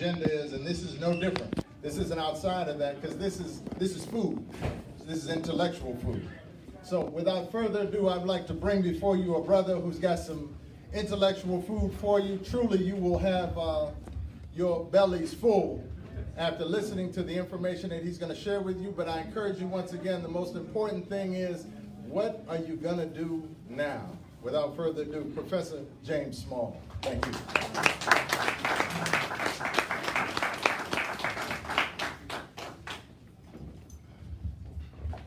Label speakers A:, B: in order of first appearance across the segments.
A: agenda is, and this is no different. This isn't outside of that, because this is food. This is intellectual food. So without further ado, I'd like to bring before you a brother who's got some intellectual food for you. Truly, you will have your bellies full after listening to the information that he's going to share with you. But I encourage you once again, the most important thing is, what are you going to do now? Without further ado, Professor James Small. Thank you.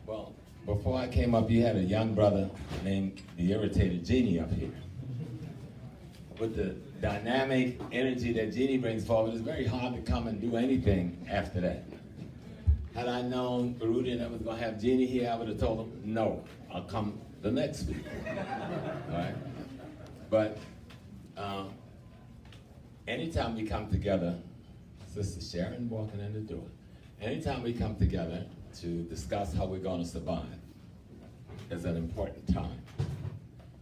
B: Well, before I came up, you had a young brother named the Irritated Genie up here. With the dynamic energy that Genie brings forward, it's very hard to come and do anything after that. Had I known Peruvian that was going to have Genie here, I would have told him, no, I'll come the next week. All right? But anytime we come together, Sister Sharon walking in the door, anytime we come together to discuss how we're going to survive is an important time.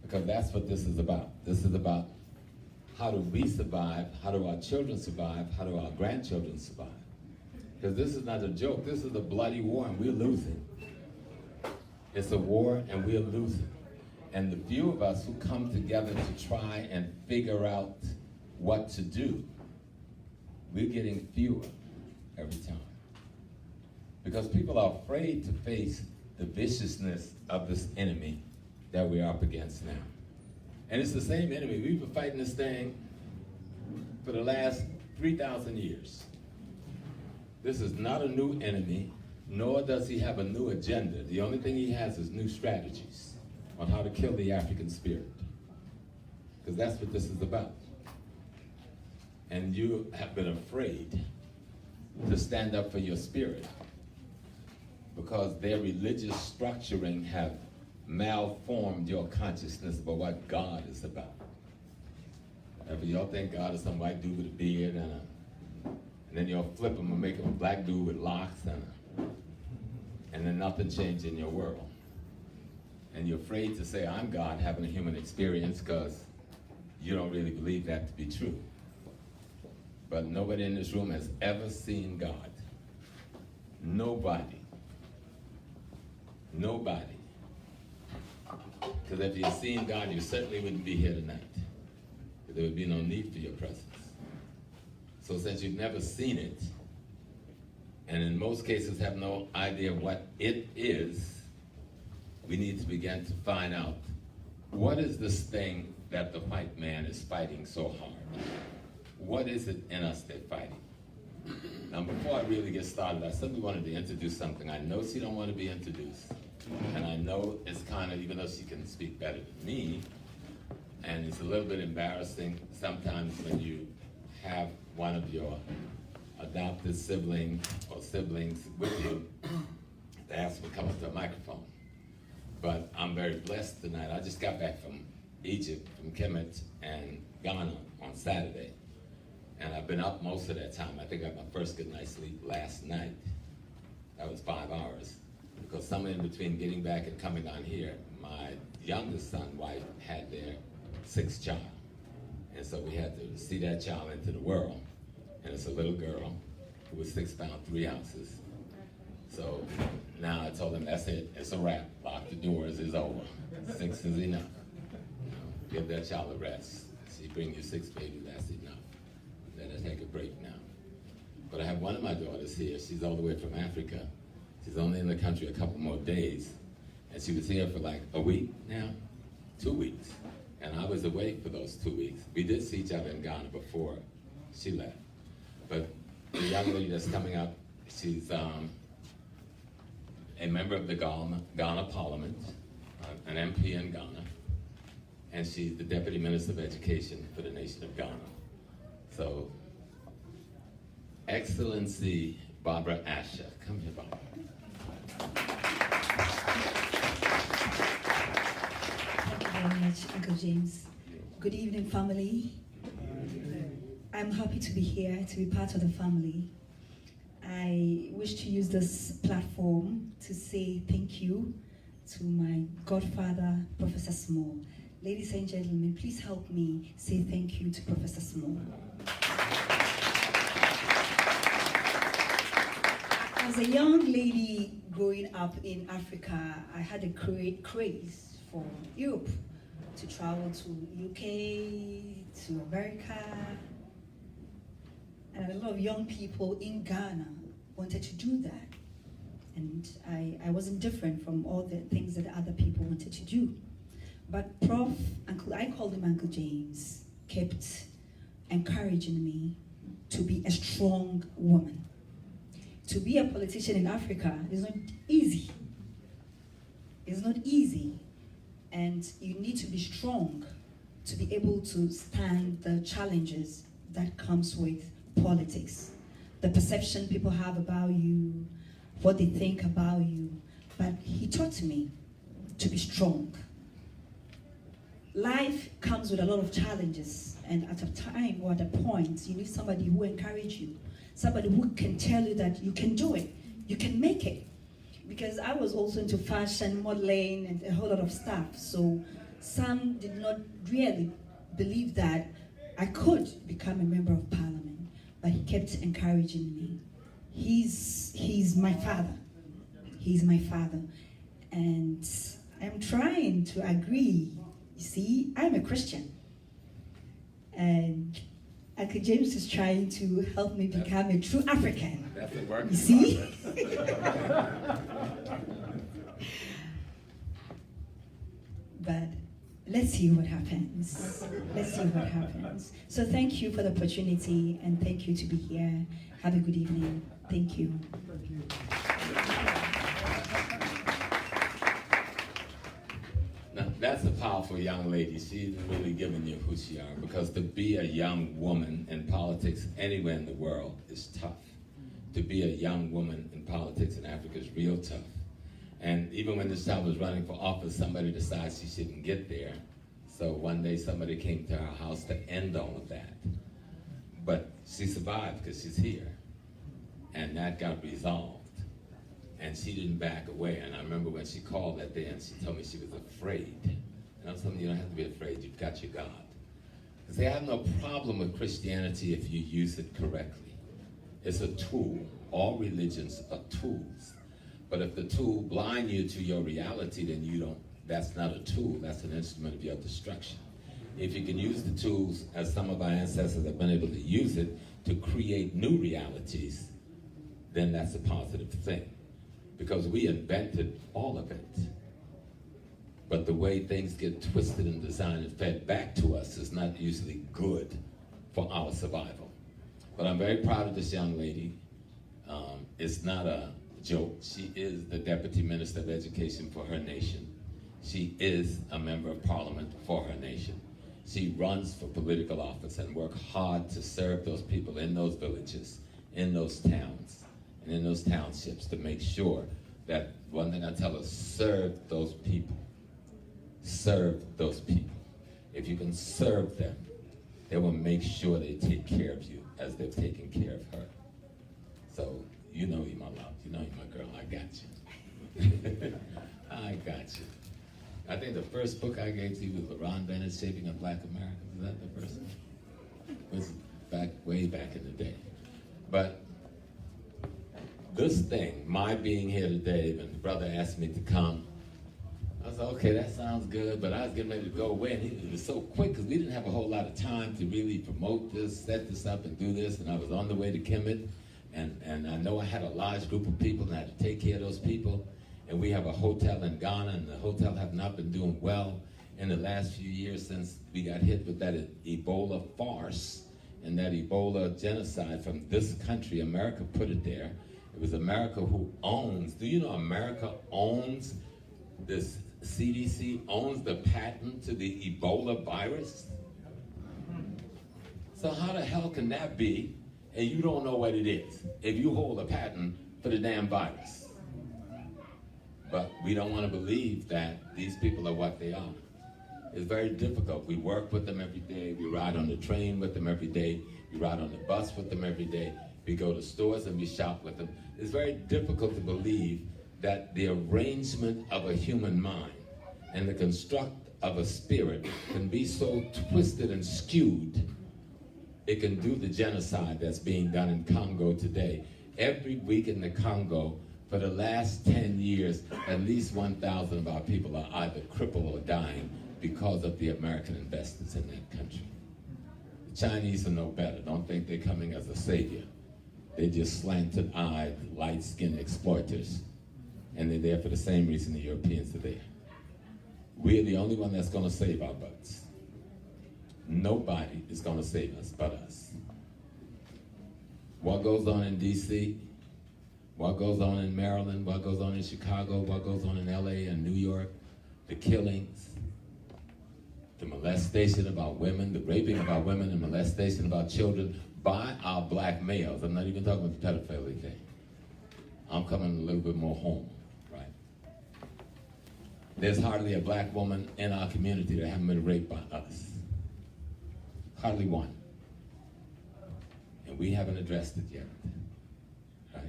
B: Because that's what this is about. This is about how do we survive, how do our children survive, how do our grandchildren survive. Because this is not a joke, this is a bloody war and we're losing. It's a war and we're losing. And the few of us who come together to try and figure out what to do, we're getting fewer every time. Because people are afraid to face the viciousness of this enemy that we're up against now. And it's the same enemy. We've been fighting this thing for the last 3,000 years. This is not a new enemy, nor does he have a new agenda. The only thing he has is new strategies on how to kill the African spirit. Because that's what this is about. And you have been afraid to stand up for your spirit because their religious structuring have malformed your consciousness about what God is about. If y'all think God is some white dude with a beard and then you'll flip him and make him a black dude with locks and then nothing changed in your world. And you're afraid to say, I'm God having a human experience because you don't really believe that to be true. But nobody in this room has ever seen God. Nobody. Nobody. Because if you'd seen God, you certainly wouldn't be here tonight. There would be no need for your presence. So since you've never seen it, and in most cases have no idea what it is, we need to begin to find out, what is this thing that the white man is fighting so hard? What is it in us they're fighting? Now, before I really get started, I simply wanted to introduce something. I know she don't want to be introduced. And I know it's kind of, even though she can speak better than me, and it's a little bit embarrassing sometimes when you have one of your adopted sibling or siblings with you to ask them to come up to a microphone. But I'm very blessed tonight. I just got back from Egypt, from Kemet and Ghana on Saturday. And I've been up most of that time. I think I got my first good night's sleep last night. That was 5 hours. Because somewhere in between getting back and coming on here, my youngest son, wife, had their 6th child. And so we had to see that child into the world. And it's a little girl who was 6 pounds, 3 ounces. So now I told him, that's it, it's a wrap. Lock the doors, it's over. 6 is enough. Give that child a rest. She bring you 6 babies, that's enough. Let her take a break now. But I have one of my daughters here. She's all the way from Africa. She's only in the country a couple more days. And she was here for like a week now, 2 weeks. And I was away for those 2 weeks. We did see each other in Ghana before she left. But the young lady that's coming up, she's a member of the Ghana Parliament, an MP in Ghana. And she's the Deputy Minister of Education for the nation of Ghana. So, Excellency Barbara Asher. Come here, Barbara.
C: Thank you very much, Uncle James. Good evening, family. I'm happy to be here, to be part of the family. I wish to use this platform to say thank you to my godfather, Professor Small. Ladies and gentlemen, please help me say thank you to Professor Small. As a young lady growing up in Africa, I had a great craze for Europe, to travel to UK, to America. And a lot of young people in Ghana wanted to do that. And I wasn't different from all the things that other people wanted to do. But I called him Uncle James, kept encouraging me to be a strong woman. To be a politician in Africa is not easy. It's not easy. And you need to be strong to be able to stand the challenges that comes with politics. The perception people have about you, what they think about you. But he taught me to be strong. Life comes with a lot of challenges, and at a time or at a point, you need somebody who encourages you, somebody who can tell you that you can do it, you can make it. Because I was also into fashion, modeling, and a whole lot of stuff, so some did not really believe that I could become a member of parliament, but he kept encouraging me. He's my father. He's my father. And I'm trying to agree. You see, I'm a Christian. And Uncle James is trying to help me become a true African.
B: That's the work.
C: You see? But let's see what happens. Let's see what happens. So thank you for the opportunity, and thank you to be here. Have a good evening. Thank you.
A: Thank you.
B: Now, that's a powerful young lady. She's really giving you who she are, because to be a young woman in politics anywhere in the world is tough. To be a young woman in politics in Africa is real tough. And even when this child was running for office, somebody decided she shouldn't get there. So one day somebody came to her house to end all of that. But she survived because she's here. And that got resolved. And she didn't back away. And I remember when she called that day and she told me she was afraid. And I'm telling you, you don't have to be afraid, you've got your God. Because they have no problem with Christianity if you use it correctly. It's a tool. All religions are tools. But if the tool blind you to your reality, then you don't, that's not a tool, that's an instrument of your destruction. If you can use the tools, as some of our ancestors have been able to use it, to create new realities, then that's a positive thing. Because we invented all of it. But the way things get twisted and designed and fed back to us is not usually good for our survival. But I'm very proud of this young lady. It's not a joke. She is the Deputy Minister of Education for her nation. She is a member of Parliament for her nation. She runs for political office and works hard to serve those people in those villages, in those towns, and in those townships to make sure that, one thing I tell her, serve those people. Serve those people. If you can serve them, they will make sure they take care of you as they've taken care of her. So, you know you, my love. You know you, my girl. I got you. I got you. I think the first book I gave to you was LaRon Bennett's Shaping a Black America. Is that the first one? It was way back in the day. But this thing, my being here today, when the brother asked me to come, I was like, okay, that sounds good, but I was getting ready to go away, and it was so quick because we didn't have a whole lot of time to really promote this, set this up, and do this, and I was on the way to Kemet, and I know I had a large group of people, and I had to take care of those people, and we have a hotel in Ghana, and the hotel have not been doing well in the last few years since we got hit with that Ebola farce and that Ebola genocide from this country. America put it there. It was America who owns, do you know America owns this, CDC owns the patent to the Ebola virus? So how the hell can that be, and you don't know what it is, if you hold a patent for the damn virus? But we don't want to believe that these people are what they are. It's very difficult. We work with them every day. We ride on the train with them every day. We ride on the bus with them every day. We go to stores and we shop with them. It's very difficult to believe that the arrangement of a human mind and the construct of a spirit can be so twisted and skewed, it can do the genocide that's being done in Congo today. every week in the Congo for the last 10 years, at least 1,000 of our people are either crippled or dying because of the American investments in that country. The Chinese are no better. Don't think they're coming as a savior. They're just slanted-eyed, light-skinned exploiters. And they're there for the same reason the Europeans are there. We're the only one that's going to save our butts. Nobody is going to save us but us. What goes on in D.C., what goes on in Maryland, what goes on in Chicago, what goes on in L.A. and New York, the killings, the molestation of our women, the raping of our women, and molestation of our children by our black males. I'm not even talking about the pedophilia thing. I'm coming a little bit more home, right? There's hardly a black woman in our community that hasn't been raped by us. Hardly one. And we haven't addressed it yet, right?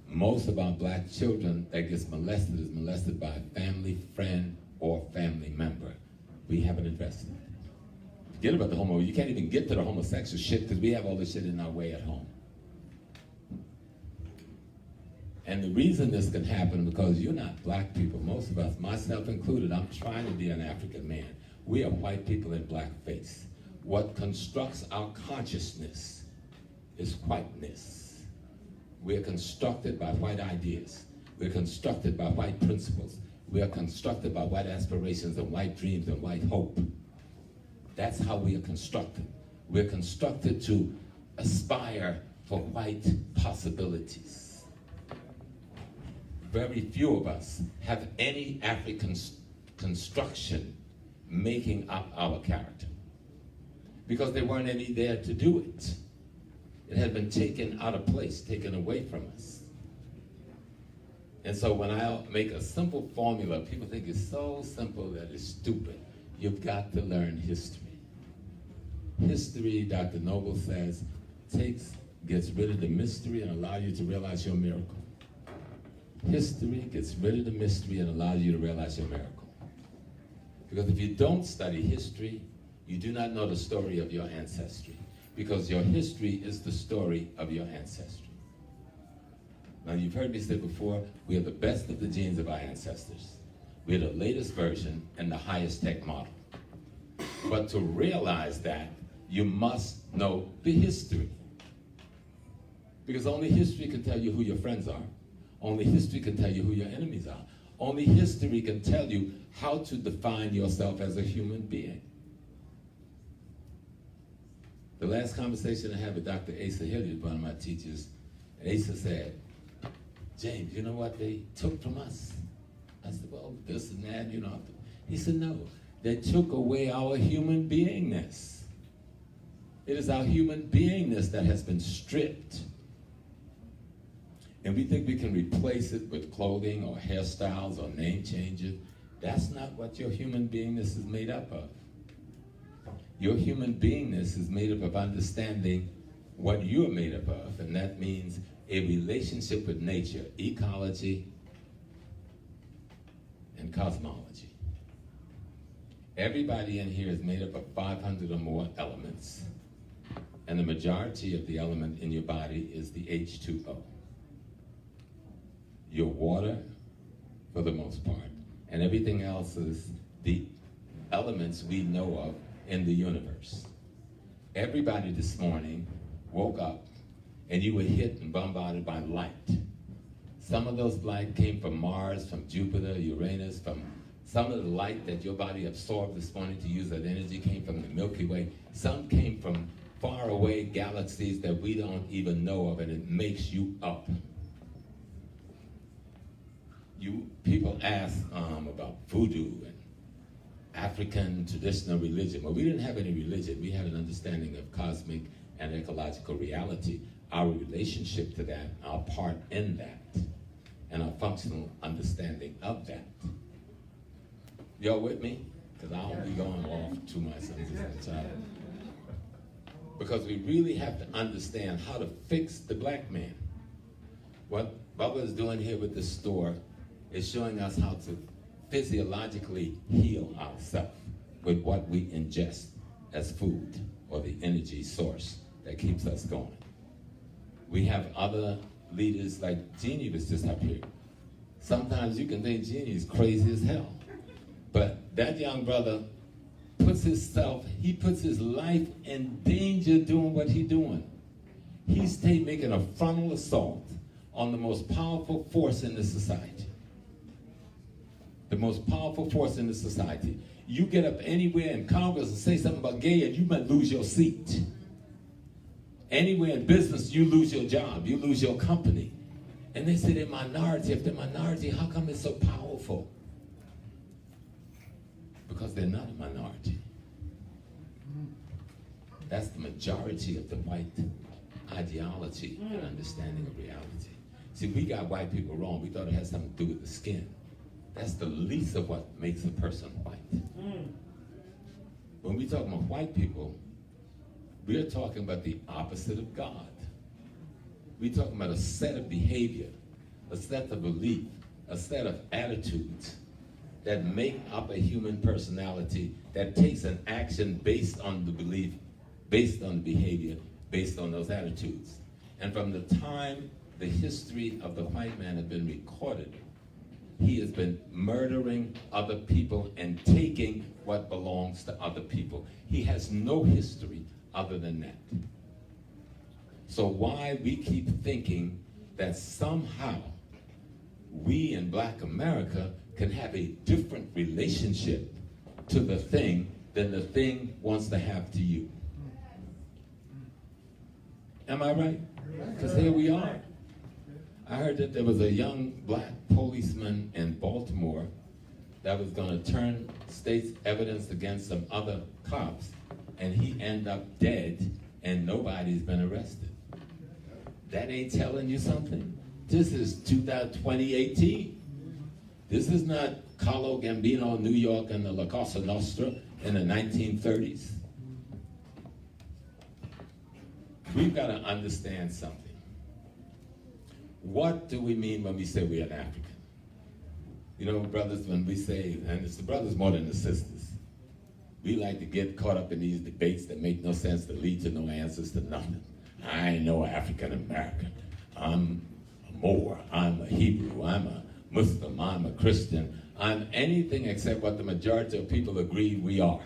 B: Most of our black children that gets molested is molested by a family, friend, or family member. We haven't addressed it. Forget about the homo. You can't even get to the homosexual shit because we have all this shit in our way at home. And the reason this can happen because you're not black people. Most of us, myself included, I'm trying to be an African man. We are white people in blackface. What constructs our consciousness is whiteness. We're constructed by white ideas. We're constructed by white principles. We are constructed by white aspirations and white dreams and white hope. That's how we are constructed. We're constructed to aspire for white possibilities. Very few of us have any African construction making up our character because there weren't any there to do it. It had been taken out of place, taken away from us. And so when I make a simple formula, people think it's so simple that it's stupid. You've got to learn history. History, Dr. Noble says, gets rid of the mystery and allows you to realize your miracle. History gets rid of the mystery and allows you to realize your miracle. Because if you don't study history, you do not know the story of your ancestry. Because your history is the story of your ancestry. Now you've heard me say before, we are the best of the genes of our ancestors. We're the latest version and the highest tech model. But to realize that, you must know the history. Because only history can tell you who your friends are. Only history can tell you who your enemies are. Only history can tell you how to define yourself as a human being. The last conversation I had with Dr. Asa Hilliard, one of my teachers, Asa said, James, you know what they took from us? I said, well, this and that, you know. He said, no, they took away our human beingness. It is our human beingness that has been stripped. And we think we can replace it with clothing or hairstyles or name changes. That's not what your human beingness is made up of. Your human beingness is made up of understanding what you're made up of, and that means a relationship with nature, ecology, and cosmology. Everybody in here is made up of 500 or more elements, and the majority of the element in your body is the H2O. Your water, for the most part, and everything else is the elements we know of in the universe. Everybody this morning woke up and you were hit and bombarded by light. Some of those light came from Mars, from Jupiter, Uranus, from some of the light that your body absorbed this morning to use that energy came from the Milky Way. Some came from far away galaxies that we don't even know of, and it makes you up. People ask about voodoo and African traditional religion. Well, we didn't have any religion. We had an understanding of cosmic and ecological reality, our relationship to that, our part in that, and our functional understanding of that. Y'all with me? Because I don't be going off to my sons as a child. Because we really have to understand how to fix the black man. What Bubba is doing here with the store is showing us how to physiologically heal ourselves with what we ingest as food or the energy source that that keeps us going. We have other leaders like Jeannie was just up here. Sometimes you can think Jeannie is crazy as hell. But that young brother puts his life in danger doing what he's doing. He's making a frontal assault on the most powerful force in the society. The most powerful force in the society. You get up anywhere in Congress and say something about gay and you might lose your seat. Anywhere in business, you lose your job, you lose your company. And they say they're minority. If they're minority, how come it's so powerful? Because they're not a minority. That's the majority of the white ideology and understanding of reality. See, we got white people wrong. We thought it had something to do with the skin. That's the least of what makes a person white. When we talk about white people, we're talking about the opposite of God. We're talking about a set of behavior, a set of belief, a set of attitudes that make up a human personality that takes an action based on the belief, based on the behavior, based on those attitudes. And from the time the history of the white man has been recorded, he has been murdering other people and taking what belongs to other people. He has no history other than that. So why we keep thinking that somehow we in Black America can have a different relationship to the thing than the thing wants to have to you. Am I right? Because here we are. I heard that there was a young black policeman in Baltimore that was going to turn state's evidence against some other cops, and he ended up dead, and nobody's been arrested. That ain't telling you something? This is 2018. This is not Carlo Gambino, New York, and the La Cosa Nostra in the 1930s. We've got to understand something. What do we mean when we say we're an African? You know, brothers, when we say, and it's the brothers more than the sisters, we like to get caught up in these debates that make no sense, that lead to no answers to nothing. I ain't no African American. I'm a Moor, I'm a Hebrew, I'm a Muslim, I'm a Christian. I'm anything except what the majority of people agree we are.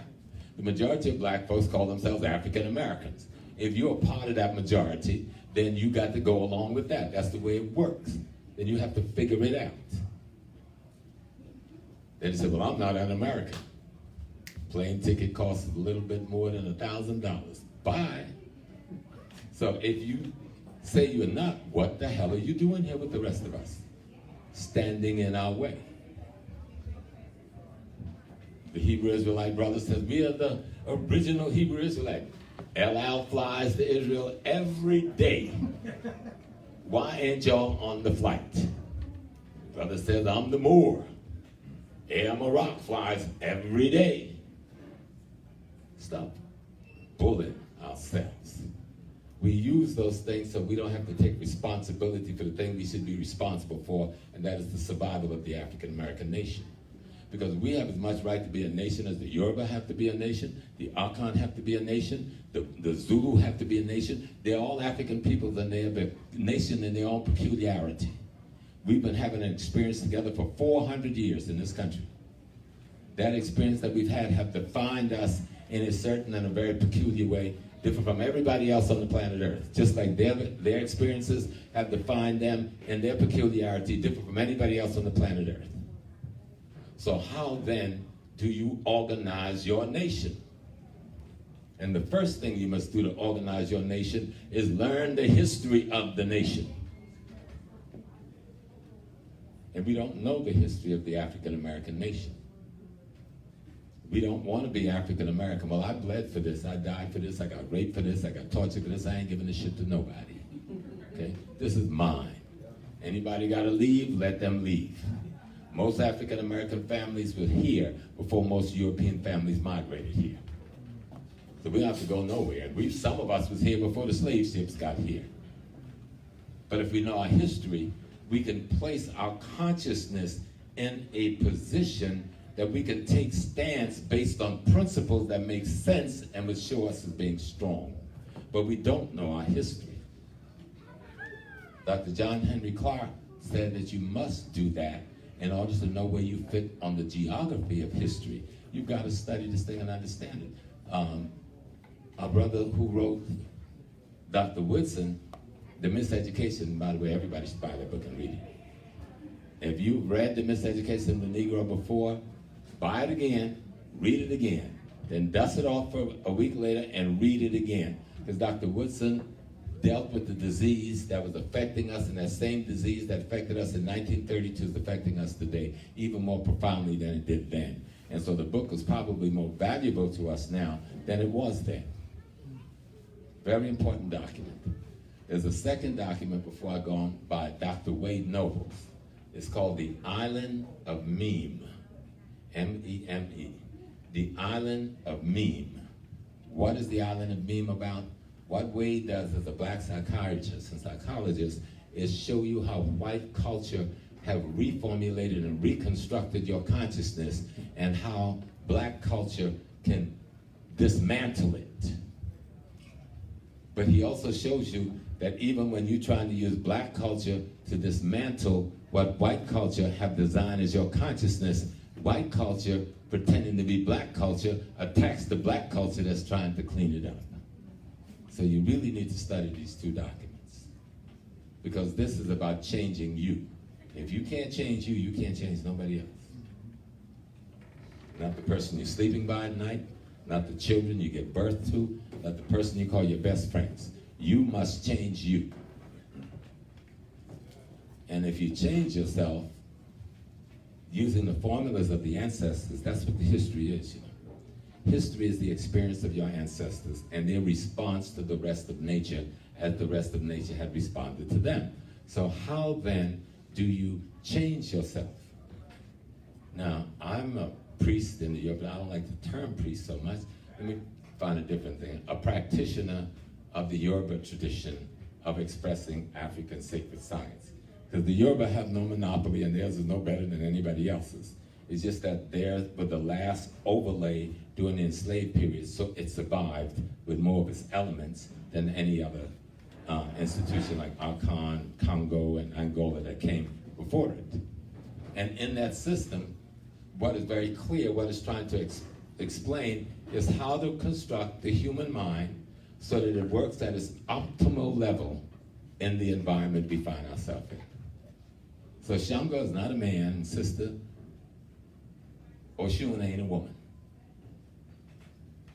B: The majority of black folks call themselves African Americans. If you're a part of that majority, then you got to go along with that. That's the way it works. Then you have to figure it out. Then you say, well, I'm not an American. Plane ticket costs a little bit more than $1,000. Bye. So if you say you're not, what the hell are you doing here with the rest of us? Standing in our way. The Hebrew Israelite brother says, we are the original Hebrew Israelite. El Al flies to Israel every day. Why ain't y'all on the flight? Brother says, I'm the Moor. Air Maroc flies every day. Stop bullying ourselves. We use those things so we don't have to take responsibility for the thing we should be responsible for, and that is the survival of the African American nation. Because we have as much right to be a nation as the Yoruba have to be a nation, the Akan have to be a nation, the Zulu have to be a nation. They're all African peoples and they have a nation in their own peculiarity. We've been having an experience together for 400 years in this country. That experience that we've had have defined us in a certain and a very peculiar way, different from everybody else on the planet Earth. Just like their experiences have defined them in their peculiarity, different from anybody else on the planet Earth. So how then do you organize your nation? And the first thing you must do to organize your nation is learn the history of the nation. And we don't know the history of the African American nation. We don't want to be African American. Well, I bled for this, I died for this, I got raped for this, I got tortured for this, I ain't giving this shit to nobody. Okay? This is mine. Anybody got to leave, let them leave. Most African American families were here before most European families migrated here. So we don't have to go nowhere. Some of us was here before the slave ships got here. But if we know our history, we can place our consciousness in a position that we can take stance based on principles that make sense and would show us as being strong. but we don't know our history. Dr. John Henry Clark said that you must do that in order to know where you fit on the geography of history. You've got to study this thing and understand it. Our brother who wrote, Dr. Woodson, The Miseducation, by the way, everybody should buy that book and read it. If you've read The Miseducation of the Negro before, buy it again, read it again, then dust it off for a week later and read it again. Because Dr. Woodson dealt with the disease that was affecting us, and that same disease that affected us in 1932 is affecting us today, even more profoundly than it did then. And so the book is probably more valuable to us now than it was then. Very important document. There's a second document before I go on by Dr. Wade Nobles. It's called The Island of Meme, M-E-M-E. The Island of Meme. What is the Island of Meme about? What Wade does as a black psychiatrist and psychologist is show you how white culture have reformulated and reconstructed your consciousness and how black culture can dismantle it. But he also shows you that even when you're trying to use black culture to dismantle what white culture have designed as your consciousness, white culture, pretending to be black culture, attacks the black culture that's trying to clean it up. So you really need to study these two documents, because this is about changing you. If you can't change you, you can't change nobody else. Not the person you're sleeping by at night, not the children you give birth to, not the person you call your best friends. You must change you. And if you change yourself using the formulas of the ancestors, that's what the history is, you know. History is the experience of your ancestors and their response to the rest of nature as the rest of nature had responded to them. So how then do you change yourself? Now, I'm a priest in the Yoruba, I don't like the term priest so much. Let me find a different thing. A practitioner of the Yoruba tradition of expressing African sacred science. Because the Yoruba have no monopoly and theirs is no better than anybody else's. It's just that theirs were the last overlay during the enslaved period, so it survived with more of its elements than any other institution like Akan, Congo, and Angola that came before it. And in that system, what is very clear, what it's trying to explain is how to construct the human mind so that it works at its optimal level in the environment we find ourselves in. So Shango is not a man, sister, Oshun ain't a woman.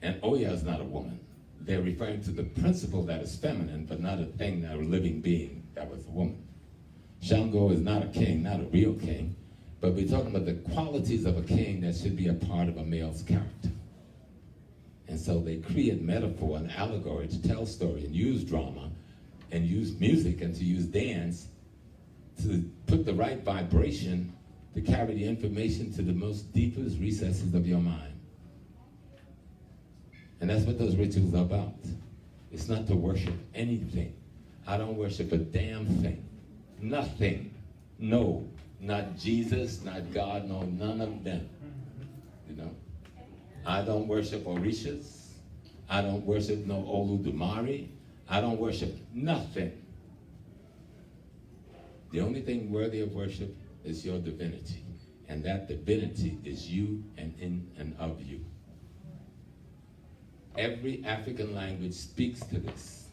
B: And Oya is not a woman. They're referring to the principle that is feminine, but not a thing, not a living being that was a woman. Shango is not a king, not a real king, but we're talking about the qualities of a king that should be a part of a male's character. And so they create metaphor and allegory to tell story and use drama and use music and to use dance to put the right vibration to carry the information to the most deepest recesses of your mind. And that's what those rituals are about. It's not to worship anything. I don't worship a damn thing. Nothing. No. Not Jesus, not God, no, none of them. You know? I don't worship Orishas. I don't worship no Oludumare. I don't worship nothing. The only thing worthy of worship is your divinity. And that divinity is you and in and of you. Every African language speaks to this.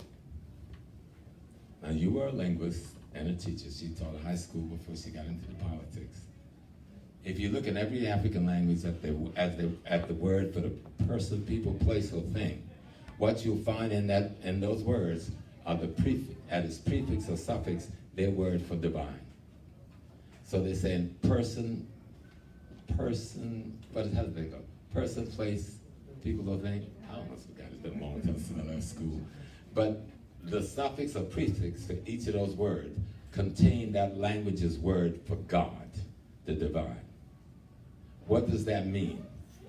B: Now, you were a linguist and a teacher. She taught at high school before she got into the politics. If you look at every African language at the word for the person, people, place, or thing, what you'll find in those words are the at its prefix or suffix, their word for divine. So they're saying person, how does they go? Person, place, people, or thing. I almost forgot, it's been a long time since I left school. But the suffix or prefix for each of those words contain that language's word for God, the divine. What does that mean?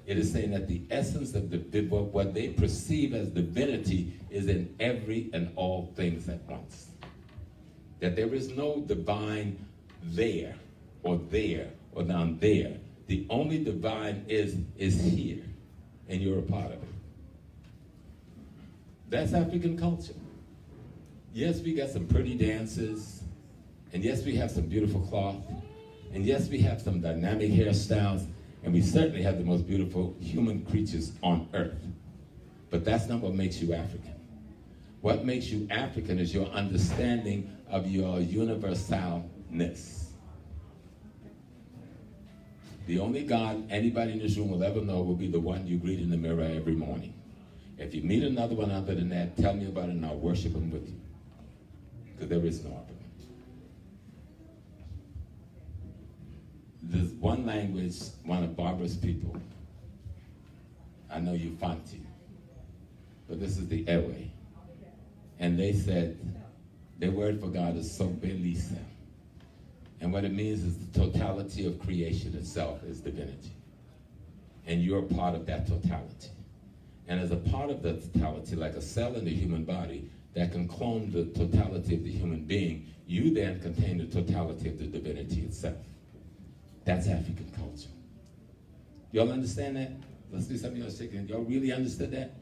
B: It is saying that the essence of what they perceive as divinity is in every and all things at once. That there is no divine there or down there. The only divine is here, and you're a part of it. That's African culture. Yes, we got some pretty dances, and yes, we have some beautiful cloth, and yes, we have some dynamic hairstyles, and we certainly have the most beautiful human creatures on earth. But that's not what makes you African. What makes you African is your understanding of your universalness. The only God anybody in this room will ever know will be the one you greet in the mirror every morning. If you meet another one other than that, tell me about it and I'll worship him with you. Because there is no other one. There's one language, one of Barbara's people. I know you Fanti, but this is the Ewe. And they said, their word for God is Sobelisa. And what it means is the totality of creation itself is divinity. And you're part of that totality. And as a part of that totality, like a cell in the human body that can clone the totality of the human being, you then contain the totality of the divinity itself. That's African culture. Y'all understand that? Let's see some of y'all shaking. Y'all really understood that?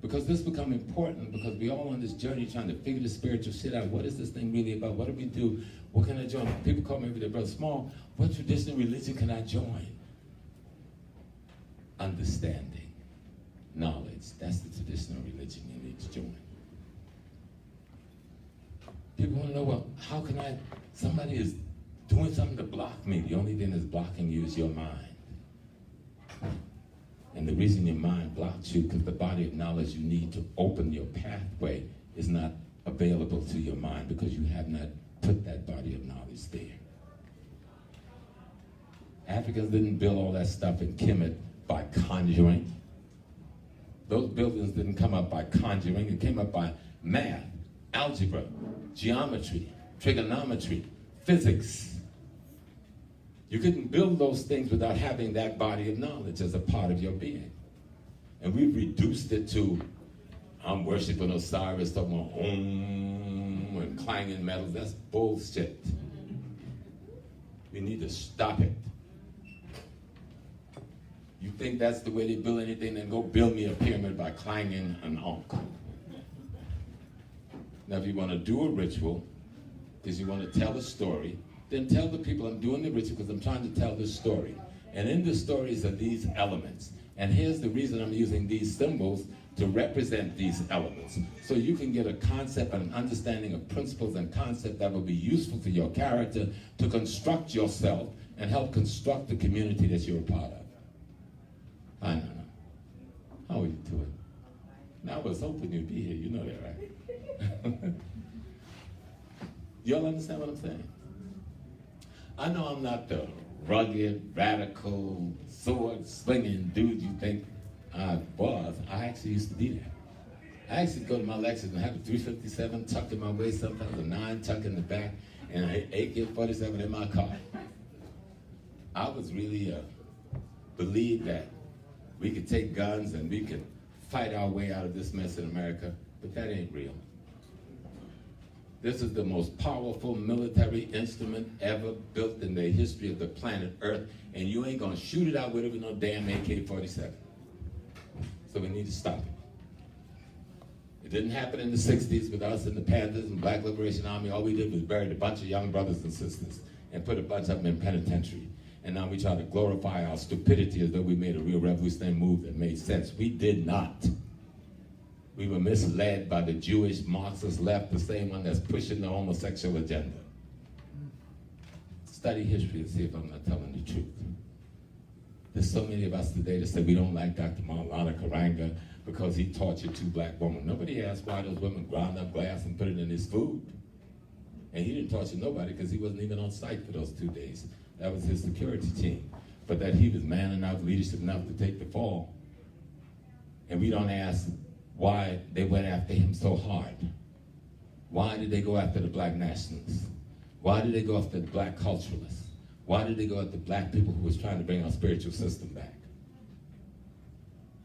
B: Because this become important because we all on this journey trying to figure the spiritual shit out. What is this thing really about? What do we do? What can I join? People call me every day, Brother Small, what traditional religion can I join? Understanding, knowledge. That's the traditional religion you need to join. People want to know, well, how can I, somebody is doing something to block me. The only thing that's blocking you is your mind. And the reason your mind blocks you because the body of knowledge you need to open your pathway is not available to your mind because you have not put that body of knowledge there. Africans didn't build all that stuff in Kemet by conjuring. Those buildings didn't come up by conjuring. It came up by math, algebra, geometry, trigonometry, physics. You couldn't build those things without having that body of knowledge as a part of your being. And we've reduced it to, I'm worshiping Osiris, talking about Om and clanging metals. That's bullshit. We need to stop it. You think that's the way they build anything, then go build me a pyramid by clanging an ankh. Now, if you want to do a ritual, because you want to tell a story, then tell the people I'm doing the ritual because I'm trying to tell this story. And in the stories are these elements. And here's the reason I'm using these symbols to represent these elements. So you can get a concept and an understanding of principles and concepts that will be useful to your character to construct yourself and help construct the community that you're a part of. I know. How are you doing? Now I was hoping you'd be here. You know that, right? Y'all understand what I'm saying? I know I'm not the rugged, radical, sword-swinging dude you think I was. I actually used to be that. I actually go to my lectures and have a 357 tucked in my waist, sometimes a 9 tucked in the back, and an AK-47 in my car. I was really believed that we could take guns and we could fight our way out of this mess in America, but that ain't real. This is the most powerful military instrument ever built in the history of the planet Earth, and you ain't gonna shoot it out with it with no damn AK-47. So we need to stop it. It didn't happen in the 60s with us and the Panthers and Black Liberation Army. All we did was bury a bunch of young brothers and sisters and put a bunch of them in penitentiary. And now we try to glorify our stupidity as though we made a real revolutionary move that made sense. We did not. We were misled by the Jewish Marxist left, the same one that's pushing the homosexual agenda. Study history and see if I'm not telling the truth. There's so many of us today that say we don't like Dr. Maulana Karanga because he tortured 2 black women. Nobody asked why those women ground up glass and put it in his food. And he didn't torture nobody because he wasn't even on site for those 2 days. That was his security team. But that he was man enough, leadership enough to take the fall. And we don't ask why they went after him so hard. Why did they go after the black nationalists? Why did they go after the black culturalists? Why did they go after black people who was trying to bring our spiritual system back?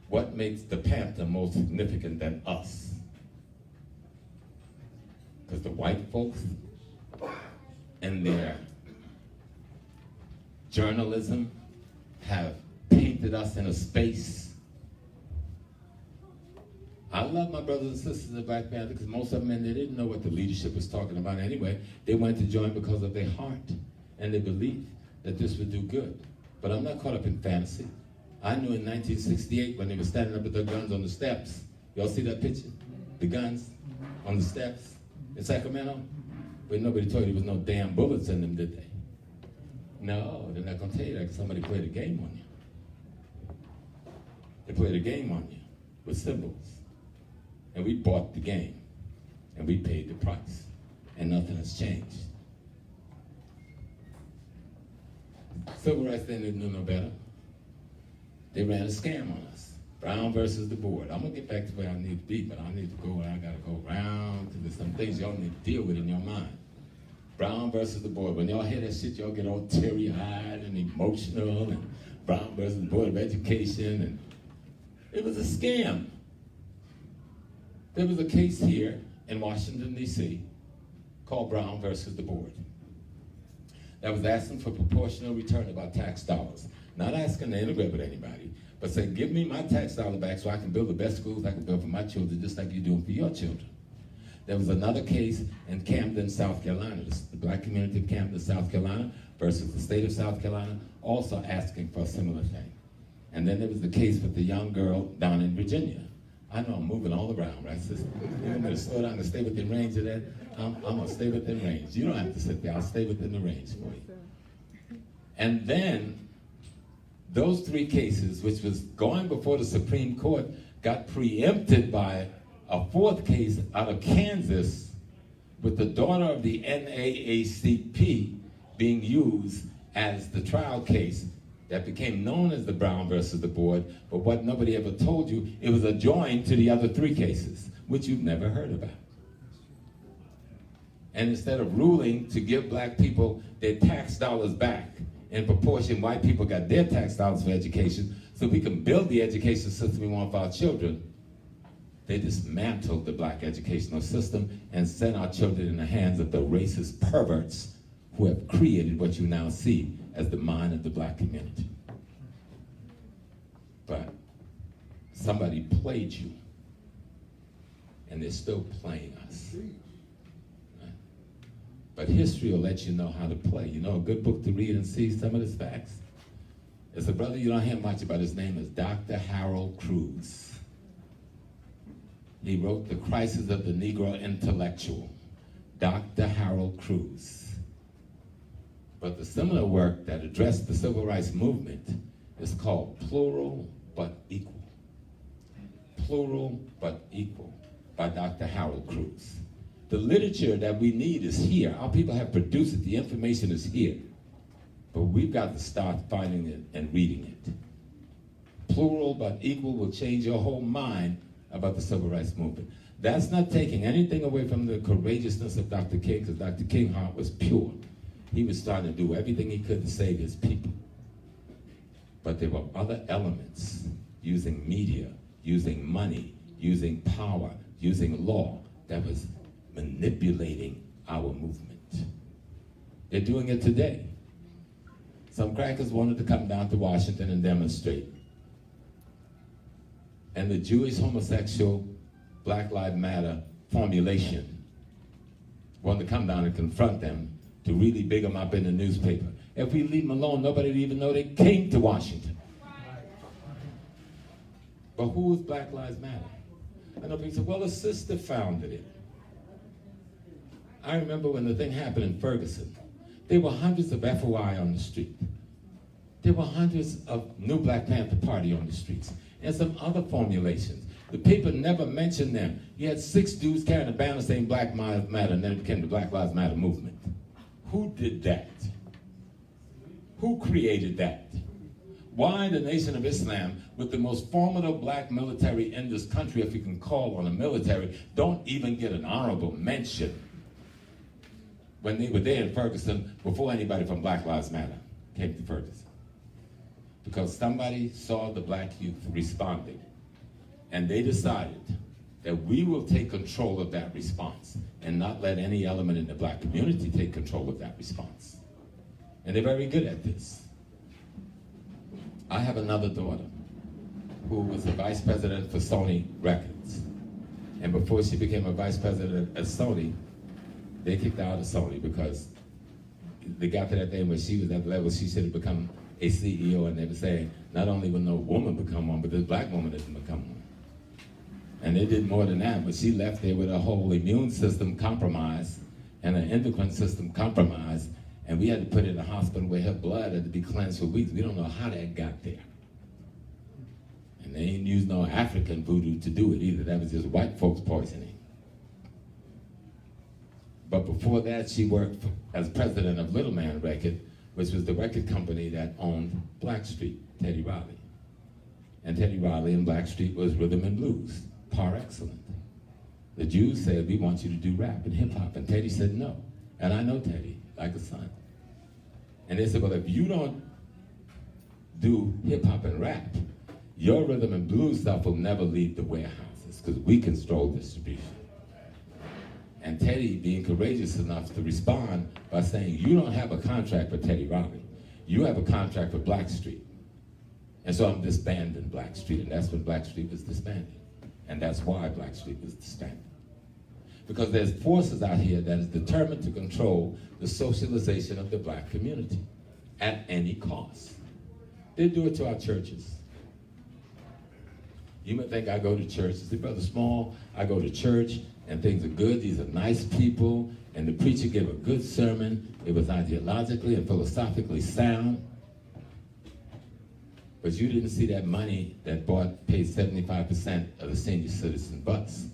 B: What makes the Panther more significant than us? Because the white folks and their journalism have painted us in a space. I love my brothers and sisters in the Black Panther because most of them, they didn't know what the leadership was talking about anyway. They went to join because of their heart and their belief that this would do good. But I'm not caught up in fantasy. I knew in 1968 when they were standing up with their guns on the steps. Y'all see that picture? The guns on the steps in Sacramento? But nobody told you there was no damn bullets in them, did they? No, they're not going to tell you that because somebody played a game on you. They played a game on you with symbols. And we bought the game. And we paid the price. And nothing has changed. Civil rights, they didn't know no better. They ran a scam on us. Brown versus the board. I'm going to get back to where I need to be, but I need to go where I got to go around because there's some things y'all need to deal with in your mind. Brown versus the board. When y'all hear that shit, y'all get all teary-eyed and emotional, and Brown versus the Board of Education, and it was a scam. There was a case here in Washington, D.C. called Brown versus the board that was asking for proportional return of our tax dollars. Not asking to integrate with anybody, but saying, give me my tax dollar back so I can build the best schools I can build for my children, just like you're doing for your children. There was another case in Camden, South Carolina, the black community of Camden, South Carolina versus the state of South Carolina, also asking for a similar thing. And then there was the case with the young girl down in Virginia. I know I'm moving all around, right, sister? You want me to slow down and stay within range of that? I'm going to stay within range. You don't have to sit there. I'll stay within the range for you. And then those three cases, which was going before the Supreme Court, got preempted by a fourth case out of Kansas with the daughter of the NAACP being used as the trial case that became known as the Brown versus the board, but what nobody ever told you, it was adjoined to the other three cases, which you've never heard about. And instead of ruling to give black people their tax dollars back in proportion white people got their tax dollars for education, so we can build the education system we want for our children, they dismantled the black educational system and sent our children in the hands of the racist perverts who have created what you now see as the mind of the black community. But somebody played you, and they're still playing us. Right? But history will let you know how to play. You know, a good book to read and see some of these facts. There's a brother you don't hear much about. His name is Dr. Harold Cruz. He wrote The Crisis of the Negro Intellectual. Dr. Harold Cruz. But the similar work that addressed the civil rights movement is called Plural But Equal. Plural But Equal by Dr. Harold Cruz. The literature that we need is here. Our people have produced it. The information is here. But we've got to start finding it and reading it. Plural But Equal will change your whole mind about the civil rights movement. That's not taking anything away from the courageousness of Dr. King, because Dr. King's heart was pure. He was trying to do everything he could to save his people. But there were other elements, using media, using money, using power, using law, that was manipulating our movement. They're doing it today. Some crackers wanted to come down to Washington and demonstrate. And the Jewish homosexual Black Lives Matter formulation wanted to come down and confront them to really big them up in the newspaper. If we leave them alone, nobody would even know they came to Washington. But who is Black Lives Matter? I know people say, well, a sister founded it. I remember when the thing happened in Ferguson, there were hundreds of FOI on the street. There were hundreds of New Black Panther Party on the streets, and some other formulations. The paper never mentioned them. You had 6 dudes carrying a banner saying Black Lives Matter, and then it became the Black Lives Matter movement. Who did that? Who created that? Why the Nation of Islam, with the most formidable black military in this country, if you can call on a military, don't even get an honorable mention when they were there in Ferguson before anybody from Black Lives Matter came to Ferguson? Because somebody saw the black youth responding, and they decided that we will take control of that response and not let any element in the black community take control of that response. And they're very good at this. I have another daughter who was the vice president for Sony Records. And before she became a vice president at Sony, they kicked her out of Sony because they got to that thing where she was at the level she should have become a CEO, and they were saying, not only will no woman become one, but this black woman didn't become one. And they did more than that, but she left there with her whole immune system compromised and her endocrine system compromised, and we had to put her in the hospital where her blood had to be cleansed for weeks. We don't know how that got there. And they didn't use no African voodoo to do it either. That was just white folks poisoning. But before that, she worked as president of Little Man Record, which was the record company that owned Blackstreet, Teddy Riley. And Teddy Riley and Blackstreet was rhythm and blues, par excellence. The Jews said, we want you to do rap and hip hop. And Teddy said no. And I know Teddy like a son. And they said, well, if you don't do hip hop and rap, your rhythm and blues stuff will never leave the warehouses because we control distribution. And Teddy being courageous enough to respond by saying, you don't have a contract with Teddy Riley. You have a contract with Blackstreet. And so I'm disbanding Blackstreet. And that's when Blackstreet was disbanded. And that's why Blackstreet was disbanded. Because there's forces out here that is determined to control the socialization of the black community at any cost. They do it to our churches. You might think I go to church. You say, Brother Small, I go to church and things are good. These are nice people. And the preacher gave a good sermon. It was ideologically and philosophically sound. But you didn't see that money that paid 75% of the senior citizen bus.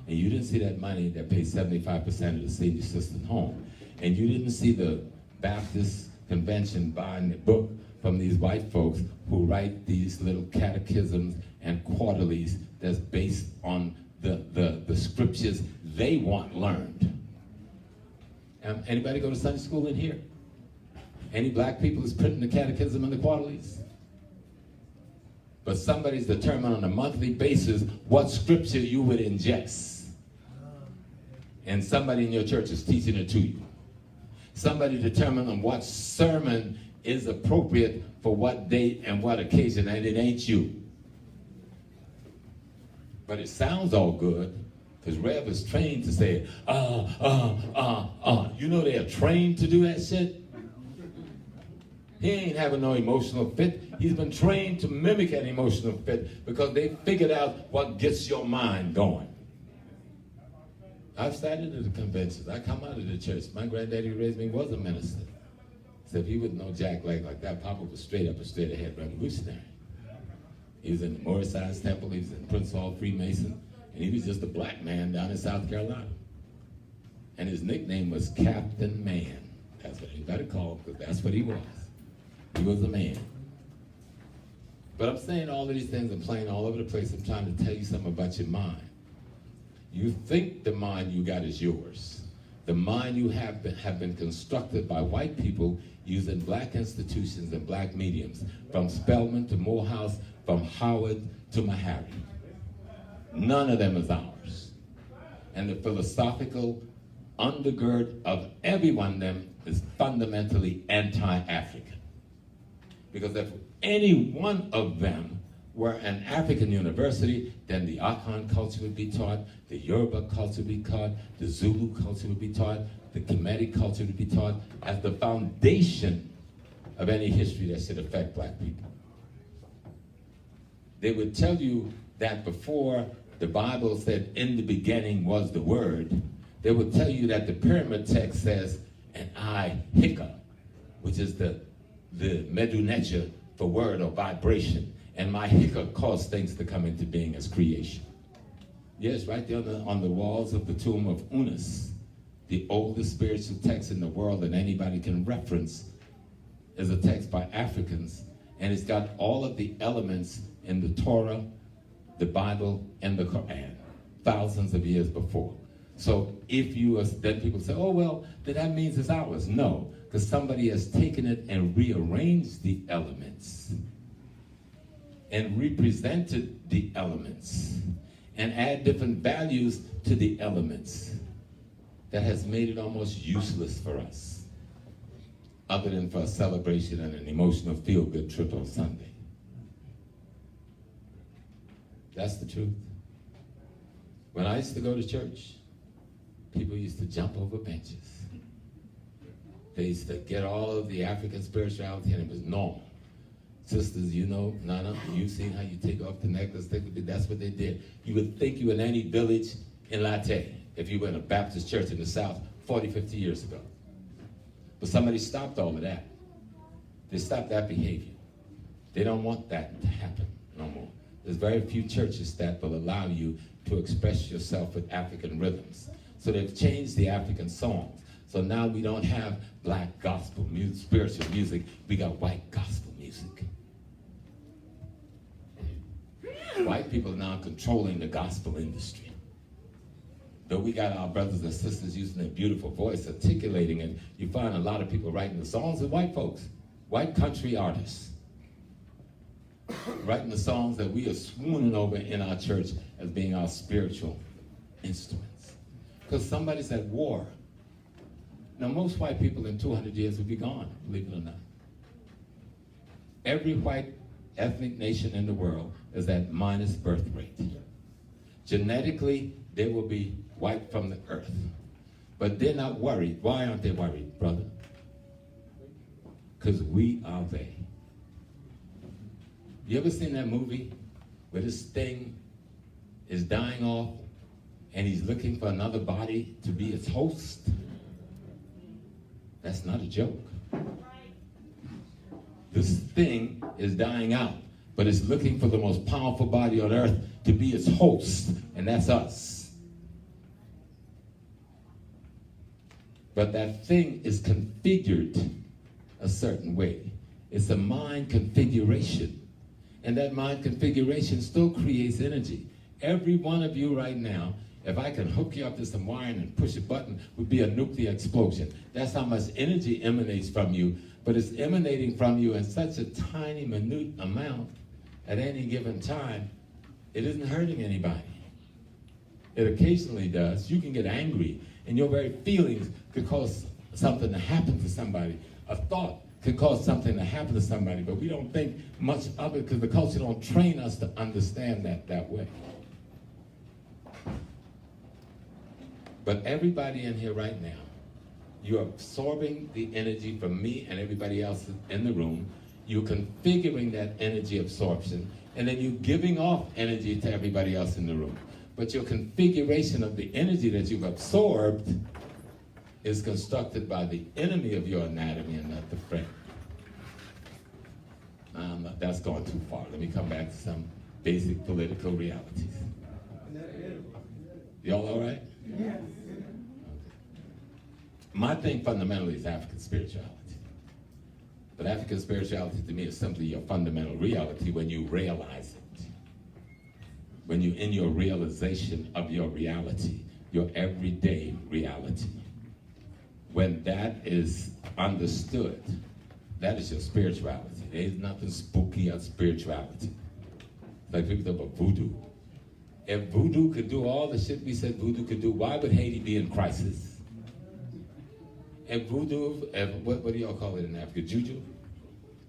B: And you didn't see that money that paid 75% of the senior citizen home. And you didn't see the Baptist convention buying the book from these white folks who write these little catechisms and quarterlies that's based on the scriptures they want learned. Anybody go to Sunday school in here? Any black people is printing the catechism and the quarterlies? But somebody's determined on a monthly basis what scripture you would ingest. And somebody in your church is teaching it to you. Somebody determined on what sermon is appropriate for what date and what occasion, and it ain't you. But it sounds all good, because Rev is trained to say, You know they're trained to do that shit? He ain't having no emotional fit. He's been trained to mimic an emotional fit because they figured out what gets your mind going. I've sat into the conventions. I come out of the church. My granddaddy who raised me was a minister. So if he would know Jack like that, Papa was straight up and straight ahead revolutionary. He was in the Morris Science Temple. He was in Prince Hall Freemason. And he was just a black man down in South Carolina. And his nickname was Captain Man. That's what anybody called him, because that's what he was. He was a man. But I'm saying all of these things, I'm playing all over the place. I'm trying to tell you something about your mind. You think the mind you got is yours. The mind you have been constructed by white people using black institutions and black mediums, from Spelman to Morehouse, from Howard to Meharry. None of them is ours. And the philosophical undergird of every one of them is fundamentally anti-African. Because if any one of them were an African university, then the Akan culture would be taught, the Yoruba culture would be taught, the Zulu culture would be taught, the Kemetic culture would be taught as the foundation of any history that should affect black people. They would tell you that before the Bible said, in the beginning was the word, they would tell you that the pyramid text says, and I hika, which is the medunecha for word or vibration, and my hika caused things to come into being as creation. Yes, right there on the walls of the tomb of Unas, the oldest spiritual text in the world that anybody can reference, is a text by Africans, and it's got all of the elements in the Torah, the Bible, and the Quran, thousands of years before. So if you, then people say, oh, well, then that means it's ours. No, because somebody has taken it and rearranged the elements and represented the elements and add different values to the elements that has made it almost useless for us, other than for a celebration and an emotional feel-good trip on Sunday. That's the truth. When I used to go to church, people used to jump over benches. They used to get all of the African spirituality, and it was normal. Sisters, you know, Nana, you've seen how you take off the necklace. That's what they did. You would think you were in any village in Latte if you were in a Baptist church in the South 40, 50 years ago. But somebody stopped all of that. They stopped that behavior. They don't want that to happen no more. There's very few churches that will allow you to express yourself with African rhythms. So they've changed the African songs. So now we don't have black gospel music, spiritual music. We got white gospel music. White people are now controlling the gospel industry. Though we got our brothers and sisters using their beautiful voice, articulating it, you find a lot of people writing the songs of white folks, white country artists, writing the songs that we are swooning over in our church as being our spiritual instruments. Because somebody's at war. Now, most white people in 200 years will be gone, believe it or not. Every white ethnic nation in the world is at minus birth rate. Genetically, they will be wiped from the earth. But they're not worried. Why aren't they worried, brother? Because we are they. You ever seen that movie where this thing is dying off and he's looking for another body to be its host? That's not a joke. This thing is dying out, but it's looking for the most powerful body on earth to be its host, and that's us. But that thing is configured a certain way. It's a mind configuration. And that mind configuration still creates energy. Every one of you right now, if I can hook you up to some wiring and push a button, would be a nuclear explosion. That's how much energy emanates from you, but it's emanating from you in such a tiny, minute amount at any given time, it isn't hurting anybody. It occasionally does. You can get angry, and your very feelings could cause something to happen to somebody. A thought could cause something to happen to somebody, but we don't think much of it because the culture don't train us to understand that way. But everybody in here right now, you're absorbing the energy from me and everybody else in the room. You're configuring that energy absorption, and then you're giving off energy to everybody else in the room. But your configuration of the energy that you've absorbed is constructed by the enemy of your anatomy and not the friend. That's going too far. Let me come back to some basic political realities. Y'all all right? Yes. Okay. My thing fundamentally is African spirituality. But African spirituality to me is simply your fundamental reality when you realize it. When you're in your realization of your reality, your everyday reality. When that is understood, that is your spirituality. There's nothing spooky about spirituality. Like people talk about voodoo. If voodoo could do all the shit we said voodoo could do, why would Haiti be in crisis? If voodoo, what do y'all call it in Africa? Juju?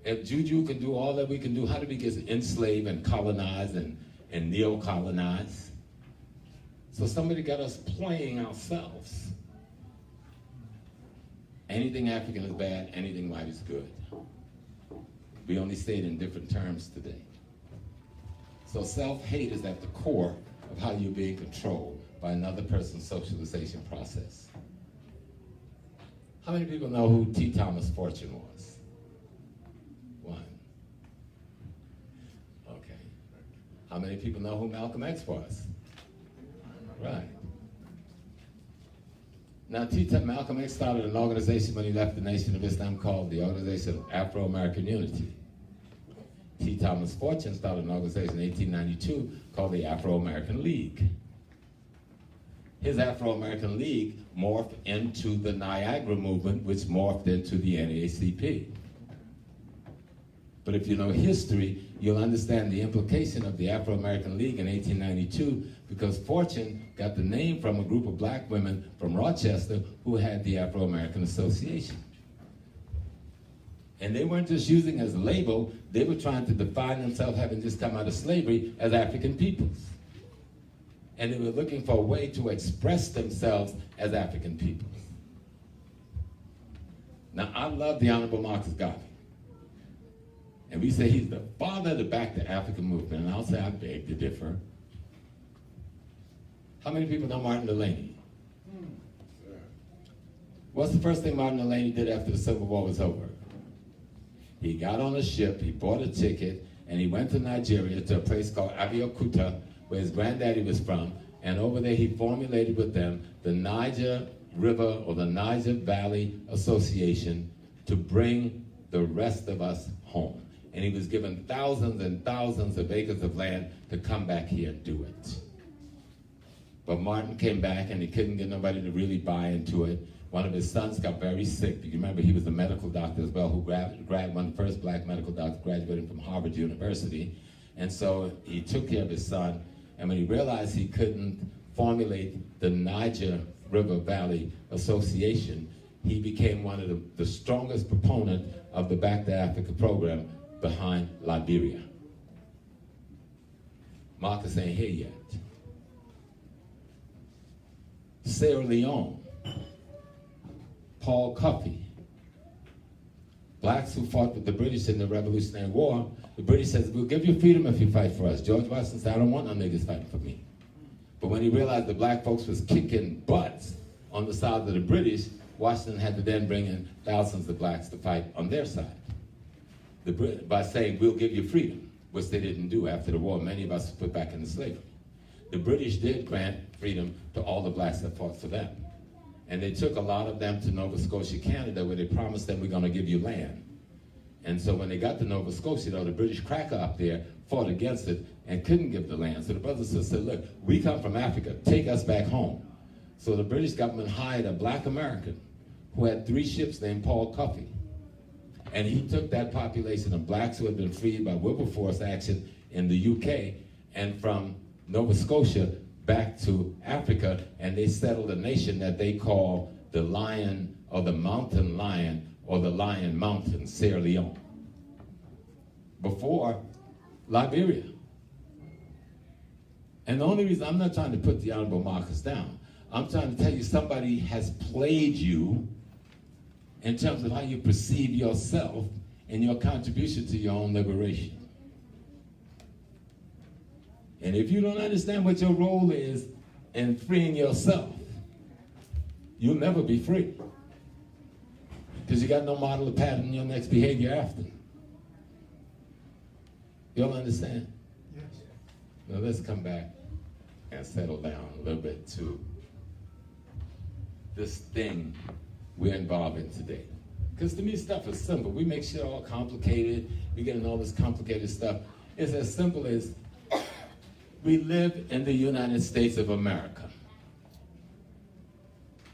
B: If juju can do all that we can do, how did we get enslaved and colonized and neo-colonized? So somebody got us playing ourselves. Anything African is bad, anything white is good. We only say it in different terms today. So self-hate is at the core of how you're being controlled by another person's socialization process. How many people know who T. Thomas Fortune was? One. Okay. How many people know who Malcolm X was? Right. Now, Malcolm X started an organization when he left the Nation of Islam called the Organization of Afro-American Unity. T. Thomas Fortune started an organization in 1892 called the Afro-American League. His Afro-American League morphed into the Niagara movement, which morphed into the NAACP. But if you know history, you'll understand the implication of the Afro-American League in 1892 because Fortune got the name from a group of black women from Rochester who had the Afro-American Association. And they weren't just using it as a label, they were trying to define themselves, having just come out of slavery, as African peoples. and they were looking for a way to express themselves as African peoples. Now, I love the Honorable Marcus Garvey. And we say he's the father of the Back to Africa movement, and I'll say I beg to differ. How many people know Martin Delany? What's the first thing Martin Delany did after the Civil War was over? He got on a ship, he bought a ticket, and he went to Nigeria to a place called Abeokuta, where his granddaddy was from, and over there he formulated with them the Niger River or the Niger Valley Association to bring the rest of us home. And he was given thousands and thousands of acres of land to come back here and do it. But Martin came back and he couldn't get nobody to really buy into it. One of his sons got very sick. You remember he was a medical doctor as well, who one of the first black medical doctors graduating from Harvard University. And so he took care of his son. And when he realized he couldn't formulate the Niger River Valley Association, he became one of the strongest proponents of the Back to Africa program behind Liberia. Marcus ain't here yet. Sierra Leone, Paul Coffey, blacks who fought with the British in the Revolutionary War. The British says, we'll give you freedom if you fight for us. George Washington said, I don't want no niggas fighting for me. But when he realized the black folks was kicking butts on the side of the British, Washington had to then bring in thousands of blacks to fight on their side. By saying, we'll give you freedom, which they didn't do after the war. Many of us were put back into slavery. The British did grant freedom to all the blacks that fought for them. And they took a lot of them to Nova Scotia, Canada, where they promised them, we're going to give you land. And so when they got to Nova Scotia, though, the British cracker up there fought against it and couldn't give the land. So the brothers and sisters said, look, we come from Africa, take us back home. So the British government hired a black American who had 3 ships named Paul Coffey. And he took that population of blacks who had been freed by Wilberforce action in the UK and from Nova Scotia back to Africa, and they settled a nation that they call the Lion or the Mountain Lion or the Lion Mountain, Sierra Leone. Before Liberia. And the only reason I'm not trying to put the Honorable Marcus down, I'm trying to tell you somebody has played you in terms of how you perceive yourself and your contribution to your own liberation. And if you don't understand what your role is in freeing yourself, you'll never be free. Because you got no model of pattern in your next behavior after. Y'all understand?
A: Yes.
B: Now let's come back and settle down a little bit to this thing we're involved in today. Because to me, stuff is simple. We make shit all complicated. We get in all this complicated stuff. It's as simple as we live in the United States of America.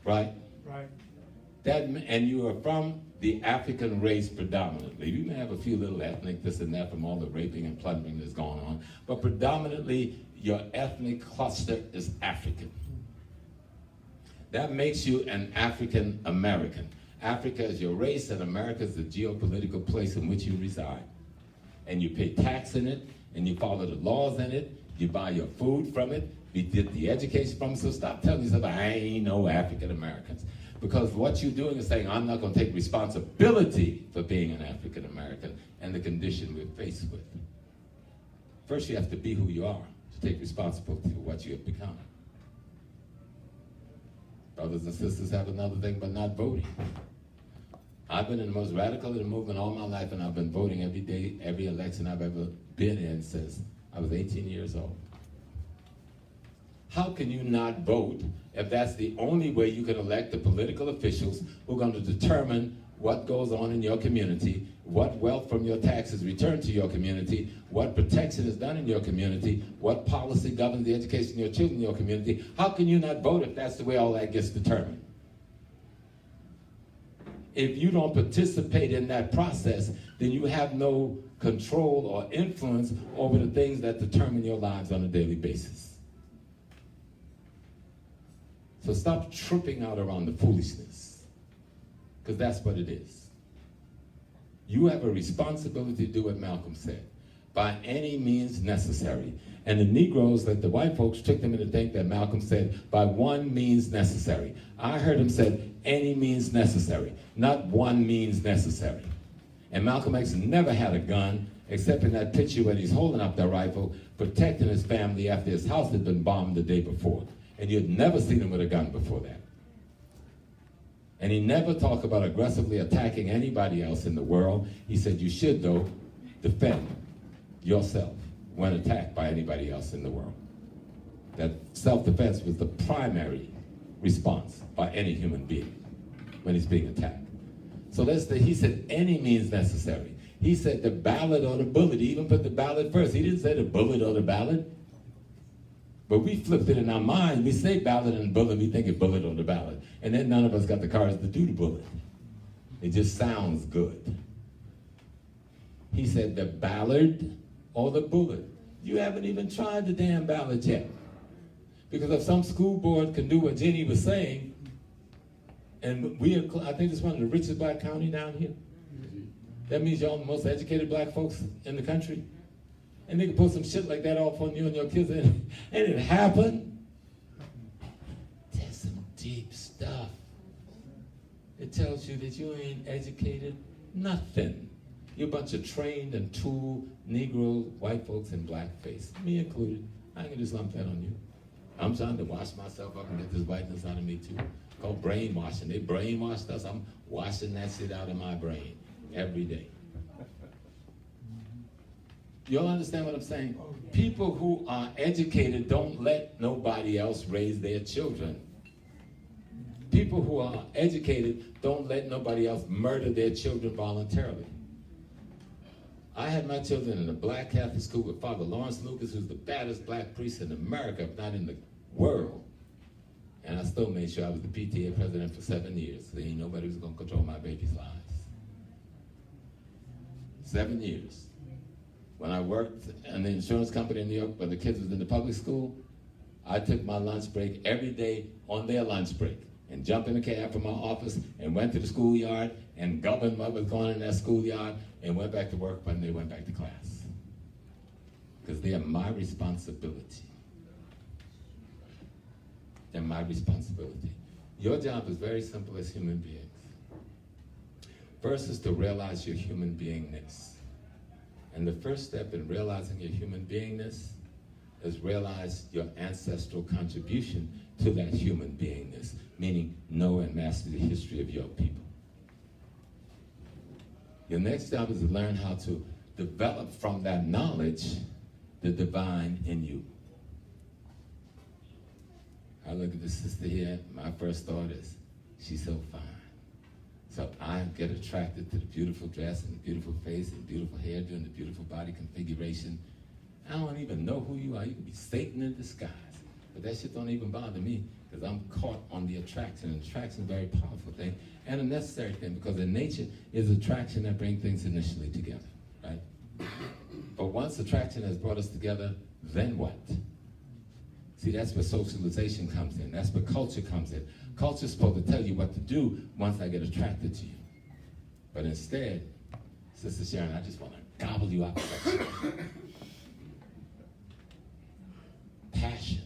B: Right?
A: Right.
B: And you are from the African race predominantly. You may have a few little ethnic this and that from all the raping and plundering that's going on, but predominantly your ethnic cluster is African. That makes you an African American. Africa is your race and America is the geopolitical place in which you reside. And you pay tax in it, and you follow the laws in it, you buy your food from it, you get the education from it, so stop telling yourself, I ain't no African Americans. Because what you're doing is saying, I'm not going to take responsibility for being an African American and the condition we're faced with. First, you have to be who you are to take responsibility for what you have become. Brothers and sisters have another thing, but not voting. I've been in the most radical of the movement all my life, and I've been voting every day, every election I've ever been in since I was 18 years old. How can you not vote if that's the only way you can elect the political officials who are going to determine what goes on in your community, what wealth from your taxes returned to your community, what protection is done in your community, what policy governs the education of your children in your community? How can you not vote if that's the way all that gets determined? If you don't participate in that process, then you have no control or influence over the things that determine your lives on a daily basis. So stop tripping out around the foolishness, because that's what it is. You have a responsibility to do what Malcolm said. by any means necessary. And the Negroes, that the white folks tricked them into think that Malcolm said, by one means necessary. I heard him say, any means necessary, not one means necessary. And Malcolm X never had a gun, except in that picture when he's holding up that rifle, protecting his family after his house had been bombed the day before. And you'd never seen him with a gun before that. And he never talked about aggressively attacking anybody else in the world. He said, you should, though, defend yourself when attacked by anybody else in the world. That self-defense was the primary response by any human being when he's being attacked. So he said any means necessary. He said the ballot or the bullet. He even put the ballot first. He didn't say the bullet or the ballot. But we flipped it in our mind. We say ballot and bullet, we think it bullet or the ballot. And then none of us got the courage to do the bullet. It just sounds good. He said the ballad or the bullet. You haven't even tried the damn ballad yet. Because if some school board can do what Jenny was saying, and I think it's one of the richest black counties down here. That means y'all the most educated black folks in the country. And they can put some shit like that off on you and your kids, and it happened. There's some deep stuff. It tells you that you ain't educated nothing. You're a bunch of trained and tool Negro, white folks in blackface, me included. I ain't gonna just lump that on you. I'm trying to wash myself up and get this whiteness out of me too. Called brainwashing. They brainwashed us. I'm washing that shit out of my brain every day. You all understand what I'm saying? People who are educated don't let nobody else raise their children. People who are educated don't let nobody else murder their children voluntarily. I had my children in a black Catholic school with Father Lawrence Lucas, who's the baddest black priest in America, if not in the world. And I still made sure I was the PTA president for 7 years. So ain't nobody was gonna control my baby's lives. 7 years. When I worked in the insurance company in New York, where the kids was in the public school, I took my lunch break every day on their lunch break and jumped in a cab from my office and went to the schoolyard and governed what was going on in that schoolyard and went back to work when they went back to class. Because they are my responsibility. They're my responsibility. Your job is very simple as human beings. First is to realize your human beingness. And the first step in realizing your human beingness is realize your ancestral contribution to that human beingness, meaning know and master the history of your people. Your next job is to learn how to develop from that knowledge the divine in you. I look at this sister here, my first thought is, she's so fine. So I get attracted to the beautiful dress and the beautiful face and beautiful hairdo and the beautiful body configuration. I don't even know who you are. You can be Satan in disguise. But that shit don't even bother me because I'm caught on the attraction. And attraction is a very powerful thing and a necessary thing because in nature is attraction that brings things initially together, right? But once attraction has brought us together, then what? See, that's where socialization comes in. That's where culture comes in. Culture's supposed to tell you what to do once I get attracted to you. But instead, Sister Sharon, I just want to gobble you up. Passion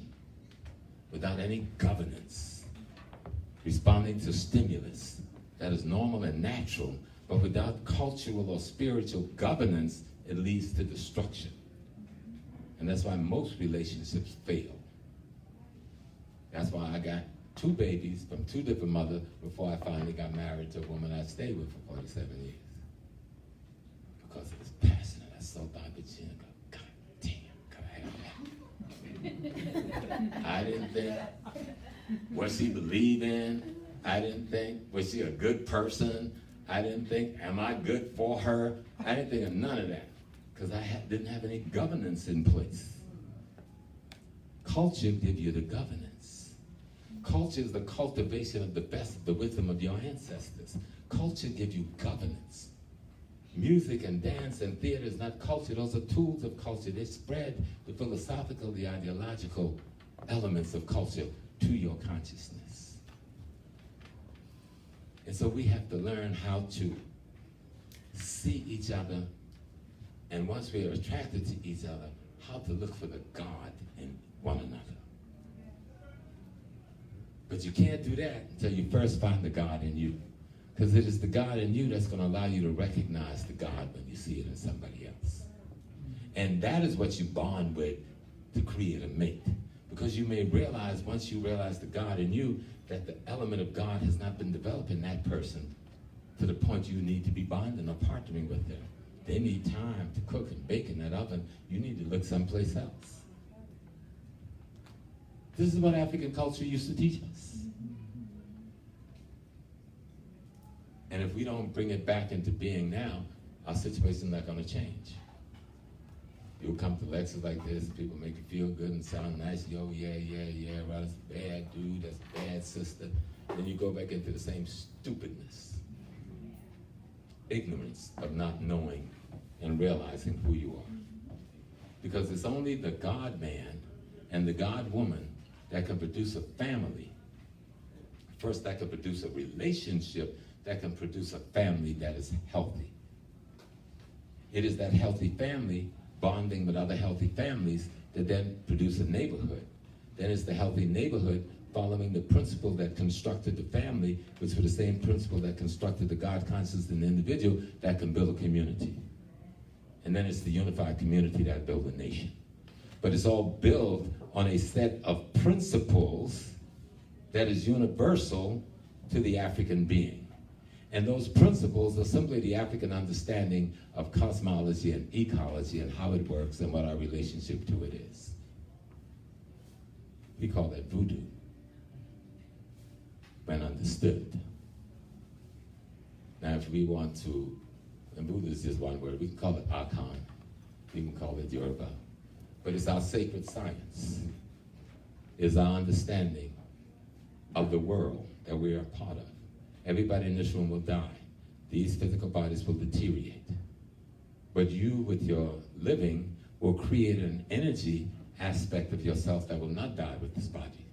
B: without any governance. Responding to stimulus that is normal and natural, but without cultural or spiritual governance, it leads to destruction. And that's why most relationships fail. That's why I got 2 babies from 2 different mothers before I finally got married to a woman I stayed with for 47 years. Because it was passionate. I saw Bobby Chin and go, God damn, could I have that? I didn't think what she believed in. I didn't think, was she a good person? I didn't think, am I good for her? I didn't think of none of that because I didn't have any governance in place. Culture gives you the governance. Culture is the cultivation of the best of the wisdom of your ancestors. Culture gives you governance. Music and dance and theater is not culture. Those are tools of culture. They spread the philosophical, the ideological elements of culture to your consciousness. And so we have to learn how to see each other And once we are attracted to each other, how to look for the God in one another. But you can't do that until you first find the God in you. Because it is the God in you that's going to allow you to recognize the God when you see it in somebody else. And that is what you bond with to create a mate. Because you may realize, once you realize the God in you, that the element of God has not been developed in that person to the point you need to be bonding or partnering with them. They need time to cook and bake in that oven. You need to look someplace else. This is what African culture used to teach us. And if we don't bring it back into being now, our situation's not going to change. You'll come to lectures like this, people make you feel good and sound nice. Yo, yeah, right, that's a bad dude, that's a bad sister. Then you go back into the same stupidness. Ignorance of not knowing and realizing who you are. Because it's only the God-man and the God-woman that can produce a family. First, that can produce a relationship that can produce a family that is healthy. It is that healthy family bonding with other healthy families that then produce a neighborhood. Then it's the healthy neighborhood following the principle that constructed the family, which was the same principle that constructed the God conscious in the individual that can build a community. And then it's the unified community that builds a nation. But it's all built on a set of principles that is universal to the African being. And those principles are simply the African understanding of cosmology and ecology and how it works and what our relationship to it is. We call that voodoo, when understood. Now, if we want to, and voodoo is just one word, we can call it Akan, we can call it Yoruba, but it's our sacred science. It's our understanding of the world that we are a part of. Everybody in this room will die. These physical bodies will deteriorate. But you, with your living, will create an energy aspect of yourself that will not die with this body.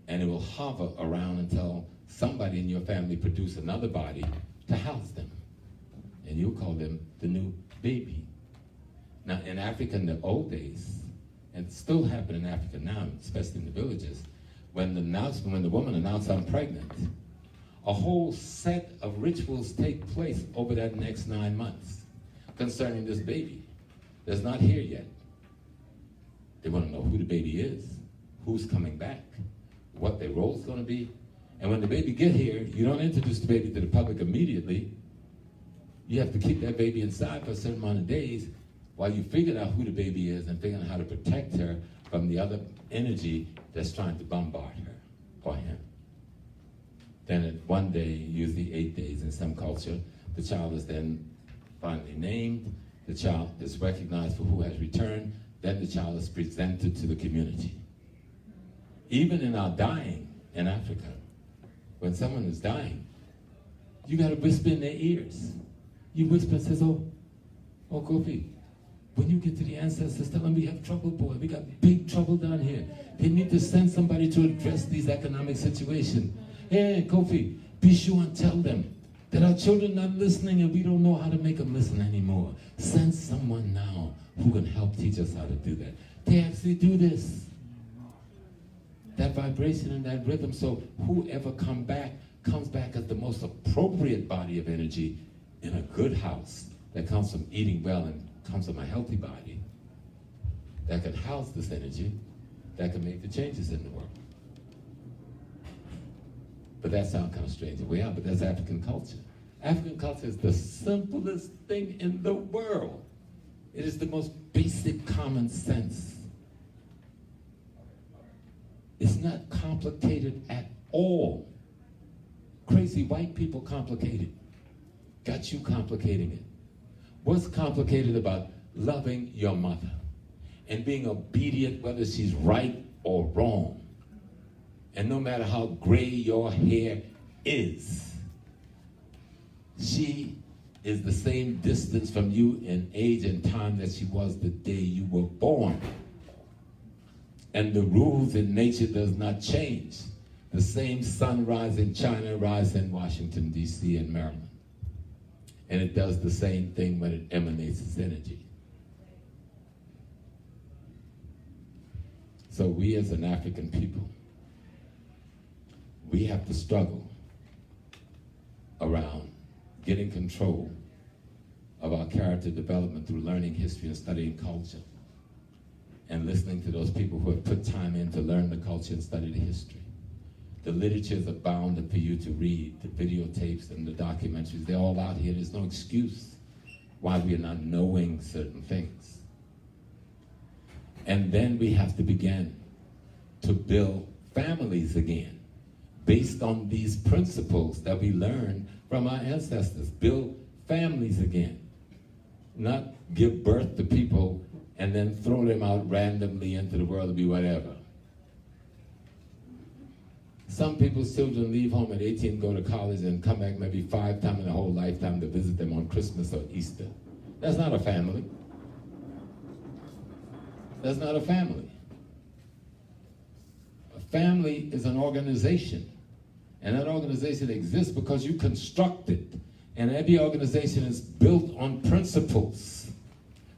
B: And it will hover around until somebody in your family produce another body to house them. And you'll call them the new baby. Now, in Africa in the old days, and it still happens in Africa now, especially in the villages, when the woman announced I'm pregnant, a whole set of rituals take place over that next 9 months concerning this baby that's not here yet. They want to know who the baby is, who's coming back, what their role's going to be. And when the baby get here, you don't introduce the baby to the public immediately. You have to keep that baby inside for a certain amount of days while you figure out who the baby is and figure out how to protect her from the other energy that's trying to bombard her or him. Then at one day, usually 8 days in some culture, the child is then finally named, the child is recognized for who has returned, then the child is presented to the community. Even in our dying in Africa, when someone is dying, you gotta whisper in their ears. You whisper and says, oh Kofi, when you get to the ancestors, tell them we have trouble, boy. We got big trouble down here. They need to send somebody to address these economic situations. Hey, Kofi, be sure and tell them that our children are not listening and we don't know how to make them listen anymore. Send someone now who can help teach us how to do that. They actually do this. That vibration and that rhythm, so whoever comes back as the most appropriate body of energy in a good house that comes from eating well and comes from a healthy body that can house this energy, that can make the changes in the world. But that sounds kind of strange the way out, but that's African culture. African culture is the simplest thing in the world. It is the most basic common sense. It's not complicated at all. Crazy white people complicate it. Got you complicating it. What's complicated about loving your mother and being obedient whether she's right or wrong? And no matter how gray your hair is, she is the same distance from you in age and time that she was the day you were born. And the rules in nature does not change. The same sun rises in China, rises in Washington, D.C. and Maryland. and it does the same thing when it emanates its energy. So we as an African people, we have to struggle around getting control of our character development through learning history and studying culture, and listening to those people who have put time in to learn the culture and study the history. The literatures abound for you to read, the videotapes and the documentaries, they're all out here. There's no excuse why we are not knowing certain things. And then we have to begin to build families again, based on these principles that we learned from our ancestors. Build families again. Not give birth to people and then throw them out randomly into the world to be whatever. Some people's children leave home at 18, go to college, and come back maybe 5 times in their whole lifetime to visit them on Christmas or Easter. That's not a family. That's not a family. A family is an organization. And that organization exists because you construct it. And every organization is built on principles,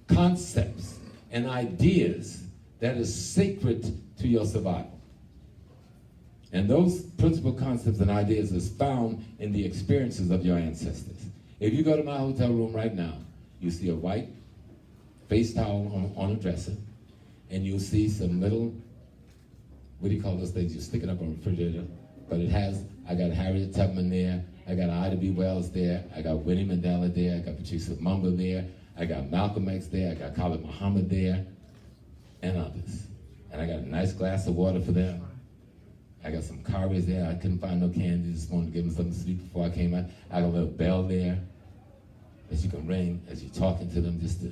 B: concepts, and ideas that is sacred to your survival. And those principal concepts and ideas is found in the experiences of your ancestors. If you go to my hotel room right now, you see a white face towel on a dresser, and you'll see some little, what do you call those things? You stick it up on the refrigerator, but it has, I got Harriet Tubman there, I got Ida B. Wells there, I got Winnie Mandela there, I got Patrice Lumumba there, I got Malcolm X there, I got Khalid Muhammad there, and others. And I got a nice glass of water for them. I got some carvers there. I couldn't find no candy. Just wanted to give them something to sleep before I came out. I got a little bell there that you can ring as you're talking to them, just to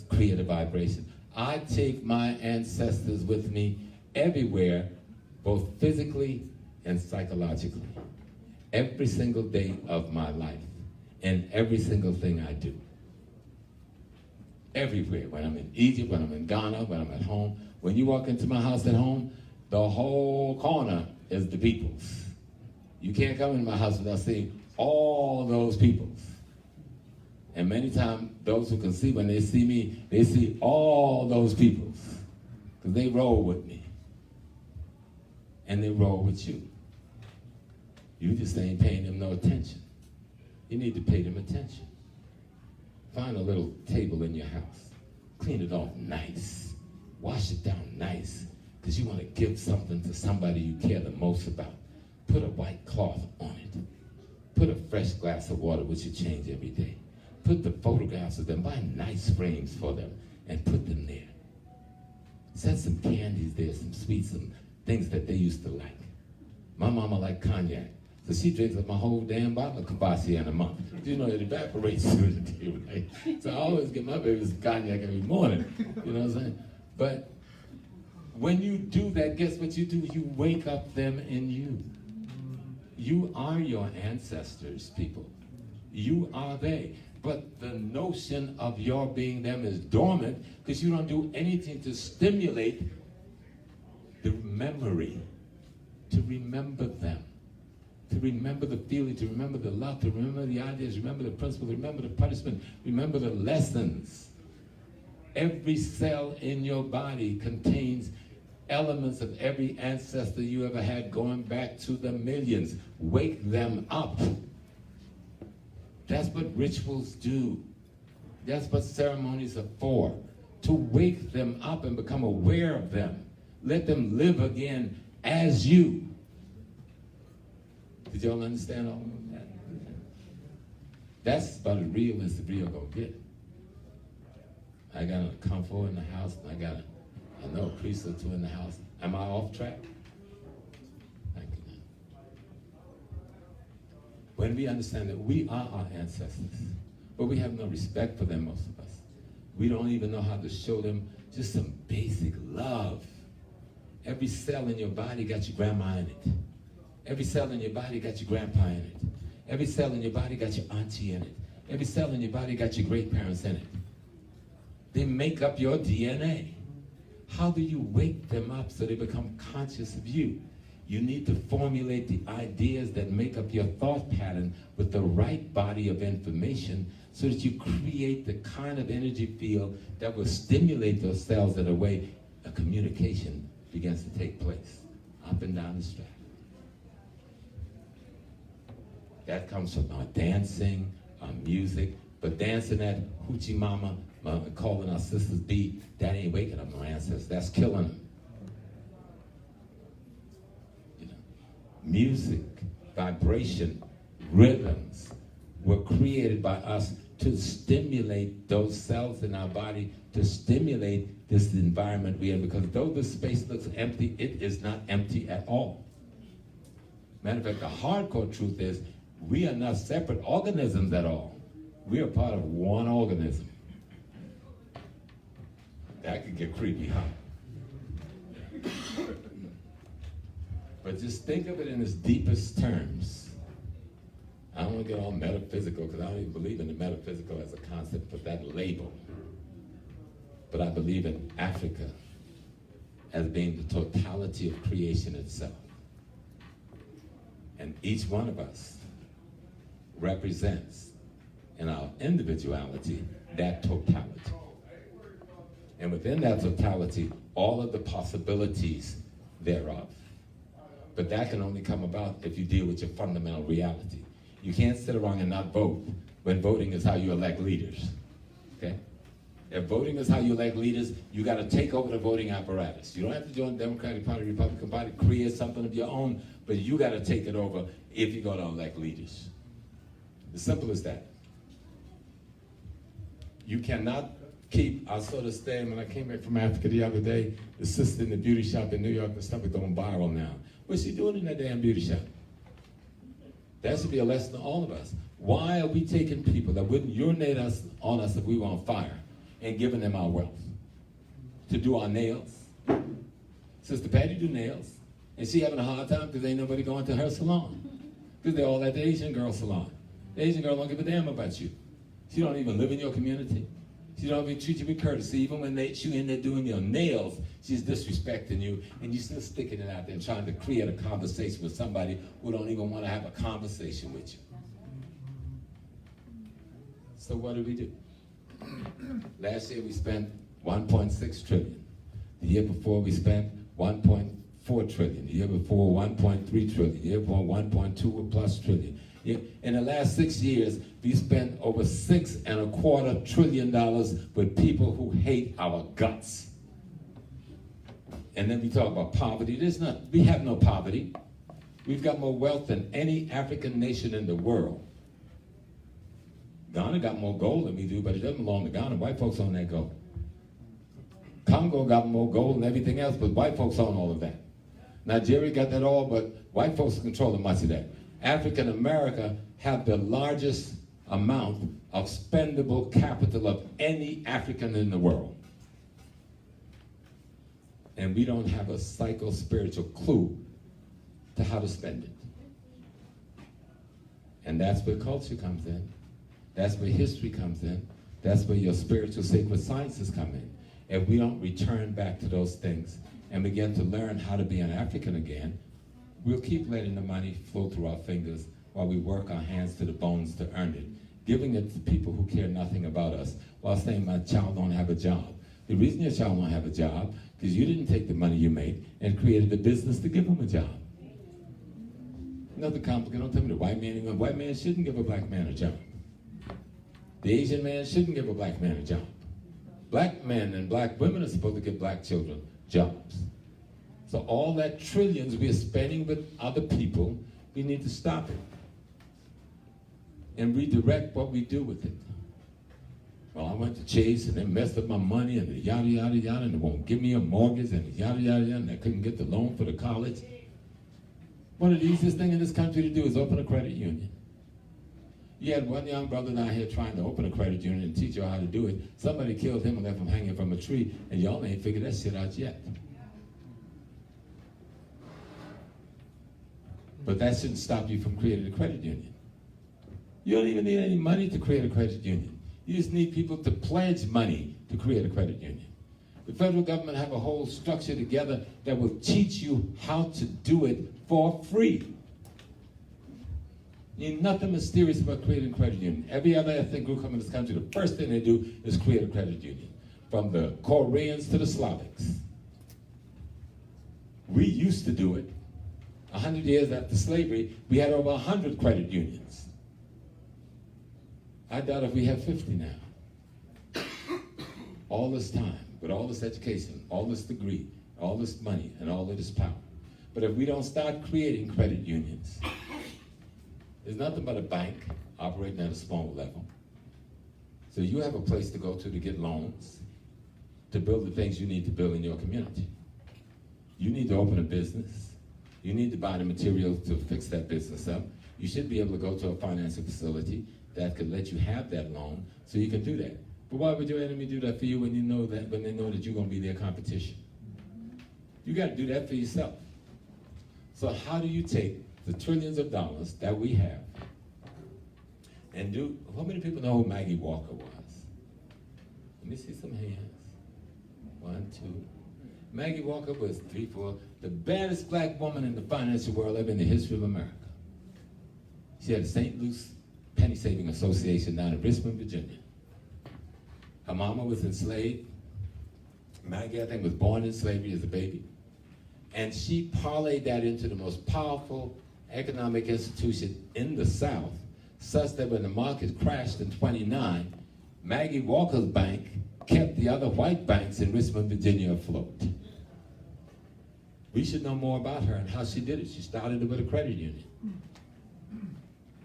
B: create a vibration. I take my ancestors with me everywhere, both physically and psychologically, every single day of my life, and every single thing I do. Everywhere, when I'm in Egypt, when I'm in Ghana, when I'm at home. When you walk into my house at home, the whole corner is the peoples. You can't come into my house without seeing all those peoples. And many times, those who can see, when they see me, they see all those peoples, because they roll with me. And they roll with you. You just ain't paying them no attention. You need to pay them attention. Find a little table in your house. Clean it off nice. Wash it down nice, because you want to give something to somebody you care the most about. Put a white cloth on it. Put a fresh glass of water, which you change every day. Put the photographs of them, buy nice frames for them, and put them there. Set some candies there, some sweets, some things that they used to like. My mama liked cognac, so she drinks up my whole damn bottle of Kvass in a month. You know, it evaporates through the day, right? So I always get my baby some cognac every morning, you know what I'm saying? But when you do that, guess what you do? You wake up them in you. You are your ancestors, people. You are they. But the notion of your being them is dormant because you don't do anything to stimulate the memory, to remember them, to remember the feeling, to remember the love, to remember the ideas, remember the principles, remember the punishment, remember the lessons. Every cell in your body contains elements of every ancestor you ever had going back to the millions. Wake them up. That's what rituals do. That's what ceremonies are for. To wake them up and become aware of them. Let them live again as you. Did y'all understand all of that? That's about as real as the real gonna get. I got a comfort in the house, and I got a priest or two in the house. Am I off track? Thank you. When we understand that we are our ancestors, but we have no respect for them, most of us. We don't even know how to show them just some basic love. Every cell in your body got your grandma in it. Every cell in your body got your grandpa in it. Every cell in your body got your auntie in it. Every cell in your body got your great parents in it. They make up your DNA. How do you wake them up so they become conscious of you? You need to formulate the ideas that make up your thought pattern with the right body of information so that you create the kind of energy field that will stimulate those cells in a way a communication begins to take place up and down the strata. That comes from our dancing, our music, but dancing that hoochie mama, calling our sisters beat, that ain't waking up no ancestors, that's killing them. You know, music, vibration, rhythms were created by us to stimulate those cells in our body, to stimulate this environment we're in, because though the space looks empty, it is not empty at all. Matter of fact, the hardcore truth is we are not separate organisms at all. We are part of one organism. That could get creepy, huh? But just think of it in its deepest terms. I don't want to get all metaphysical because I don't even believe in the metaphysical as a concept, but that label. But I believe in Africa as being the totality of creation itself. And each one of us represents, in our individuality, that totality. And within that totality, all of the possibilities thereof. But that can only come about if you deal with your fundamental reality. You can't sit around and not vote when voting is how you elect leaders, okay? If voting is how you elect leaders, you got to take over the voting apparatus. You don't have to join the Democratic Party, Republican Party, create something of your own, but you got to take it over if you're going to elect leaders. As simple as that. You cannot keep, I saw this thing when I came back from Africa the other day, the sister in the beauty shop in New York, the stuff is going viral now. What's she doing in that damn beauty shop? That should be a lesson to all of us. Why are we taking people that wouldn't urinate on us if we were on fire and giving them our wealth? To do our nails. Sister Patty do nails, and she having a hard time because ain't nobody going to her salon. Because they're all at the Asian girl salon. The Asian girl don't give a damn about you. She don't even live in your community. She don't even treat you with courtesy. Even when you in there doing your nails, she's disrespecting you, and you're still sticking it out there trying to create a conversation with somebody who don't even want to have a conversation with you. So what do we do? Last year we spent 1.6 trillion. The year before we spent 1.4 trillion. The year before 1.3 trillion. The year before 1.2 plus trillion. In the last 6 years, we spent over $6.25 trillion with people who hate our guts. And then we talk about poverty. We have no poverty. We've got more wealth than any African nation in the world. Ghana got more gold than we do, but it doesn't belong to Ghana. White folks own that gold. Congo got more gold and everything else, but white folks own all of that. Nigeria got that all, but white folks control much of that. African America have the largest amount of spendable capital of any African in the world. And we don't have a psycho-spiritual clue to how to spend it. And that's where culture comes in. That's where history comes in. That's where your spiritual sacred sciences come in. If we don't return back to those things and begin to learn how to be an African again, we'll keep letting the money flow through our fingers while we work our hands to the bones to earn it, giving it to people who care nothing about us while saying my child don't have a job. The reason your child don't have a job is you didn't take the money you made and created a business to give them a job. Another complicated, don't tell me the white man shouldn't give a black man a job. The Asian man shouldn't give a black man a job. Black men and black women are supposed to give black children jobs. So all that trillions we are spending with other people, we need to stop it and redirect what we do with it. Well, I went to Chase and they messed up my money and yada, yada, yada, and they won't give me a mortgage and yada, yada, yada, and I couldn't get the loan for the college. One of the easiest things in this country to do is open a credit union. You had one young brother down here trying to open a credit union and teach you how to do it. Somebody killed him and left him hanging from a tree, and y'all ain't figured that shit out yet. But that shouldn't stop you from creating a credit union. You don't even need any money to create a credit union. You just need people to pledge money to create a credit union. The federal government have a whole structure together that will teach you how to do it for free. Ain't nothing mysterious about creating a credit union. Every other ethnic group coming to this country, the first thing they do is create a credit union. From the Koreans to the Slavics. We used to do it. 100 years after slavery, we had over 100 credit unions. I doubt if we have 50 now. All this time, with all this education, all this degree, all this money, and all of this power. But if we don't start creating credit unions, there's nothing but a bank operating at a small level. So you have a place to go to get loans, to build the things you need to build in your community. You need to open a business. You need to buy the materials to fix that business up. You should be able to go to a financial facility that could let you have that loan so you can do that. But why would your enemy do that for you when you know that, when they know that you're going to be their competition? You got to do that for yourself. So how do you take the trillions of dollars that we have and do, how many people know who Maggie Walker was? Let me see some hands. 1, 2. Maggie Walker was 3, 4, the baddest black woman in the financial world ever in the history of America. She had a St. Louis Penny Saving Association down in Richmond, Virginia. Her mama was enslaved. Maggie, I think, was born in slavery as a baby. And she parlayed that into the most powerful economic institution in the South, such that when the market crashed in 29, Maggie Walker's bank kept the other white banks in Richmond, Virginia afloat. We should know more about her and how she did it. She started it with a credit union.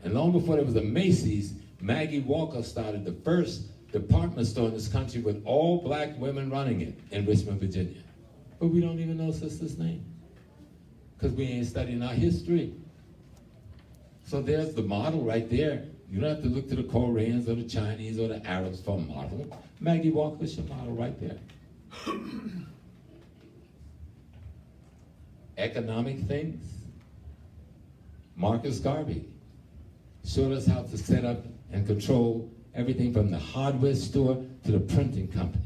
B: And long before there was a Macy's, Maggie Walker started the first department store in this country with all black women running it in Richmond, Virginia. But we don't even know sister's name because we ain't studying our history. So there's the model right there. You don't have to look to the Koreans or the Chinese or the Arabs for a model. Maggie Walker's your model right there. Economic things. Marcus Garvey showed us how to set up and control everything from the hardware store to the printing company.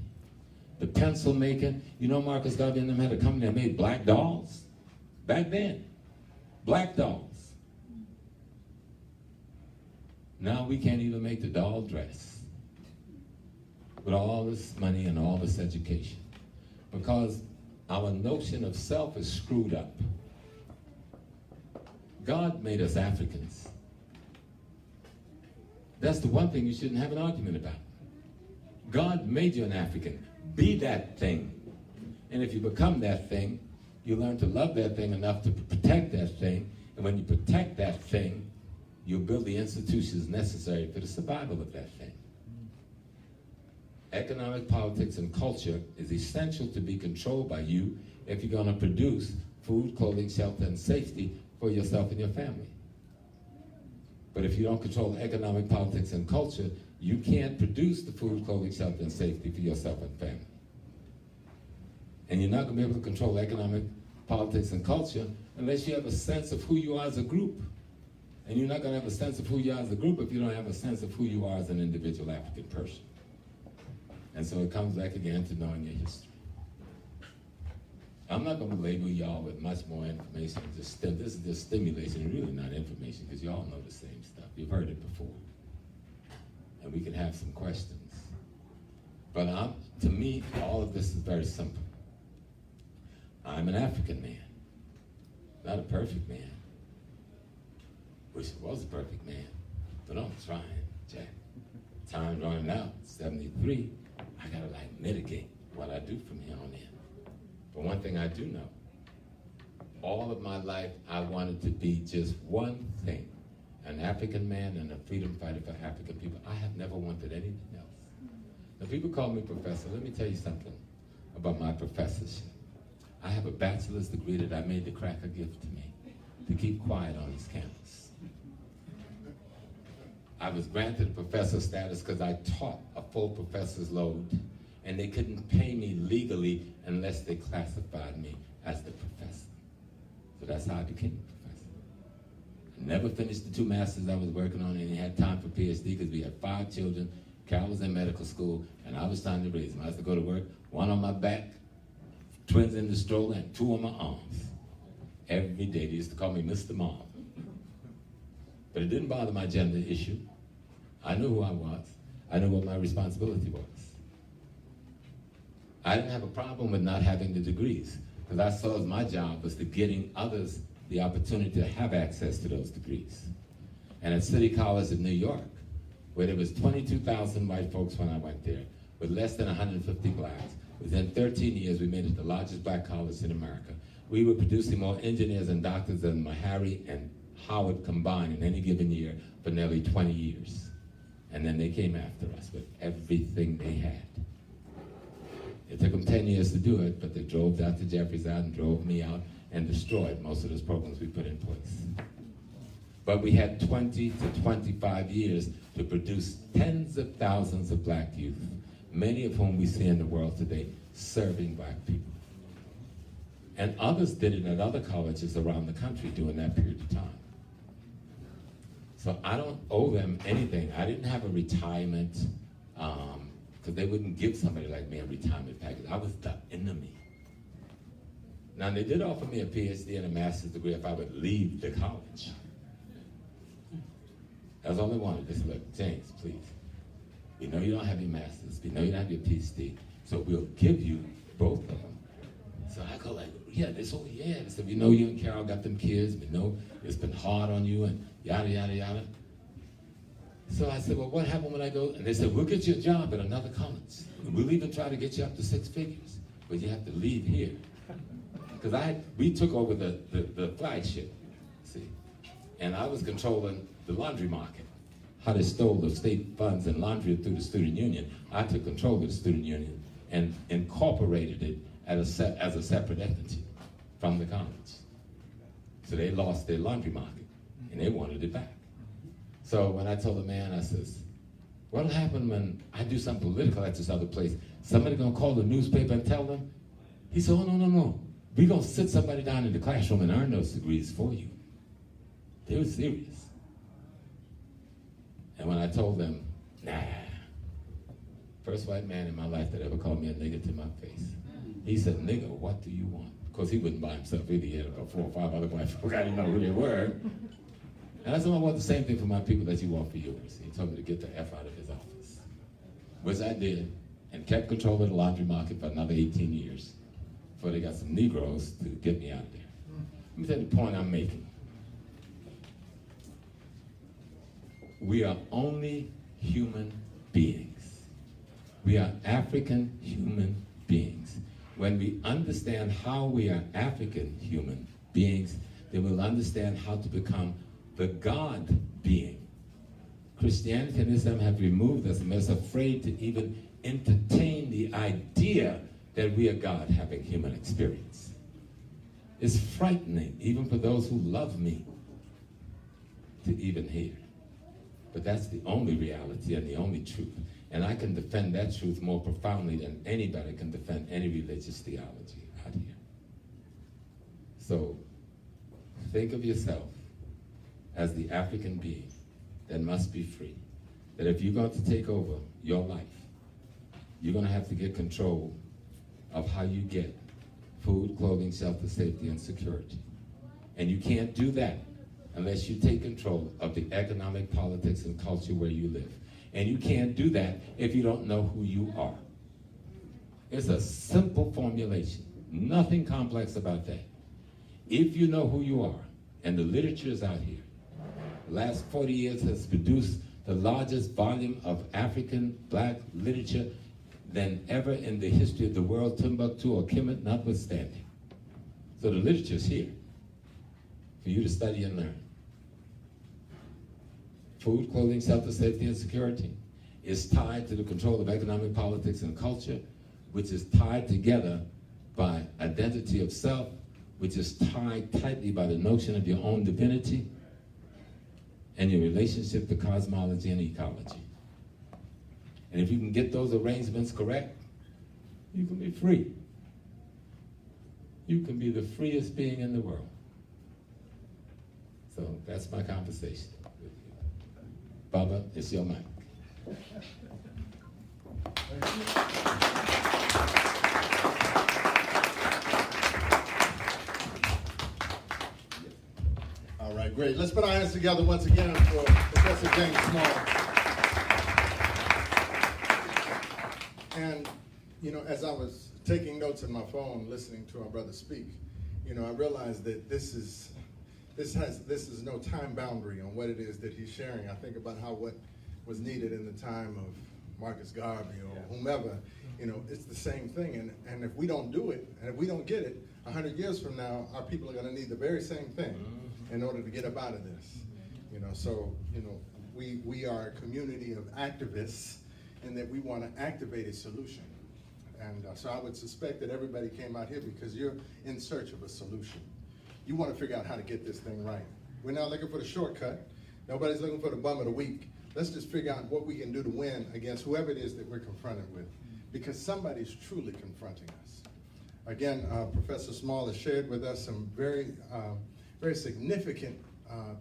B: The pencil maker, you know Marcus Garvey and them had a company that made black dolls back then. Black dolls. Now we can't even make the doll dress with all this money and all this education because our notion of self is screwed up. God made us Africans. That's the one thing you shouldn't have an argument about. God made you an African. Be that thing. And if you become that thing, you learn to love that thing enough to protect that thing. And when you protect that thing, you'll build the institutions necessary for the survival of that thing. Economic, politics, and culture is essential to be controlled by you if you're going to produce food, clothing, shelter, and safety for yourself and your family. But if you don't control economic, politics, and culture, you can't produce the food, clothing, shelter, and safety for yourself and family. And you're not going to be able to control economic, politics, and culture unless you have a sense of who you are as a group. And you're not going to have a sense of who you are as a group if you don't have a sense of who you are as an individual African person. And so it comes back again to knowing your history. I'm not going to label y'all with much more information. This is just stimulation, really not information, because y'all know the same stuff. You've heard it before. And we can have some questions. But to me, all of this is very simple. I'm an African man, not a perfect man. Wish I was a perfect man, but I'm trying, Jack. Time running out, 73. I gotta mitigate what I do from here on in. But one thing I do know, all of my life I wanted to be just one thing, an African man and a freedom fighter for African people. I have never wanted anything else. Now people call me professor. Let me tell you something about my professorship. I have a bachelor's degree that I made the cracker give to me to keep quiet on this campus. I was granted a professor status because I taught a full professor's load, and they couldn't pay me legally unless they classified me as the professor. So that's how I became a professor. I never finished the 2 masters I was working on, and I had time for PhD because we had 5 children, Carol was in medical school, and I was trying to raise them. I used to go to work, one on my back, twins in the stroller, and two on my arms. Every day. They used to call me Mr. Mom. But it didn't bother my gender issue. I knew who I was. I knew what my responsibility was. I didn't have a problem with not having the degrees, because I saw as my job was to getting others the opportunity to have access to those degrees. And at City College of New York, where there was 22,000 white folks when I went there, with less than 150 blacks, within 13 years we made it the largest black college in America. We were producing more engineers and doctors than Meharry and Howard combined in any given year for nearly 20 years. And then they came after us with everything they had. It took them 10 years to do it, but they drove Dr. Jeffries out and drove me out and destroyed most of those programs we put in place. But we had 20 to 25 years to produce tens of thousands of black youth, many of whom we see in the world today serving black people. And others did it at other colleges around the country during that period of time. So I don't owe them anything. I didn't have a retirement, because they wouldn't give somebody like me a retirement package. I was the enemy. Now, they did offer me a PhD and a master's degree if I would leave the college. That's all they wanted. They said, look, James, please. We know you don't have your master's. We know you don't have your PhD. So we'll give you both of them. So I go like, yeah. They said, oh, yeah. They said, we know you and Carol got them kids. We know it's been hard on you and yada, yada, yada. So I said, well, what happened when I go? And they said, we'll get you a job at another college. And we'll even try to get you up to 6 figures. But you have to leave here. Because we took over the flagship, see? And I was controlling the laundry market. How they stole the state funds and laundry through the student union. I took control of the student union and incorporated it as a separate entity from the college. So they lost their laundry market, and they wanted it back. So when I told the man, I says, what'll happen when I do something political at this other place? Somebody gonna call the newspaper and tell them? He said, oh, no. We're gonna sit somebody down in the classroom and earn those degrees for you. They were serious. And when I told them, nah, first white man in my life that ever called me a nigger to my face. He said, nigger, what do you want? Of course, he wouldn't by himself either. He had about 4 or 5 other white folk. I didn't know who they were. And I said, I want the same thing for my people that you want for yours. He told me to get the F out of his office, which I did, and kept control of the laundry market for another 18 years before they got some Negroes to get me out of there. Let me tell you the point I'm making. We are only human beings. We are African human beings. When we understand how we are African human beings, then we'll understand how to become the God being. Christianity and Islam have removed us and made us afraid to even entertain the idea that we are God having human experience. It's frightening, even for those who love me, to even hear. But that's the only reality and the only truth. And I can defend that truth more profoundly than anybody can defend any religious theology out here. So think of yourself as the African being that must be free. That if you're going to take over your life, you're going to have to get control of how you get food, clothing, shelter, safety, and security. And you can't do that unless you take control of the economic, politics, and culture where you live. And you can't do that if you don't know who you are. It's a simple formulation, nothing complex about that. If you know who you are, and the literature is out here, the last 40 years has produced the largest volume of African black literature than ever in the history of the world, Timbuktu or Kemet notwithstanding. So the literature is here for you to study and learn. Food, clothing, shelter, safety, and security is tied to the control of economic, politics, and culture, which is tied together by identity of self, which is tied tightly by the notion of your own divinity and your relationship to cosmology and ecology. And if you can get those arrangements correct, you can be free. You can be the freest being in the world. So that's my conversation with you. Baba, it's your mic.
A: All right, great. Let's put our hands together once again for Professor James Small. And, you know, as I was taking notes on my phone, listening to our brother speak, you know, I realized that this is no time boundary on what it is that he's sharing. I think about how what was needed in the time of Marcus Garvey or whomever, you know, it's the same thing. And if we don't do it, and if we don't get it, 100 years from now, our people are going to need the very same thing in order to get up out of this. You know, so, you know, we are a community of activists in that we want to activate a solution. And so I would suspect that everybody came out here because you're in search of a solution. You want to figure out how to get this thing right. We're not looking for the shortcut. Nobody's looking for the bum of the week. Let's just figure out what we can do to win against whoever it is that we're confronted with, because somebody's truly confronting us. Again, Professor Small has shared with us some very significant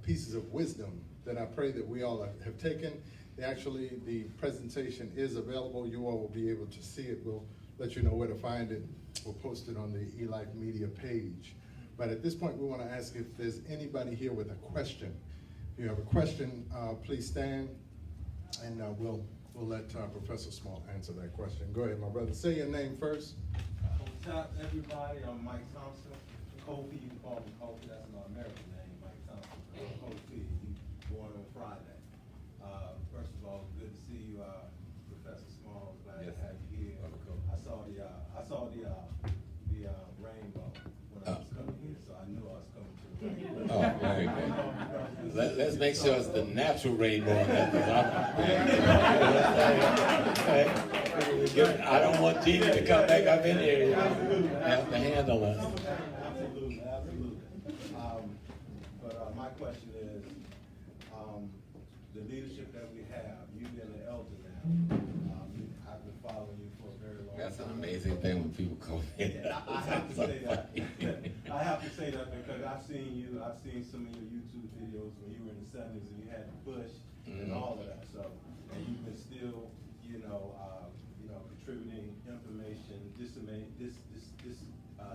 A: pieces of wisdom that I pray that we all have taken. Actually, the presentation is available. You all will be able to see it. We'll let you know where to find it. We'll post it on the eLife Media page. But at this point, we want to ask if there's anybody here with a question. If you have a question, please stand, and we'll let Professor Small answer that question. Go ahead, my brother. Say your name first.
D: What's up, everybody? I'm Mike Thompson. Kofi, you can call me Kofi. That's my American name, Mike Thompson. Kofi, born on Friday. First of all, good to see you, Professor Small. Glad to have you here. I saw the rainbow when I was coming here, so I knew I was coming to the rainbow.
B: Oh, very good. Let's make sure it's the natural rainbow. I don't want Gina to come back up in here. You have to handle us.
D: Absolutely. But my question is, the leadership that we have, you've been an elder now. I've been following you for a very long time.
B: That's an amazing thing when people call me.
D: I have to say that. I have to say that because I've seen some of your YouTube videos when you were in the 70s and you had the Bush and all of that stuff. And you've been still, contributing information,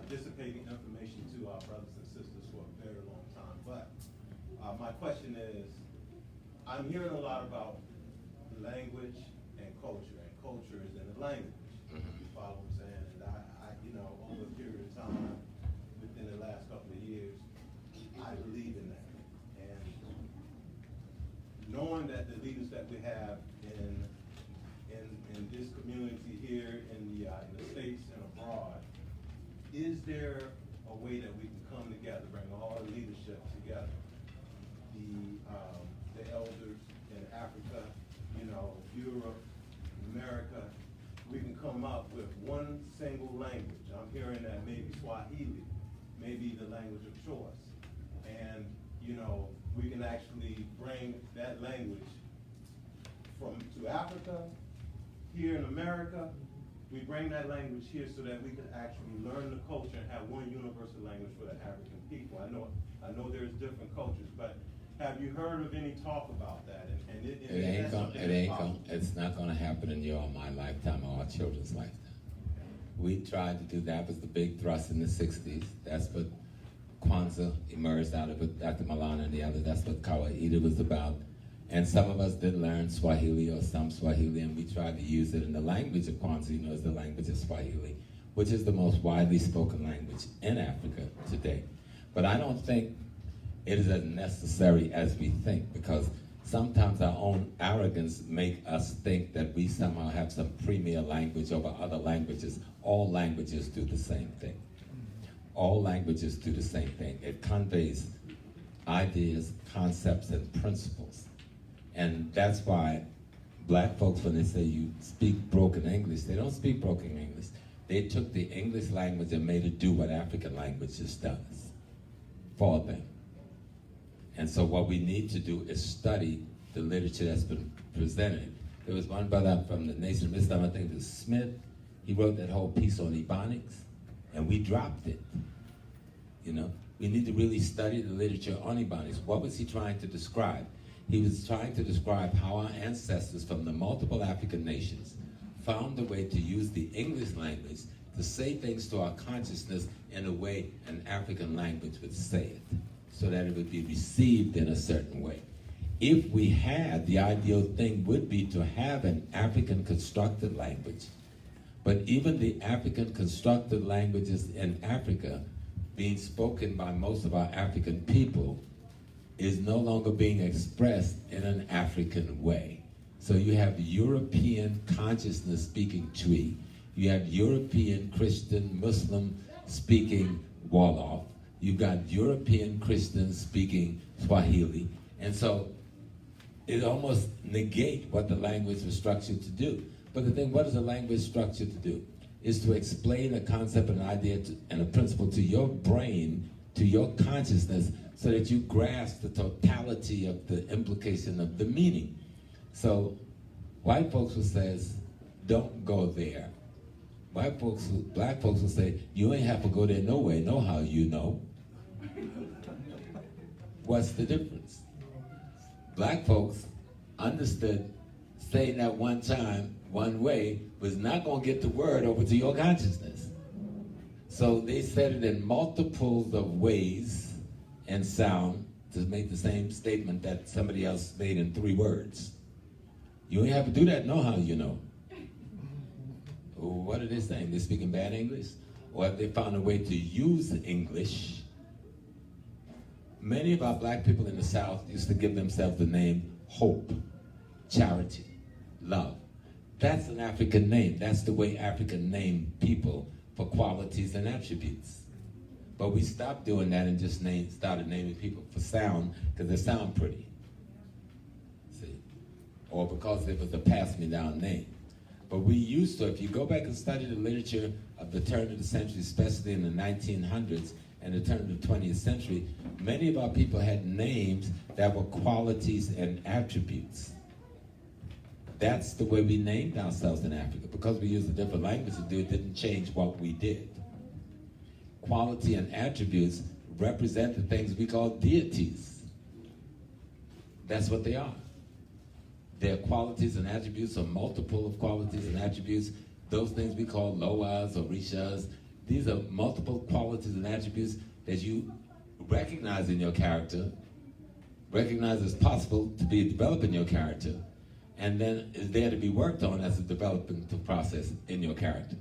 D: dissipating information to our brothers and sisters for a very long time. But my question is, I'm hearing a lot about language and culture is in the language. You follow what I'm saying? And I over a period of time, within the last couple of years, I believe in that. And knowing that the leaders that we have in this community here in the States and abroad, is there a way that we can come together, bring all the leadership together? The elders in Africa, Europe, America, we can come up with one single language. I'm hearing that maybe Swahili may be the language of choice. And, we can actually bring that language to Africa, here in America. We bring that language here so that we can actually learn the culture and have one universal language for the African people. I know there's different cultures, but have you heard of any talk about that?
B: It's not gonna happen in your or my lifetime or our children's lifetime. We tried to do that, was the big thrust in the 60s. That's what Kwanzaa emerged out of it, Dr. Malana and the other. That's what Kawaida was about. And some of us did learn Swahili or some Swahili, and we tried to use it in the language of Kwanzaa, is the language of Swahili, which is the most widely spoken language in Africa today. But I don't think it is as necessary as we think, because sometimes our own arrogance make us think that we somehow have some premier language over other languages. All languages do the same thing. All languages do the same thing. It conveys ideas, concepts, and principles. And that's why black folks, when they say you speak broken English, they don't speak broken English. They took the English language and made it do what African languages does for them. And so what we need to do is study the literature that's been presented. There was one brother from the Nation of Islam, I think it was Smith. He wrote that whole piece on Ebonics, and we dropped it. We need to really study the literature on Ebonics. What was he trying to describe? He was trying to describe how our ancestors from the multiple African nations found a way to use the English language to say things to our consciousness in a way an African language would say it, so that it would be received in a certain way. If we had, the ideal thing would be to have an African constructed language, but even the African constructed languages in Africa being spoken by most of our African people is no longer being expressed in an African way. So you have European consciousness speaking Twi, you have European Christian Muslim speaking Wolof, you've got European Christians speaking Swahili, and so it almost negates what the language was structured to do. But the thing, what is a language structured to do? Is to explain a concept, an idea, and a principle to your brain, to your consciousness, so that you grasp the totality of the implication of the meaning. So white folks will say, don't go there. Black folks will say, you ain't have to go there no way, know how you know. What's the difference? Black folks understood saying that one time, one way, was not going to get the word over to your consciousness. So they said it in multiples of ways and sound to make the same statement that somebody else made in 3 words. You ain't have to do that, know how you know. What are they saying? They're speaking bad English? Or have they found a way to use English? Many of our black people in the South used to give themselves the name hope, charity, love. That's an African name. That's the way Africa named people for qualities and attributes. But we stopped doing that and just started naming people for sound, because they sound pretty. See? Or because it was a pass-me-down name. But we used to, if you go back and study the literature of the turn of the century, especially in the 1900s and the turn of the 20th century, many of our people had names that were qualities and attributes. That's the way we named ourselves in Africa. Because we used a different language to do it, didn't change what we did. Quality and attributes represent the things we call deities. That's what they are. Their qualities and attributes are multiple of qualities and attributes. Those things we call loas or rishas. These are multiple qualities and attributes that you recognize in your character, recognize as possible to be developing your character, and then is there to be worked on as a developing process in your character.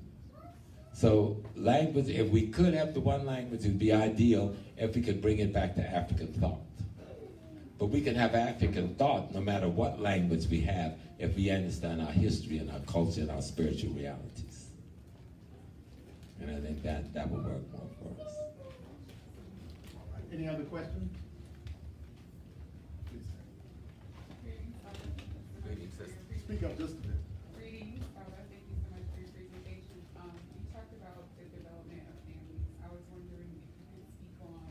B: So language, if we could have the one language, it would be ideal if we could bring it back to African thought. But we can have African thought no matter what language we have if we understand our history and our culture and our spiritual realities. And I think that will work more for us.
A: All right. Any other questions? Please. Speak up just a bit.
E: Greetings, thank you so much for your presentation. You talked about the development of families. I was wondering if you could speak on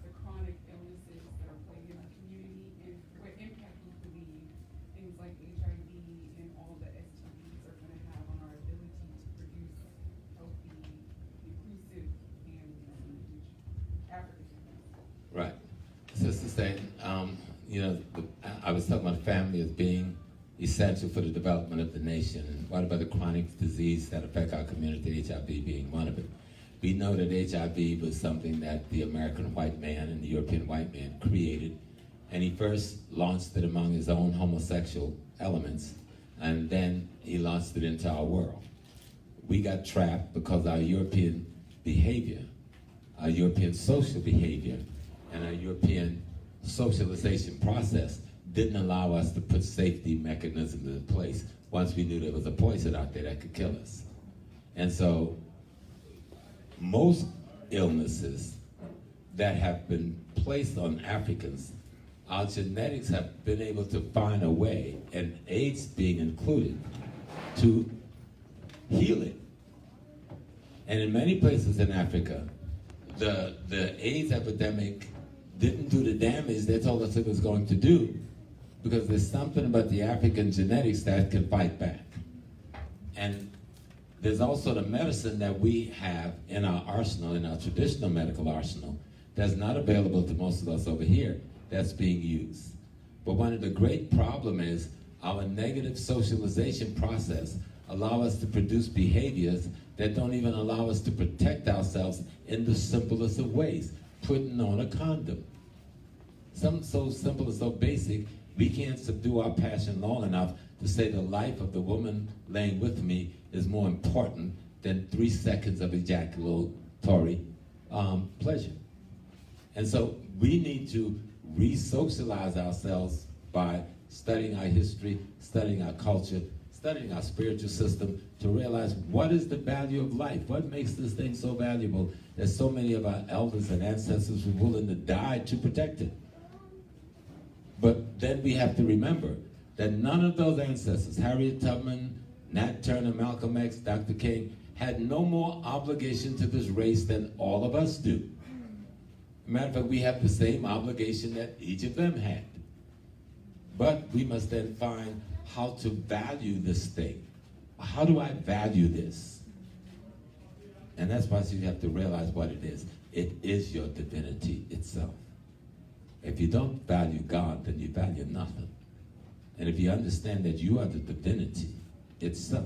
E: the chronic illnesses that are plaguing our community and what impact you believe things like HIV and all the STDs are going to have on our ability to produce healthy, inclusive families in the future. African families.
B: Right. Sister saying, I was talking about family as being essential for the development of the nation. And what about the chronic disease that affect our community, HIV being one of it? We know that HIV was something that the American white man and the European white man created, and he first launched it among his own homosexual elements, and then he launched it into our world. We got trapped because our European behavior, our European social behavior, and our European socialization process didn't allow us to put safety mechanisms in place once we knew there was a poison out there that could kill us. And so most illnesses that have been placed on Africans, our genetics have been able to find a way, and AIDS being included, to heal it. And in many places in Africa, the AIDS epidemic didn't do the damage they told us it was going to do, because there's something about the African genetics that can fight back. And there's also the medicine that we have in our arsenal, in our traditional medical arsenal, that's not available to most of us over here, that's being used. But one of the great problems is our negative socialization process allow us to produce behaviors that don't even allow us to protect ourselves in the simplest of ways, putting on a condom. Something so simple and so basic, we can't subdue our passion long enough to say the life of the woman laying with me is more important than 3 seconds of ejaculatory pleasure. And so we need to re-socialize ourselves by studying our history, studying our culture, studying our spiritual system to realize what is the value of life? What makes this thing so valuable that so many of our elders and ancestors were willing to die to protect it? But then we have to remember that none of those ancestors, Harriet Tubman, Nat Turner, Malcolm X, Dr. King, had no more obligation to this race than all of us do. Matter of fact, we have the same obligation that each of them had. But we must then find how to value this thing. How do I value this? And that's why you have to realize what it is. It is your divinity itself. If you don't value God, then you value nothing. And if you understand that you are the divinity itself,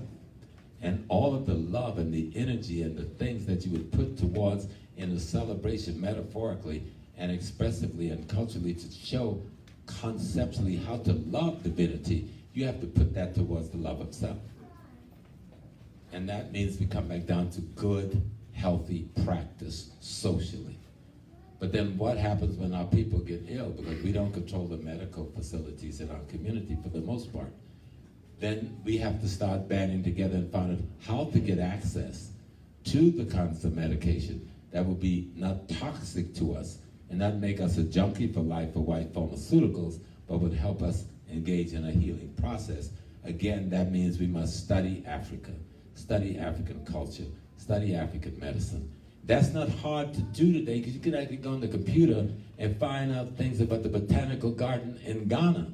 B: and all of the love and the energy and the things that you would put towards in a celebration metaphorically and expressively and culturally to show conceptually how to love divinity, you have to put that towards the love of self. And that means we come back down to good, healthy practice socially. But then what happens when our people get ill? Because we don't control the medical facilities in our community for the most part. Then we have to start banding together and find out how to get access to the kinds of medication that will be not toxic to us and not make us a junkie for life for white pharmaceuticals, but would help us engage in a healing process. Again, that means we must study Africa, study African culture, study African medicine. That's not hard to do today because you can actually go on the computer and find out things about the botanical garden in Ghana.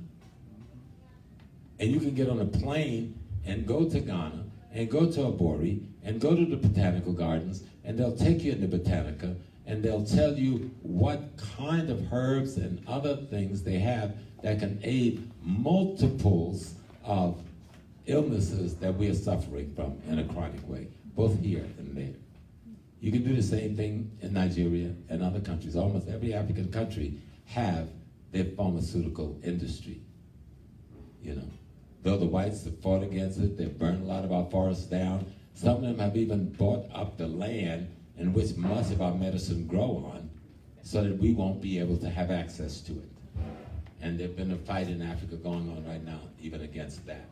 B: And you can get on a plane and go to Ghana and go to Abori and go to the botanical gardens, and they'll take you into Botanica and they'll tell you what kind of herbs and other things they have that can aid multiples of illnesses that we are suffering from in a chronic way, both here and there. You can do the same thing in Nigeria and other countries. Almost every African country have their pharmaceutical industry. You know, though the whites have fought against it, they've burned a lot of our forests down. Some of them have even bought up the land in which much of our medicine grow on so that we won't be able to have access to it. And there's been a fight in Africa going on right now, even against that.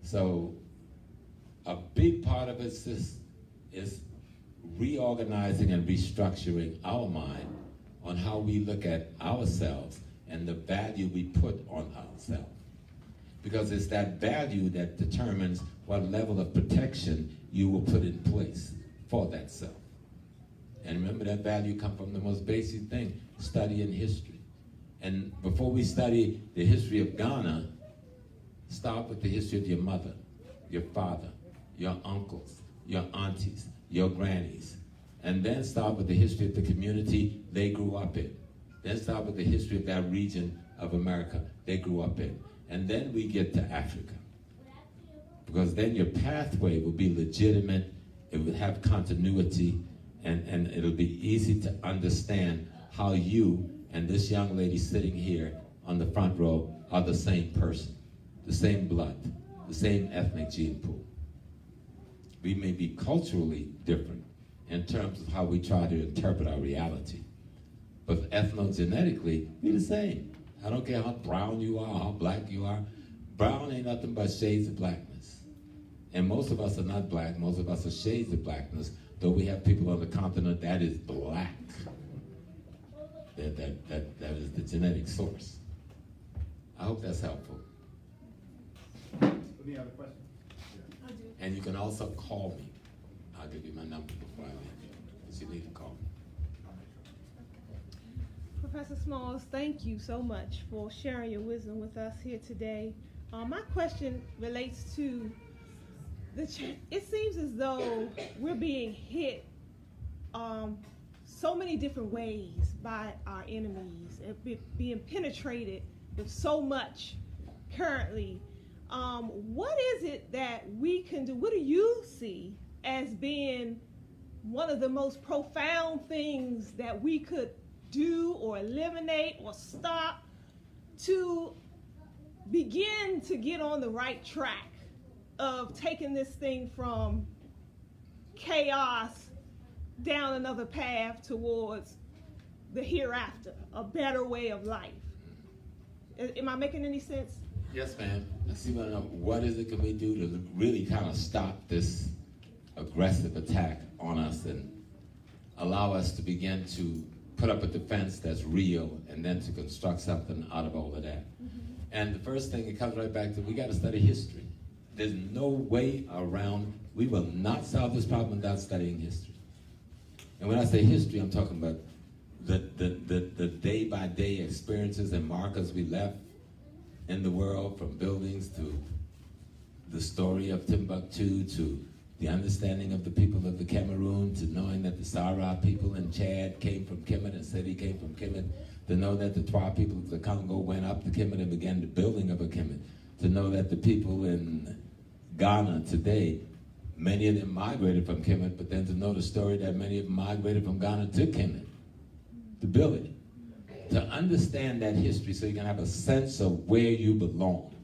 B: So a big part of it is reorganizing and restructuring our mind on how we look at ourselves and the value we put on ourselves. Because it's that value that determines what level of protection you will put in place for that self. And remember, that value comes from the most basic thing, studying history. And before we study the history of Ghana, start with the history of your mother, your father, your uncles, your aunties, your grannies. And then start with the history of the community they grew up in. Then start with the history of that region of America they grew up in. And then we get to Africa. Because then your pathway will be legitimate, it will have continuity, and it'll be easy to understand how you and this young lady sitting here on the front row are the same person, the same blood, the same ethnic gene pool. We may be culturally different in terms of how we try to interpret our reality, but ethnogenetically, we're the same. I don't care how brown you are, how black you are. Brown ain't nothing but shades of blackness. And most of us are not black, most of us are shades of blackness, though we have people on the continent that is black. That is the genetic source. I hope that's helpful.
F: Any other questions?
E: I do.
B: And you can also call me. I'll give you my number before I leave, because you need to call me.
G: Professor Smalls, thank you so much for sharing your wisdom with us here today. My question relates to it seems as though we're being hit so many different ways by our enemies, and being penetrated with so much currently What is it that we can do? What do you see as being one of the most profound things that we could do or eliminate or stop to begin to get on the right track of taking this thing from chaos down another path towards the hereafter, a better way of life? Am I making any sense?
B: Yes, ma'am. I see what is it can we do to really kind of stop this aggressive attack on us and allow us to begin to put up a defense that's real and then to construct something out of all of that. Mm-hmm. And the first thing, it comes right back to, we got to study history. There's no way around, we will not solve this problem without studying history. And when I say history, I'm talking about the day-by-day experiences and markers we left in the world, from buildings to the story of Timbuktu to the understanding of the people of the Cameroon, to knowing that the Sahara people in Chad came from Kemet and said he came from Kemet, to know that the Twa people of the Congo went up to Kemet and began the building of a Kemet, to know that the people in Ghana today, many of them migrated from Kemet, but then to know the story that many of them migrated from Ghana to Kemet to build it. To understand that history so you can have a sense of where you belong.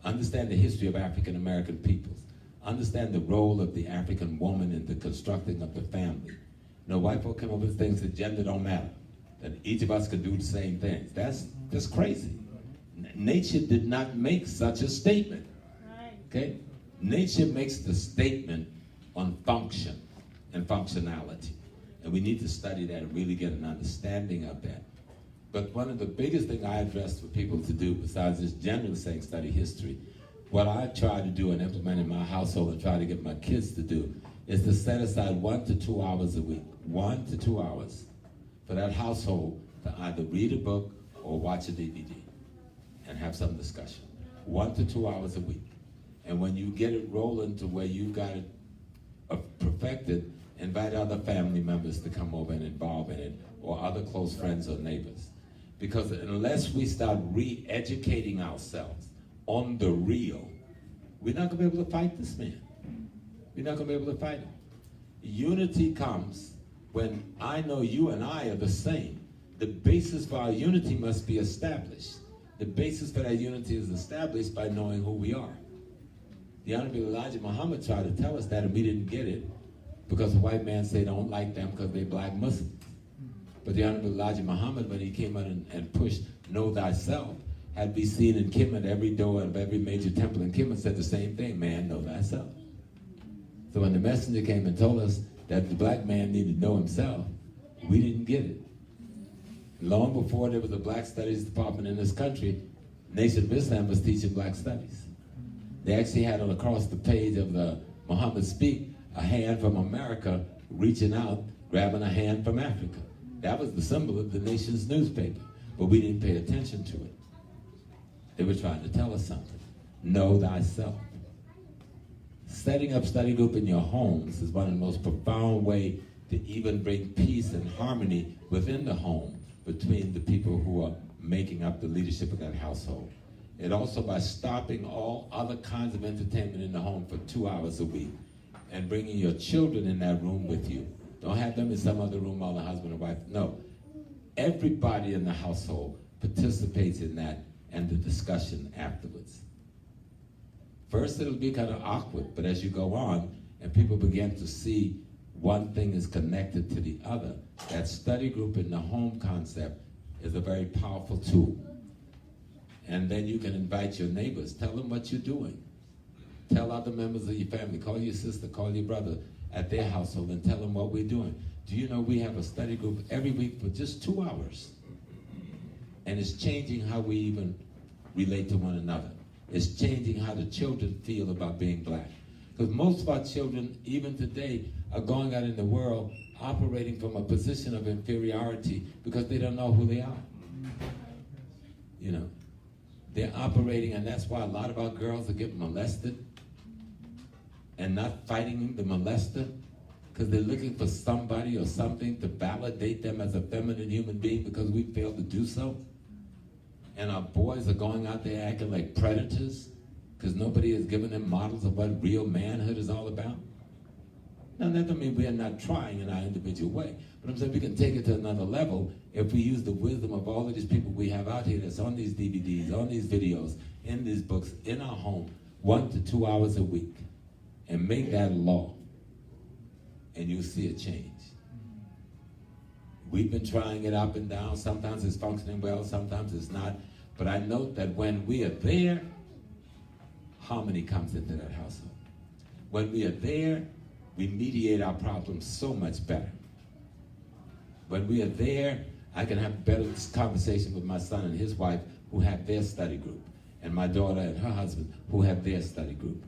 B: Understand the history of African American peoples. Understand the role of the African woman in the constructing of the family. You know, white folk come up with things that gender don't matter, that each of us can do the same things. That's crazy. Nature did not make such a statement. Okay? Nature makes the statement on function and functionality. And we need to study that and really get an understanding of that. But one of the biggest things I address for people to do, besides just generally saying study history, what I try to do and implement in my household and try to get my kids to do is to set aside 1 to 2 hours a week, 1 to 2 hours for that household to either read a book or watch a DVD and have some discussion. 1 to 2 hours a week. And when you get it rolling to where you've got it perfected, invite other family members to come over and involve in it, or other close friends or neighbors. Because unless we start re-educating ourselves on the real, we're not going to be able to fight this man. We're not going to be able to fight him. Unity comes when I know you and I are the same. The basis for our unity must be established. The basis for that unity is established by knowing who we are. The Honorable Elijah Muhammad tried to tell us that, and we didn't get it because the white man said don't like them because they're black Muslims. But the Honorable Elijah Muhammad, when he came out and pushed Know Thyself, had be seen in Kemet, every door of every major temple in Kemet said the same thing, man, know thyself. So when the messenger came and told us that the black man needed to know himself, we didn't get it. Long before there was a black studies department in this country, Nation of Islam was teaching black studies. They actually had across the page of the Muhammad Speak, a hand from America reaching out, grabbing a hand from Africa. That was the symbol of the nation's newspaper, but we didn't pay attention to it. They were trying to tell us something. Know thyself. Setting up study group in your homes is one of the most profound ways to even bring peace and harmony within the home between the people who are making up the leadership of that household. And also by stopping all other kinds of entertainment in the home for 2 hours a week and bringing your children in that room with you. Don't have them in some other room while the husband and wife. No. Everybody in the household participates in that and the discussion afterwards. First it'll be kind of awkward, but as you go on and people begin to see one thing is connected to the other, that study group in the home concept is a very powerful tool. And then you can invite your neighbors, tell them what you're doing. Tell other members of your family, call your sister, call your brother at their household and tell them what we're doing. Do you know we have a study group every week for just 2 hours? And it's changing how we even relate to one another. It's changing how the children feel about being black. Because most of our children, even today, are going out in the world operating from a position of inferiority because they don't know who they are. You know, they're operating, and that's why a lot of our girls are getting molested and not fighting the molester because they're looking for somebody or something to validate them as a feminine human being because we failed to do so. And our boys are going out there acting like predators because nobody has given them models of what real manhood is all about? Now, that doesn't mean we are not trying in our individual way, but I'm saying we can take it to another level if we use the wisdom of all of these people we have out here that's on these DVDs, on these videos, in these books, in our home, 1 to 2 hours a week, and make that law, and you'll see a change. We've been trying it up and down. Sometimes it's functioning well, sometimes it's not. But I note that when we are there, harmony comes into that household. When we are there, we mediate our problems so much better. When we are there, I can have a better conversation with my son and his wife who have their study group, and my daughter and her husband who have their study group.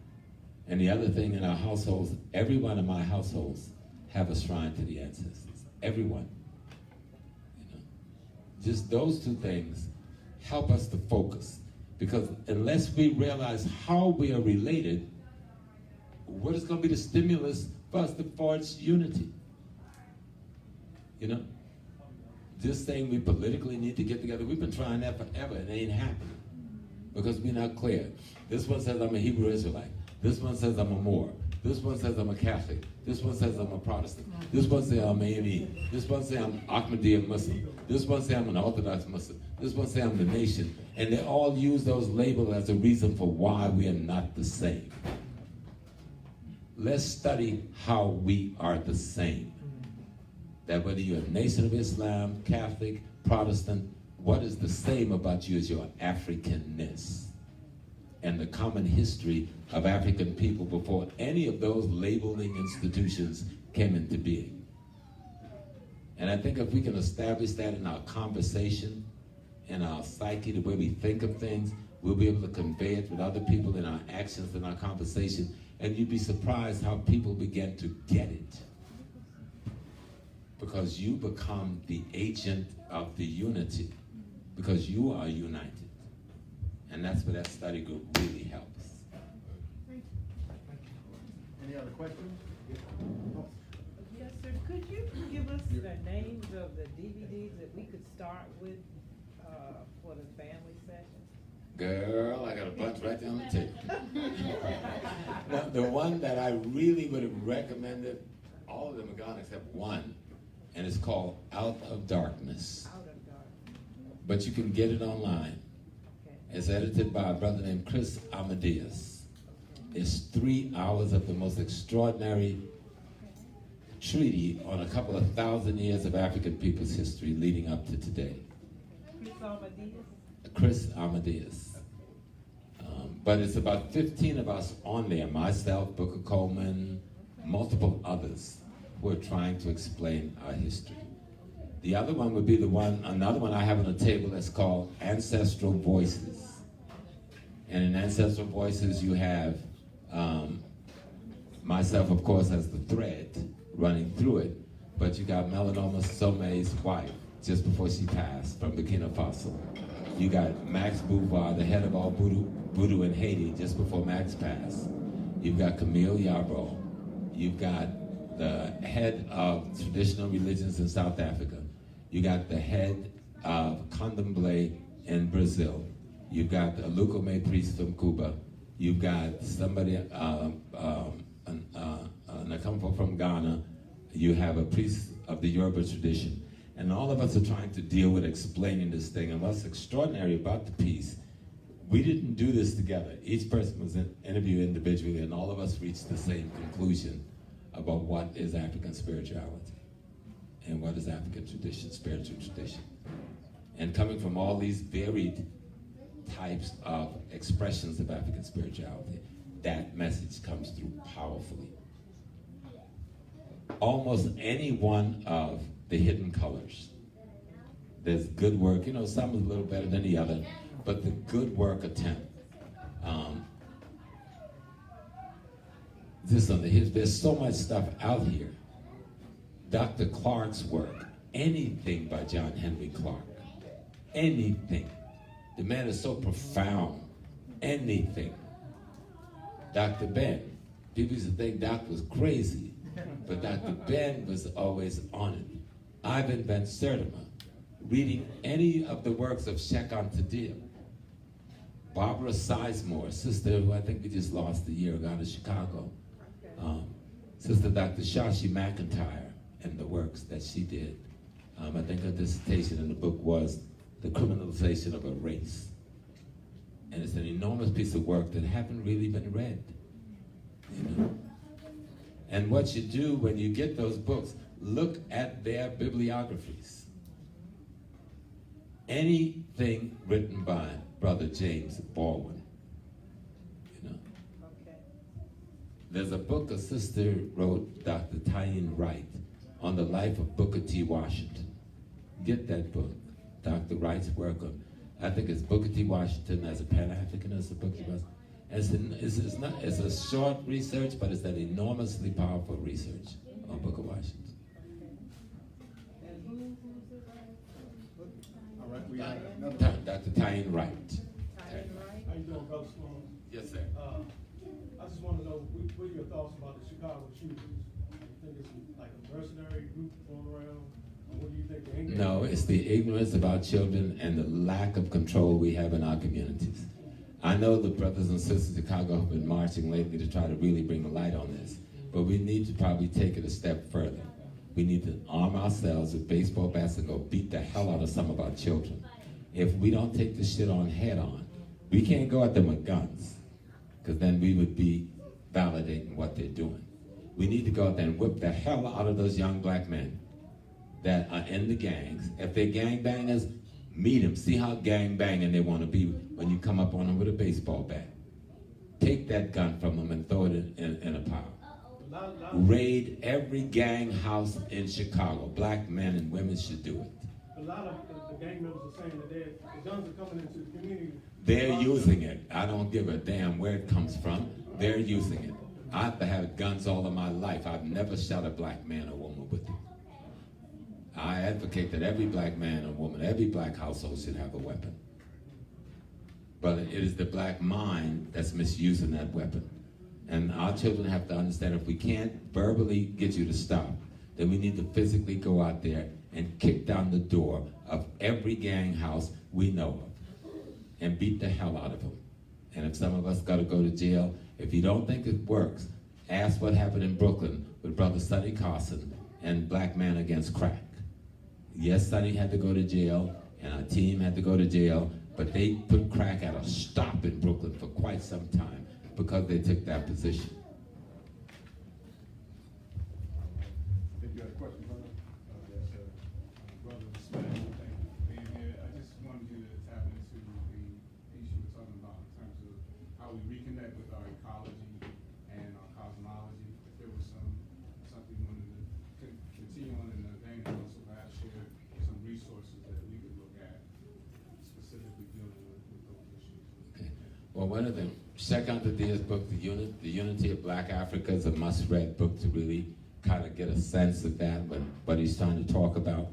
B: And the other thing in our households, every one of my households have a shrine to the ancestors. Everyone. Just those two things help us to focus. Because unless we realize how we are related, what is going to be the stimulus for us to forge unity? You know? This thing we politically need to get together, we've been trying that forever and it ain't happening. Because we're not clear. This one says I'm a Hebrew Israelite. This one says I'm a Moor. This one says I'm a Catholic. This one says I'm a Protestant. This one says I'm AME. This one says I'm Ahmadiyya Muslim. This one says I'm an Orthodox Muslim. This one says I'm the nation. And they all use those labels as a reason for why we are not the same. Let's study how we are the same. That whether you're a Nation of Islam, Catholic, Protestant, what is the same about you is your Africanness and the common history of African people before any of those labeling institutions came into being. And I think if we can establish that in our conversation, in our psyche, the way we think of things, we'll be able to convey it with other people in our actions, in our conversation, and you'd be surprised how people begin to get it. Because you become the agent of the unity, because you are united. And that's where that study group really helps.
A: Any other questions?
F: Yes, sir. Could you give us the names of the DVDs that we could start with for the family session?
B: Girl, I got a bunch right there on the table. Now, the one that I really would have recommended, all of them are gone except one, and it's called Out of Darkness.
F: Out of Darkness.
B: But you can get it online.
F: Okay.
B: It's edited by a brother named Chris Amadeus. It's 3 hours of the most extraordinary treaty on a couple of thousand years of African people's history leading up to today. Chris Amadeus. But it's about 15 of us on there, myself, Booker Coleman, multiple others who are trying to explain our history. The other one would be another one I have on the table that's called Ancestral Voices. And in Ancestral Voices you have myself, of course, as the thread running through it, but you got Melanoma Some's wife, just before she passed, from Burkina Faso. You got Max Bouvard, the head of all voodoo in Haiti, just before Max passed. You've got Camille Yarbrough. You've got the head of traditional religions in South Africa. You got the head of Candomblé in Brazil. You've got the Lucumé priest from Cuba. You've got somebody, Nakampo from Ghana. You have a priest of the Yoruba tradition. And all of us are trying to deal with explaining this thing. And what's extraordinary about the piece, we didn't do this together. Each person was interviewed individually, and all of us reached the same conclusion about what is African spirituality and what is African tradition, spiritual tradition. And coming from all these varied types of expressions of African spirituality, that message comes through powerfully. Almost any one of the hidden colors. There's good work, some is a little better than the other, but the good work attempt. There's so much stuff out here. Dr. Clark's work, anything by John Henry Clark, anything. The man is so profound, anything. Dr. Ben, people used to think Doc was crazy, but Dr. Ben was always on it. Ivan Van Sertima, reading any of the works of Sheikh Anta Diop. Barbara Sizemore, sister who I think we just lost a year ago out of Chicago. Sister Dr. Shashi McIntyre and the works that she did. I think her dissertation in the book was The Criminalization of a Race. And it's an enormous piece of work that haven't really been read. You know? And what you do when you get those books, look at their bibliographies. Anything written by Brother James Baldwin, you know.
F: Okay.
B: There's a book a sister wrote, Dr. Tyene Wright, on the life of Booker T. Washington. Get that book, Dr. Wright's work on, I think it's Booker T. Washington as a Pan-Africanist, a Booker T. Washington. It's a short research, but it's an enormously powerful research on Booker Washington.
F: And who's this?
A: All right, we got another.
B: Dr. Tyene Wright.
F: Tyene Wright?
H: How you doing, Brother Sloan?
B: Yes, sir.
H: I just want to know, what are your thoughts about the Chicago shootings? You think it's like a mercenary group going around? Or what do you think the English?
B: No, it's the ignorance of our children and the lack of control we have in our communities. I know the brothers and sisters in Chicago have been marching lately to try to really bring a light on this, but we need to probably take it a step further. We need to arm ourselves with baseball bats and go beat the hell out of some of our children. If we don't take this shit on head on, we can't go at them with guns, because then we would be validating what they're doing. We need to go out there and whip the hell out of those young black men that are in the gangs. If they're gangbangers, meet them. See how gangbanging they want to be when you come up on them with a baseball bat. Take that gun from them and throw it in a pile. Raid every gang house in Chicago. Black men and women should do it.
H: A lot of the gang members are saying that the guns are coming into the community.
B: They're using it. I don't give a damn where it comes from. They're using it. I've had guns all of my life. I've never shot a black man or woman with it. I advocate that every black man or woman, every black household should have a weapon. But it is the black mind that's misusing that weapon. And our children have to understand, if we can't verbally get you to stop, then we need to physically go out there and kick down the door of every gang house we know of and beat the hell out of them. And if some of us got to go to jail, if you don't think it works, ask what happened in Brooklyn with Brother Sonny Carson and Black Man Against Crack. Yes, Sonny had to go to jail, and our team had to go to jail, but they put crack at a stop in Brooklyn for quite some time because they took that position.
A: If you had a question, brother?
I: Yes, sir. Brother Smith, thank you for being here. I just wanted you to tap into the piece you were talking about in terms of how we reconnect with our ecology and our cosmology. If there was something you wanted to continue on in the vein and also perhaps share some resources that we could look at specifically dealing with those issues.
B: Okay. Well, one of them, check out the Diaz book, The Unity of Black Africa, is a must-read book to really kind of get a sense of that, what he's trying to talk about.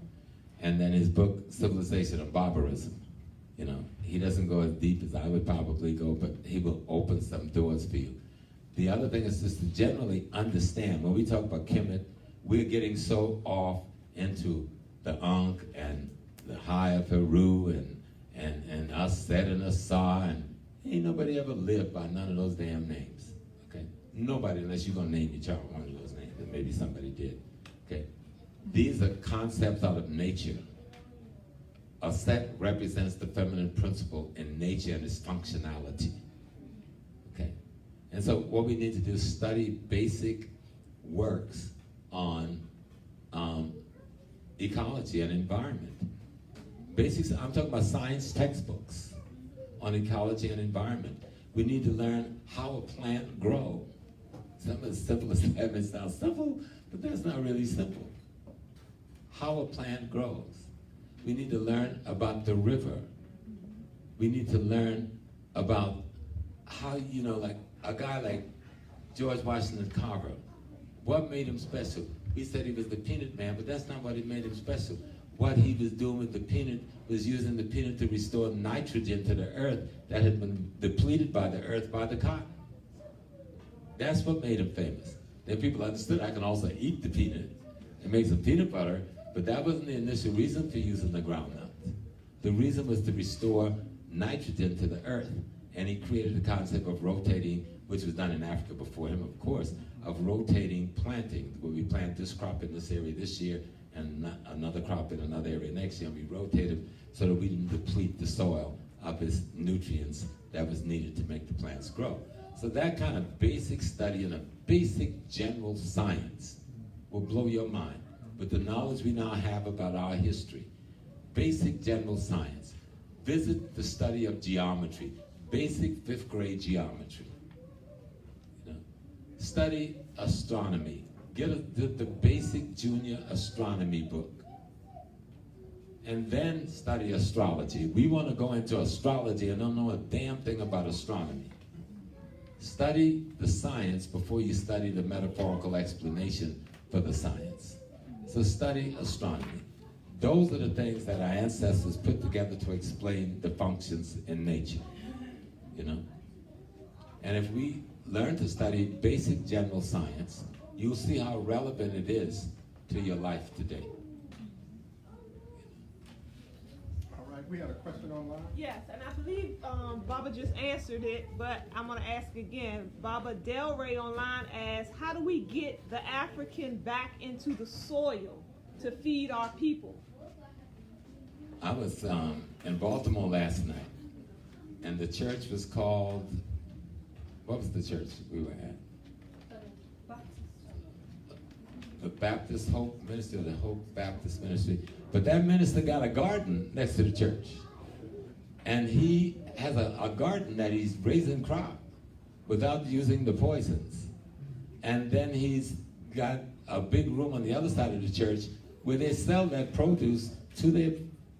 B: And then his book, Civilization of Barbarism. You know, he doesn't go as deep as I would probably go, but he will open some doors for you. The other thing is just to generally understand, when we talk about Kemet, we're getting so off into the Ankh and the High of Heru and Aset and Asar, and ain't nobody ever lived by none of those damn names, okay? Nobody, unless you're gonna name your child one of those names, and maybe somebody did, okay? These are concepts out of nature. Aset represents the feminine principle in nature and its functionality, okay? And so what we need to do is study basic works on ecology and environment. Basics, I'm talking about science textbooks on ecology and environment. We need to learn how a plant grows. Something as simple as that may sound simple, but that's not really simple. How a plant grows. We need to learn about the river. We need to learn about how, you know, like a guy like George Washington Carver, what made him special? We said he was the peanut man, but that's not what made him special. What he was doing with the peanut was using the peanut to restore nitrogen to the earth that had been depleted by the earth by the cotton. That's what made him famous. Then people understood I can also eat the peanut and make some peanut butter, but that wasn't the initial reason for using the groundnut. The reason was to restore nitrogen to the earth. And he created the concept of rotating, which was done in Africa before him, of course, of rotating planting, where we plant this crop in this area this year and another crop in another area next year, and we rotate it so that we didn't deplete the soil of its nutrients that was needed to make the plants grow. So that kind of basic study and a basic general science will blow your mind with the knowledge we now have about our history. Basic general science. Visit the study of geometry, basic 5th grade geometry. You know? Study astronomy. Get the basic junior astronomy book. And then study astrology. We want to go into astrology and don't know a damn thing about astronomy. Study the science before you study the metaphorical explanation for the science. So study astronomy. Those are the things that our ancestors put together to explain the functions in nature, you know? And if we learn to study basic general science, you'll see how relevant it is to your life today.
A: All right, we had a question online.
G: Yes, and I believe Baba just answered it, but I'm going to ask again. Baba Del Rey online asks, how do we get the African back into the soil to feed our people?
B: I was in Baltimore last night, and the church was called, what was the church we were at? The Baptist Hope Ministry, or the Hope Baptist Ministry. But that minister got a garden next to the church. And he has a garden that he's raising crop without using the poisons. And then he's got a big room on the other side of the church where they sell that produce to their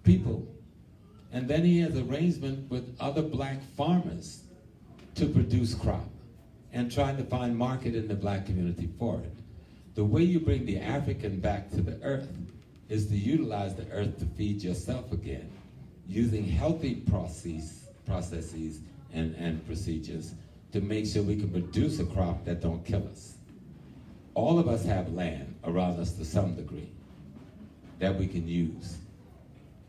B: people. And then he has arrangement with other black farmers to produce crop and trying to find market in the black community for it. The way you bring the African back to the earth is to utilize the earth to feed yourself again, using healthy processes and procedures to make sure we can produce a crop that don't kill us. All of us have land around us to some degree that we can use.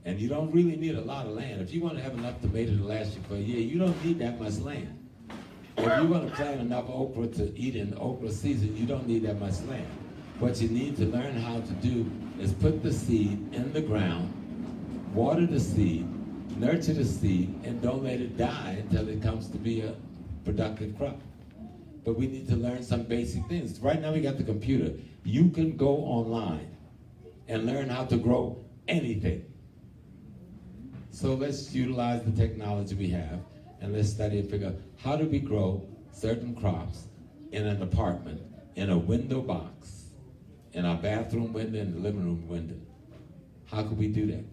B: And you don't really need a lot of land. If you want to have enough tomato to last you for a year, you don't need that much land. If you want to plant enough okra to eat in okra season, you don't need that much land. What you need to learn how to do is put the seed in the ground, water the seed, nurture the seed, and don't let it die until it comes to be a productive crop. But we need to learn some basic things. Right now we got the computer. You can go online and learn how to grow anything. So let's utilize the technology we have and let's study and figure out how do we grow certain crops in an apartment, in a window box, in our bathroom window, in the living room window. How can we do that?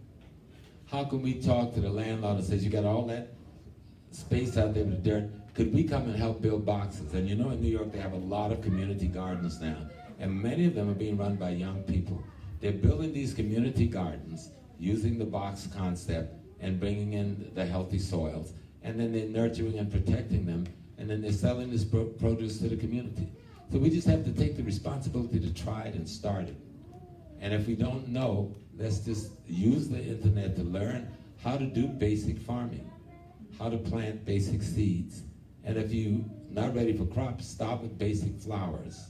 B: How can we talk to the landlord and say, you got all that space out there with the dirt, could we come and help build boxes? And you know in New York they have a lot of community gardens now, and many of them are being run by young people. They're building these community gardens using the box concept and bringing in the healthy soils, and then they're nurturing and protecting them, and then they're selling this produce to the community. So we just have to take the responsibility to try it and start it. And if we don't know, let's just use the internet to learn how to do basic farming, how to plant basic seeds. And if you're not ready for crops, start with basic flowers,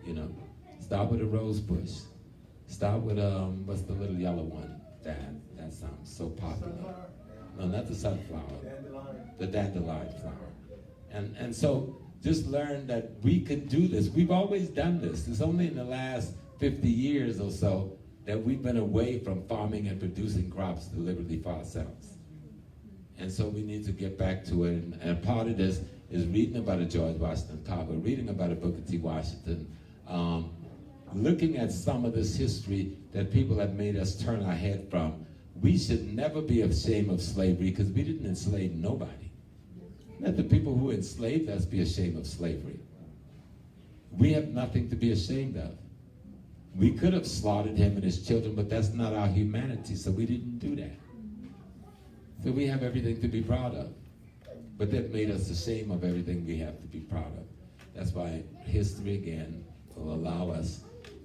B: you know. Start with a rose bush. Start with, what's the little yellow one? That sounds so popular. No, not the sunflower. The dandelion flower. And so just learn that we can do this. We've always done this. It's only in the last 50 years or so that we've been away from farming and producing crops deliberately for ourselves. And so we need to get back to it. And part of this is reading about a George Washington Carver, reading about a Booker T. Washington, looking at some of this history that people have made us turn our head from. We should never be ashamed of slavery because we didn't enslave nobody. Let the people who enslaved us be ashamed of slavery. We have nothing to be ashamed of. We could have slaughtered him and his children, but that's not our humanity, so we didn't do that. So we have everything to be proud of. But that made us ashamed of everything we have to be proud of. That's why history, again, will allow us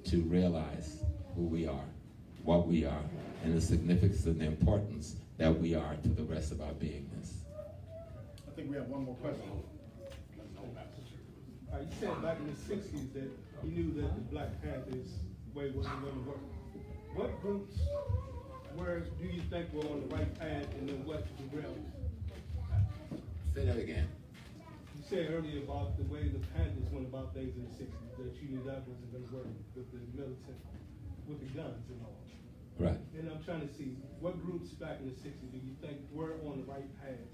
B: to realize who we are, what we are, and the significance and the importance that we are to the rest of our beingness.
A: I think
H: think we have one more question. You said back in the '60s that you knew that the Black Panthers way wasn't going to work. What groups do you think were on the right path and then what derailed?
B: Say that again.
H: You said earlier about the way the Panthers went about things in the '60s, that you knew that wasn't going to work with the militant, with the guns and all.
B: Right.
H: And I'm trying to see what groups back in the '60s do you think were on the right path?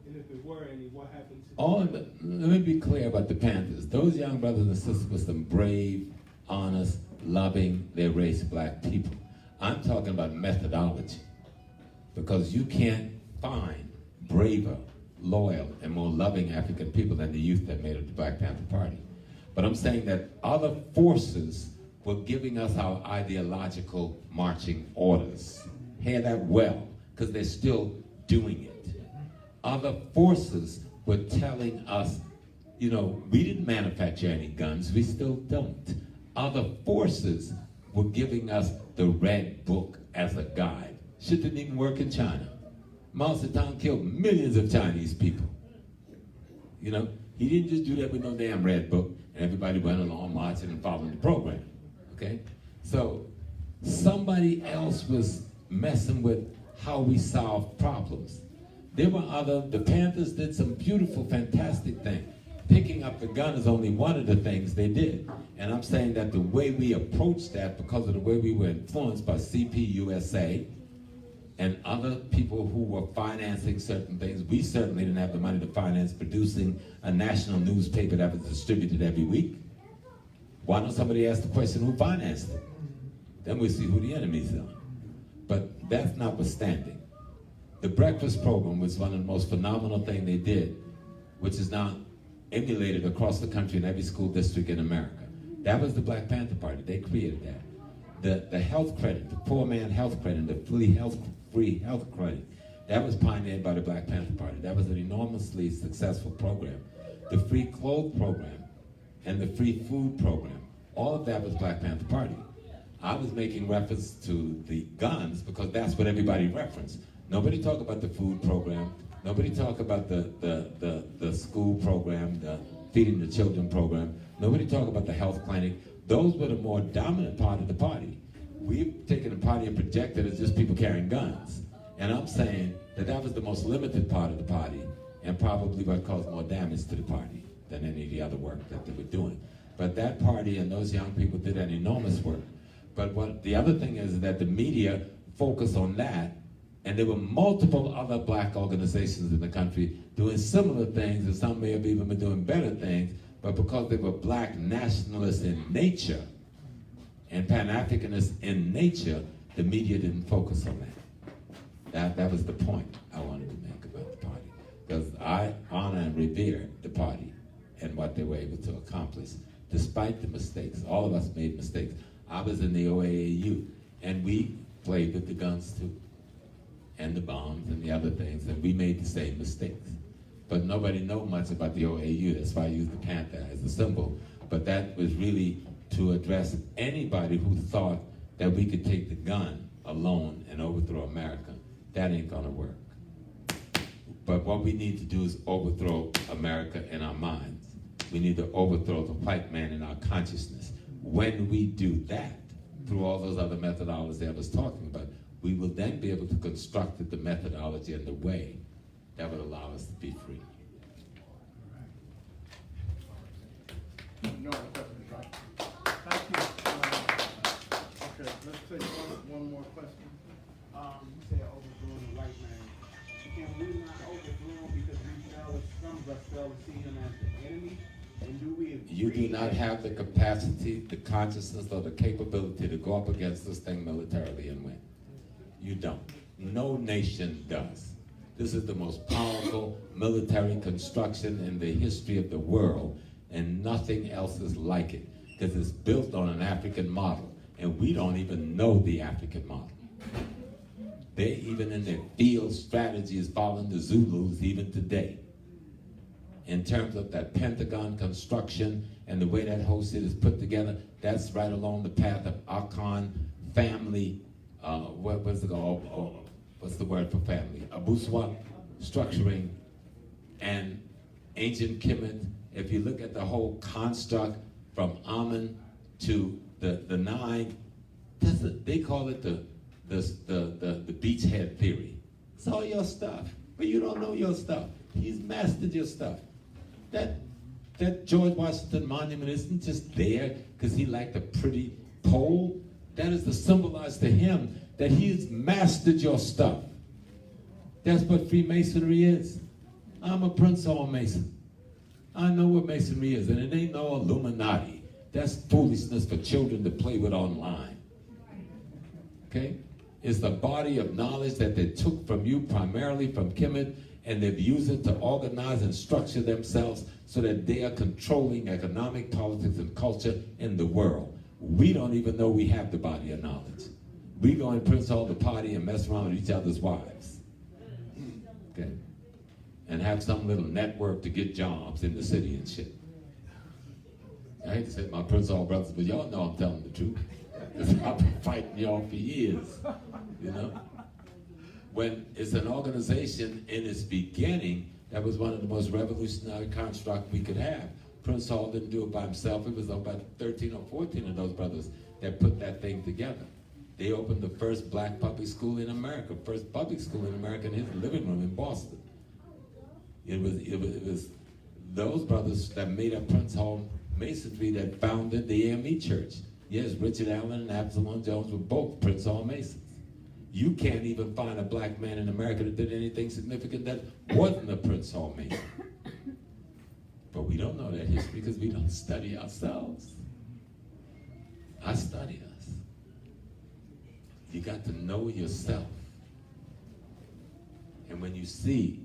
H: And if there were any, what happened to them?
B: Let me be clear about the Panthers. Those young brothers and sisters were some brave, honest, loving their race black people. I'm talking about methodology. Because you can't find braver, loyal, and more loving African people than the youth that made up the Black Panther Party. But I'm saying that other forces were giving us our ideological marching orders. Hear that well, because they're still doing it. Other forces were telling us, you know, we didn't manufacture any guns, we still don't. Other forces were giving us the Red Book as a guide. Shit didn't even work in China. Mao Zedong killed millions of Chinese people. You know, he didn't just do that with no damn Red Book, and everybody went along marching and following the program, okay? So somebody else was messing with how we solve problems. There were the Panthers did some beautiful, fantastic things. Picking up the gun is only one of the things they did. And I'm saying that the way we approached that, because of the way we were influenced by CPUSA and other people who were financing certain things, we certainly didn't have the money to finance producing a national newspaper that was distributed every week. Why don't somebody ask the question, who financed it? Then we see who the enemies are. But that's notwithstanding. The breakfast program was one of the most phenomenal things they did, which is now emulated across the country in every school district in America. That was the Black Panther Party. They created that. The health credit, the poor man health credit, the free health credit, that was pioneered by the Black Panther Party. That was an enormously successful program. The free clothes program and the free food program, all of that was Black Panther Party. I was making reference to the guns because that's what everybody referenced. Nobody talk about the food program. Nobody talk about the school program, the feeding the children program. Nobody talk about the health clinic. Those were the more dominant part of the party. We've taken the party and projected it as just people carrying guns. And I'm saying that that was the most limited part of the party and probably what caused more damage to the party than any of the other work that they were doing. But that party and those young people did an enormous work. But what the other thing is that the media focused on that. And there were multiple other black organizations in the country doing similar things, and some may have even been doing better things, but because they were black nationalists in nature and Pan-Africanists in nature, the media didn't focus on that. That was the point I wanted to make about the party. Because I honor and revere the party and what they were able to accomplish, despite the mistakes. All of us made mistakes. I was in the OAAU, and we played with the guns too, and the bombs and the other things, and we made the same mistakes. But nobody knows much about the OAU. That's why I used the panther as a symbol. But that was really to address anybody who thought that we could take the gun alone and overthrow America. That ain't gonna work. But what we need to do is overthrow America in our minds. We need to overthrow the white man in our consciousness. When we do that, through all those other methodologies I was talking about, we will then be able to construct the methodology and the way that would allow us to be free.
H: No other questions, right? Thank you. Okay, let's take one more question.
J: You said overthrowing the white man. Can we not overthrow him because some of us fail to see him as the enemy? And do we agree?
B: You do not have the capacity, the consciousness, or the capability to go up against this thing militarily and win. You don't. No nation does. This is the most powerful military construction in the history of the world, and nothing else is like it, because it's built on an African model, and we don't even know the African model. They, even in their field strategy, is following the Zulus even today. In terms of that Pentagon construction and the way that whole city is put together, that's right along the path of Akan family. What's the word for family? Abuswa structuring, and ancient Kemet, if you look at the whole construct from Amun to the nine, they call it the beachhead theory. It's all your stuff, but you don't know your stuff. He's mastered your stuff. That George Washington monument isn't just there because he liked a pretty pole. That is to symbolize to him that he's mastered your stuff. That's what Freemasonry is. I'm a Prince Hall Mason. I know what Masonry is, and it ain't no Illuminati. That's foolishness for children to play with online. Okay? It's the body of knowledge that they took from you, primarily from Kemet, and they've used it to organize and structure themselves so that they are controlling economic, politics, and culture in the world. We don't even know we have the body of knowledge. We go in Prince Hall to party and mess around with each other's wives. Okay? And have some little network to get jobs in the city and shit. I hate to say my Prince Hall brothers, but y'all know I'm telling the truth. I've been fighting y'all for years, you know? When it's an organization in its beginning, that was one of the most revolutionary constructs we could have. Prince Hall didn't do it by himself. It was about 13 or 14 of those brothers that put that thing together. They opened the first black public school in America, first public school in America in his living room in Boston. It was those brothers that made up Prince Hall Masonry that founded the AME Church. Yes, Richard Allen and Absalom Jones were both Prince Hall Masons. You can't even find a black man in America that did anything significant that wasn't a Prince Hall Mason. But we don't know that history because we don't study ourselves. I study us. You got to know yourself. And when you see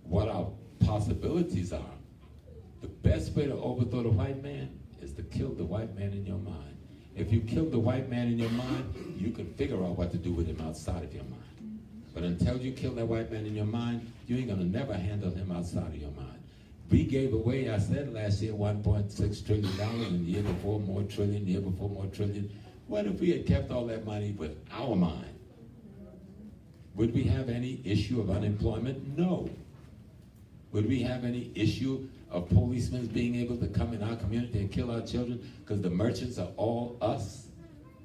B: what our possibilities are, the best way to overthrow the white man is to kill the white man in your mind. If you kill the white man in your mind, you can figure out what to do with him outside of your mind. But until you kill that white man in your mind, you ain't gonna never handle him outside of your mind. We gave away, I said last year, $1.6 trillion, and the year before more trillion, the year before more trillion. What if we had kept all that money with our mind? Would we have any issue of unemployment? No. Would we have any issue of policemen being able to come in our community and kill our children because the merchants are all us?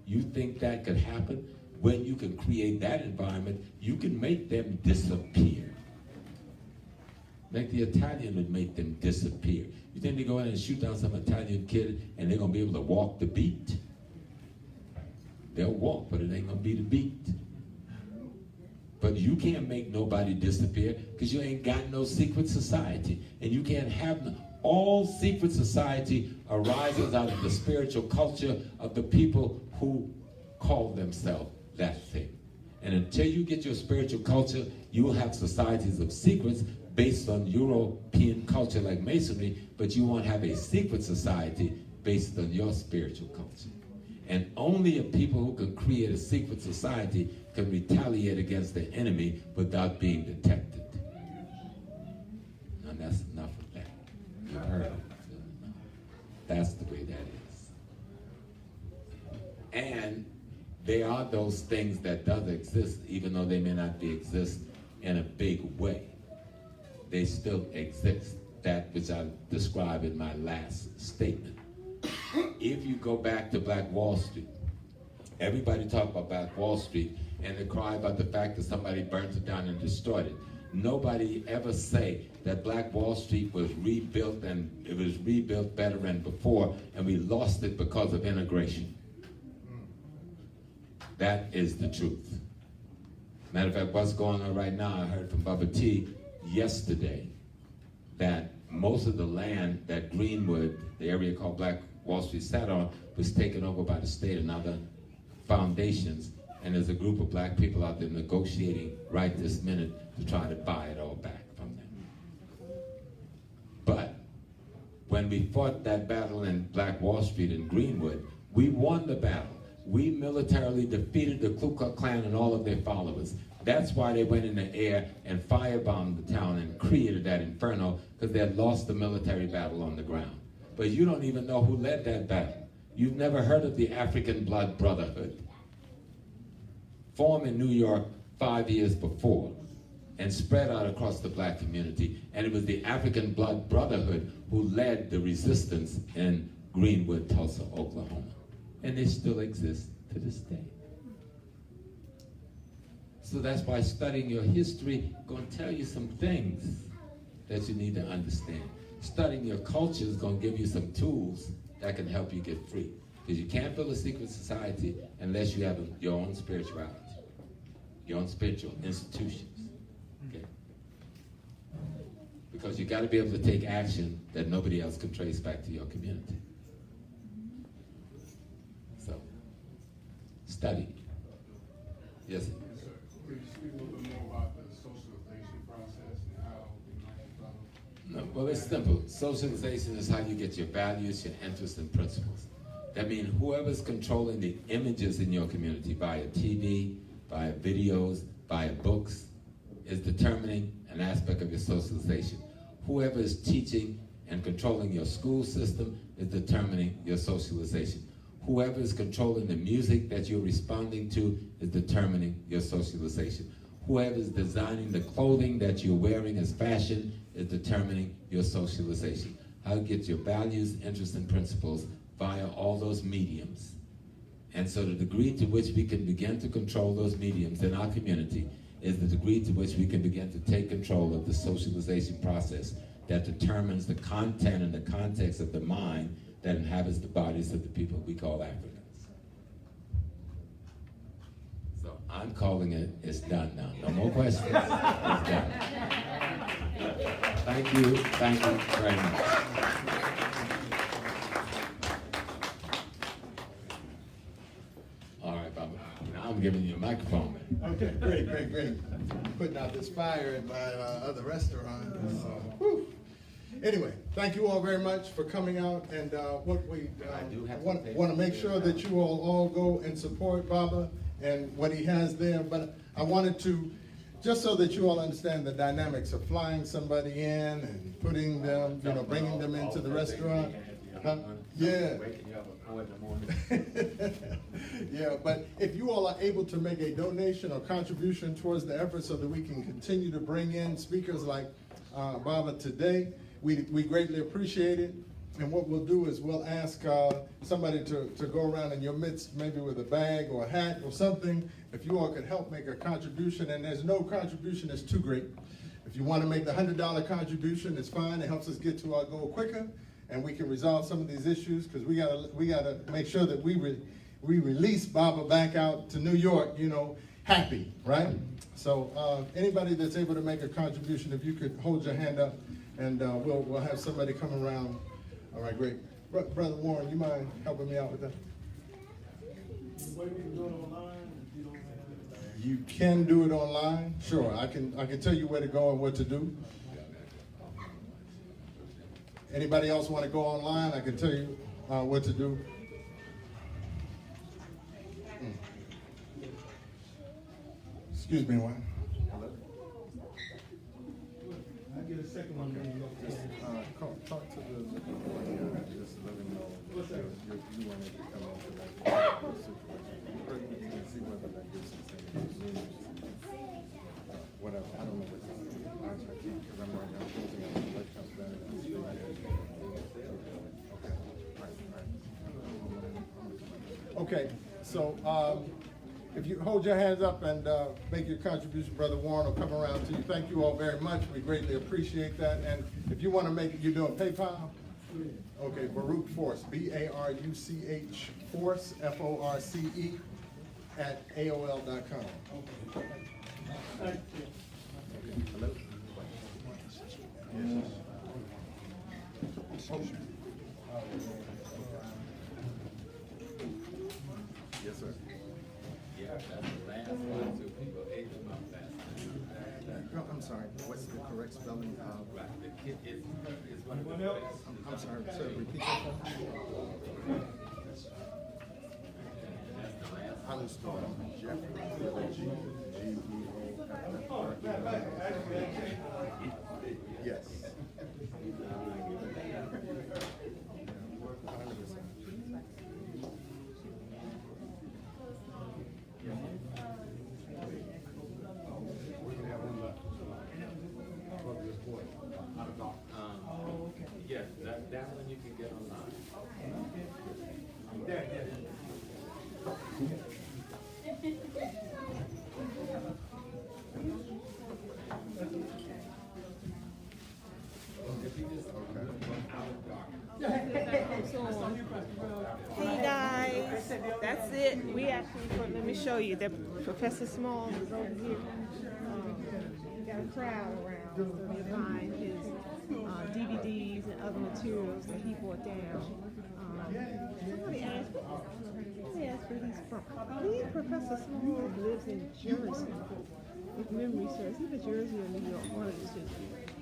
B: You think that could happen? When you can create that environment, you can make them disappear. Like the Italian would make them disappear. You think they go in and shoot down some Italian kid and they're gonna be able to walk the beat? They'll walk, but it ain't gonna be the beat. But you can't make nobody disappear because you ain't got no secret society. And you can't have them. All secret society arises out of the spiritual culture of the people who call themselves that thing. And until you get your spiritual culture, you will have societies of secrets based on European culture like Masonry, but you won't have a secret society based on your spiritual culture. And only a people who can create a secret society can retaliate against the enemy without being detected. And that's enough of that. You've heard it. That's the way that is. And there are those things that does exist, even though they may not exist in a big way. They still exist. That which I described in my last statement. If you go back to Black Wall Street, everybody talk about Black Wall Street and they cry about the fact that somebody burnt it down and destroyed it. Nobody ever say that Black Wall Street was rebuilt and it was rebuilt better than before and we lost it because of integration. That is the truth. Matter of fact, what's going on right now, I heard from Bubba T yesterday that most of the land that Greenwood, the area called Black Wall Street sat on, was taken over by the state and other foundations, and there's a group of black people out there negotiating right this minute to try to buy it all back from them. But when we fought that battle in Black Wall Street in Greenwood, we won the battle. We militarily defeated the Ku Klux Klan and all of their followers. That's why they went in the air and firebombed the town and created that inferno, because they had lost the military battle on the ground. But you don't even know who led that battle. You've never heard of the African Blood Brotherhood. Formed in New York 5 years before. and spread out across the black community. And it was the African Blood Brotherhood who led the resistance in Greenwood, Tulsa, Oklahoma. And they still exist to this day. So that's why studying your history going to tell you some things that you need to understand. Studying your culture is going to give you some tools that can help you get free. Because you can't build a secret society unless you have your own spirituality, your own spiritual institutions. Okay? Because you got to be able to take action that nobody else can trace back to your community. So, study. Yes, sir.
I: Could you speak a little bit more about the socialization process and how it might develop?
B: No, well, it's simple. Socialization is how you get your values, your interests, and principles. That means whoever's controlling the images in your community via TV, via videos, via books, is determining an aspect of your socialization. Whoever is teaching and controlling your school system is determining your socialization. Whoever is controlling the music that you're responding to is determining your socialization. Whoever is designing the clothing that you're wearing as fashion is determining your socialization. How you get your values, interests, and principles via all those mediums. And so the degree to which we can begin to control those mediums in our community is the degree to which we can begin to take control of the socialization process that determines the content and the context of the mind that inhabits the bodies of the people we call Africans. So I'm calling it, it's done now. No more questions, it's done. Thank you very much. All right, Baba, now I'm giving you a microphone.
A: Okay, great. Putting out this fire at my other restaurant. So, whew. Anyway, thank you all very much for coming out, and what we want to make sure that you all go and support Baba and what he has there. But I wanted to, just so that you all understand the dynamics of flying somebody in and putting them, bringing them into the restaurant. Huh? Yeah. Yeah, but if you all are able to make a donation or contribution towards the effort so that we can continue to bring in speakers like Baba today, we greatly appreciate it. And what we'll do is we'll ask somebody to go around in your midst, maybe with a bag or a hat or something, if you all could help make a contribution. And there's no contribution that's too great. If you want to make the $100 contribution, it's fine. It helps us get to our goal quicker, and we can resolve some of these issues, because we gotta make sure that we release Baba back out to New York, happy, right? So anybody that's able to make a contribution, if you could hold your hand up, and we'll have somebody come around. All right, great. Brother Warren, you mind helping me out with that? You can do it online. Sure, I can tell you where to go and what to do. Anybody else want to go online? I can tell you what to do. Excuse me, one. Hello?
H: I get a second one.
A: Talk to the just let him know you wanted to come into that situation. See whether that gives us any whatever. I don't know what I can't, because I'm right now closing out the lecture. Okay, so if you hold your hands up and make your contribution, Brother Warren will come around to you. Thank you all very much. We greatly appreciate that. And if you want to make it, you're doing PayPal? Okay, Baruch Force, B-A-R-U-C-H Force, F-O-R-C-E, at AOL.com. Hello? Yes, sir.
B: Yeah, that's the last one, so people ate them up last time.
A: No, I'm sorry, what's the correct spelling of?
B: Right, the kid is one of the best.
A: I'm sorry, sir, repeat that. How do you spell it? Jeffrey, G-E-O. Yes.
K: Yeah, that one you can get online.
G: Hey guys, that's it. We actually, let me show you that Professor Small is over here. We got a crowd around, so they're buying his DVDs and other materials that he brought down. Somebody asked where he's from. I believe Professor Small lives in Jersey, if memory serves. Either Jersey or New York, one of the two.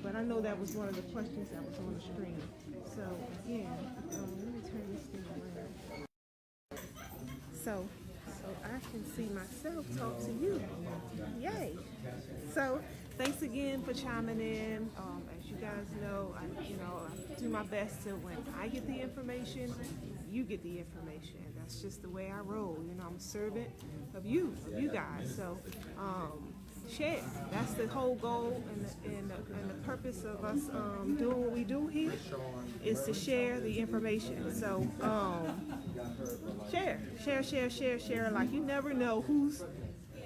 G: But I know that was one of the questions that was on the screen. So, yeah, let me turn this thing around. So I can see myself talk to you. Yay. So, thanks again for chiming in. As you guys know, I do my best to, when I get the information, you get the information. That's just the way I roll. I'm a servant of you guys. So, share. That's the whole goal and the purpose of us doing what we do here is to share the information. So share. Like, you never know who's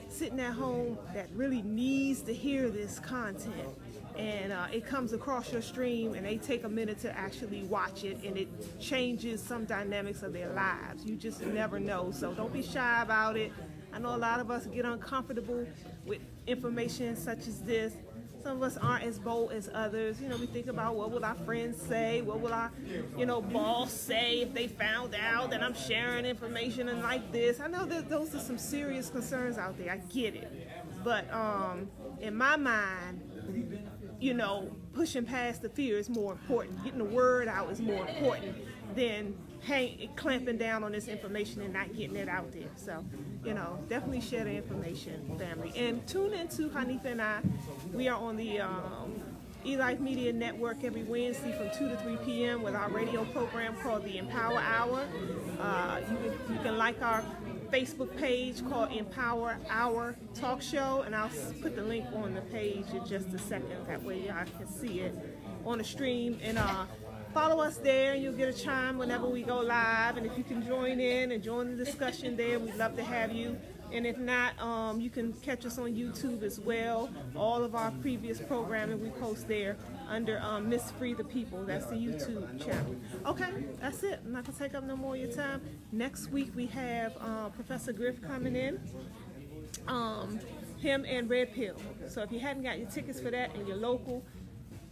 G: sitting at home that really needs to hear this content, and it comes across your stream and they take a minute to actually watch it, and it changes some dynamics of their lives. You just never know. So don't be shy about it. I know a lot of us get uncomfortable with information such as this. Some of us aren't as bold as others. We think about, what will our friends say? What will our, boss say if they found out that I'm sharing information and like this? I know that those are some serious concerns out there. I get it. But in my mind, pushing past the fear is more important. Getting the word out is more important than clamping down on this information and not getting it out there. So, definitely share the information, family. And tune into Hanifa and I. We are on the eLife Media Network every Wednesday from 2 to 3 p.m. with our radio program called the Empower Hour. You can like our Facebook page called Empower Hour Talk Show, and I'll put the link on the page in just a second. That way y'all can see it on the stream. And follow us there, and you'll get a chime whenever we go live. And if you can join in and join the discussion there, we'd love to have you. And if not, you can catch us on YouTube as well. All of our previous programming we post there under Miss Free the People. That's the YouTube channel. Okay, that's it. I'm not going to take up no more of your time. Next week we have Professor Griff coming in. Him and Red Pill. So if you hadn't got your tickets for that and you're local,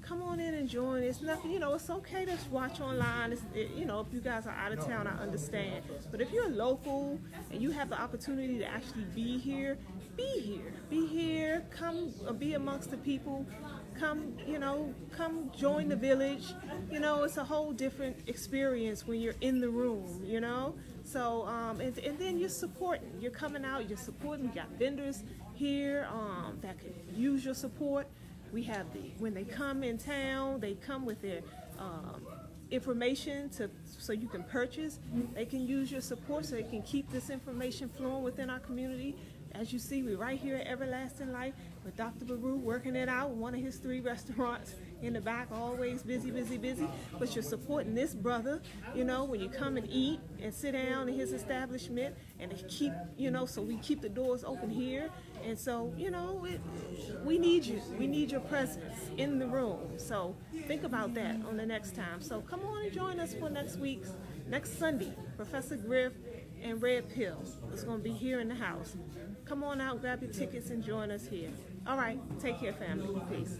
G: come on in and join. It's nothing, it's okay to watch online. If you guys are out of town, I understand. But if you're local and you have the opportunity to actually be here, be here. Be here. Come be amongst the people. Come join the village. It's a whole different experience when you're in the room, So, and then you're supporting. You're coming out, you're supporting. We got vendors here that could use your support. We have when they come in town, they come with their information so you can purchase. They can use your support so they can keep this information flowing within our community. As you see, we're right here at Everlasting Life with Dr. Baru working it out in one of his 3 restaurants in the back, always busy. But you're supporting this brother, when you come and eat and sit down in his establishment, and keep, so we keep the doors open here. And so, we need you. We need your presence in the room. So think about that on the next time. So come on and join us for next Sunday. Professor Griff and Red Pill is going to be here in the house. Come on out, grab your tickets, and join us here. All right, take care, family. Peace.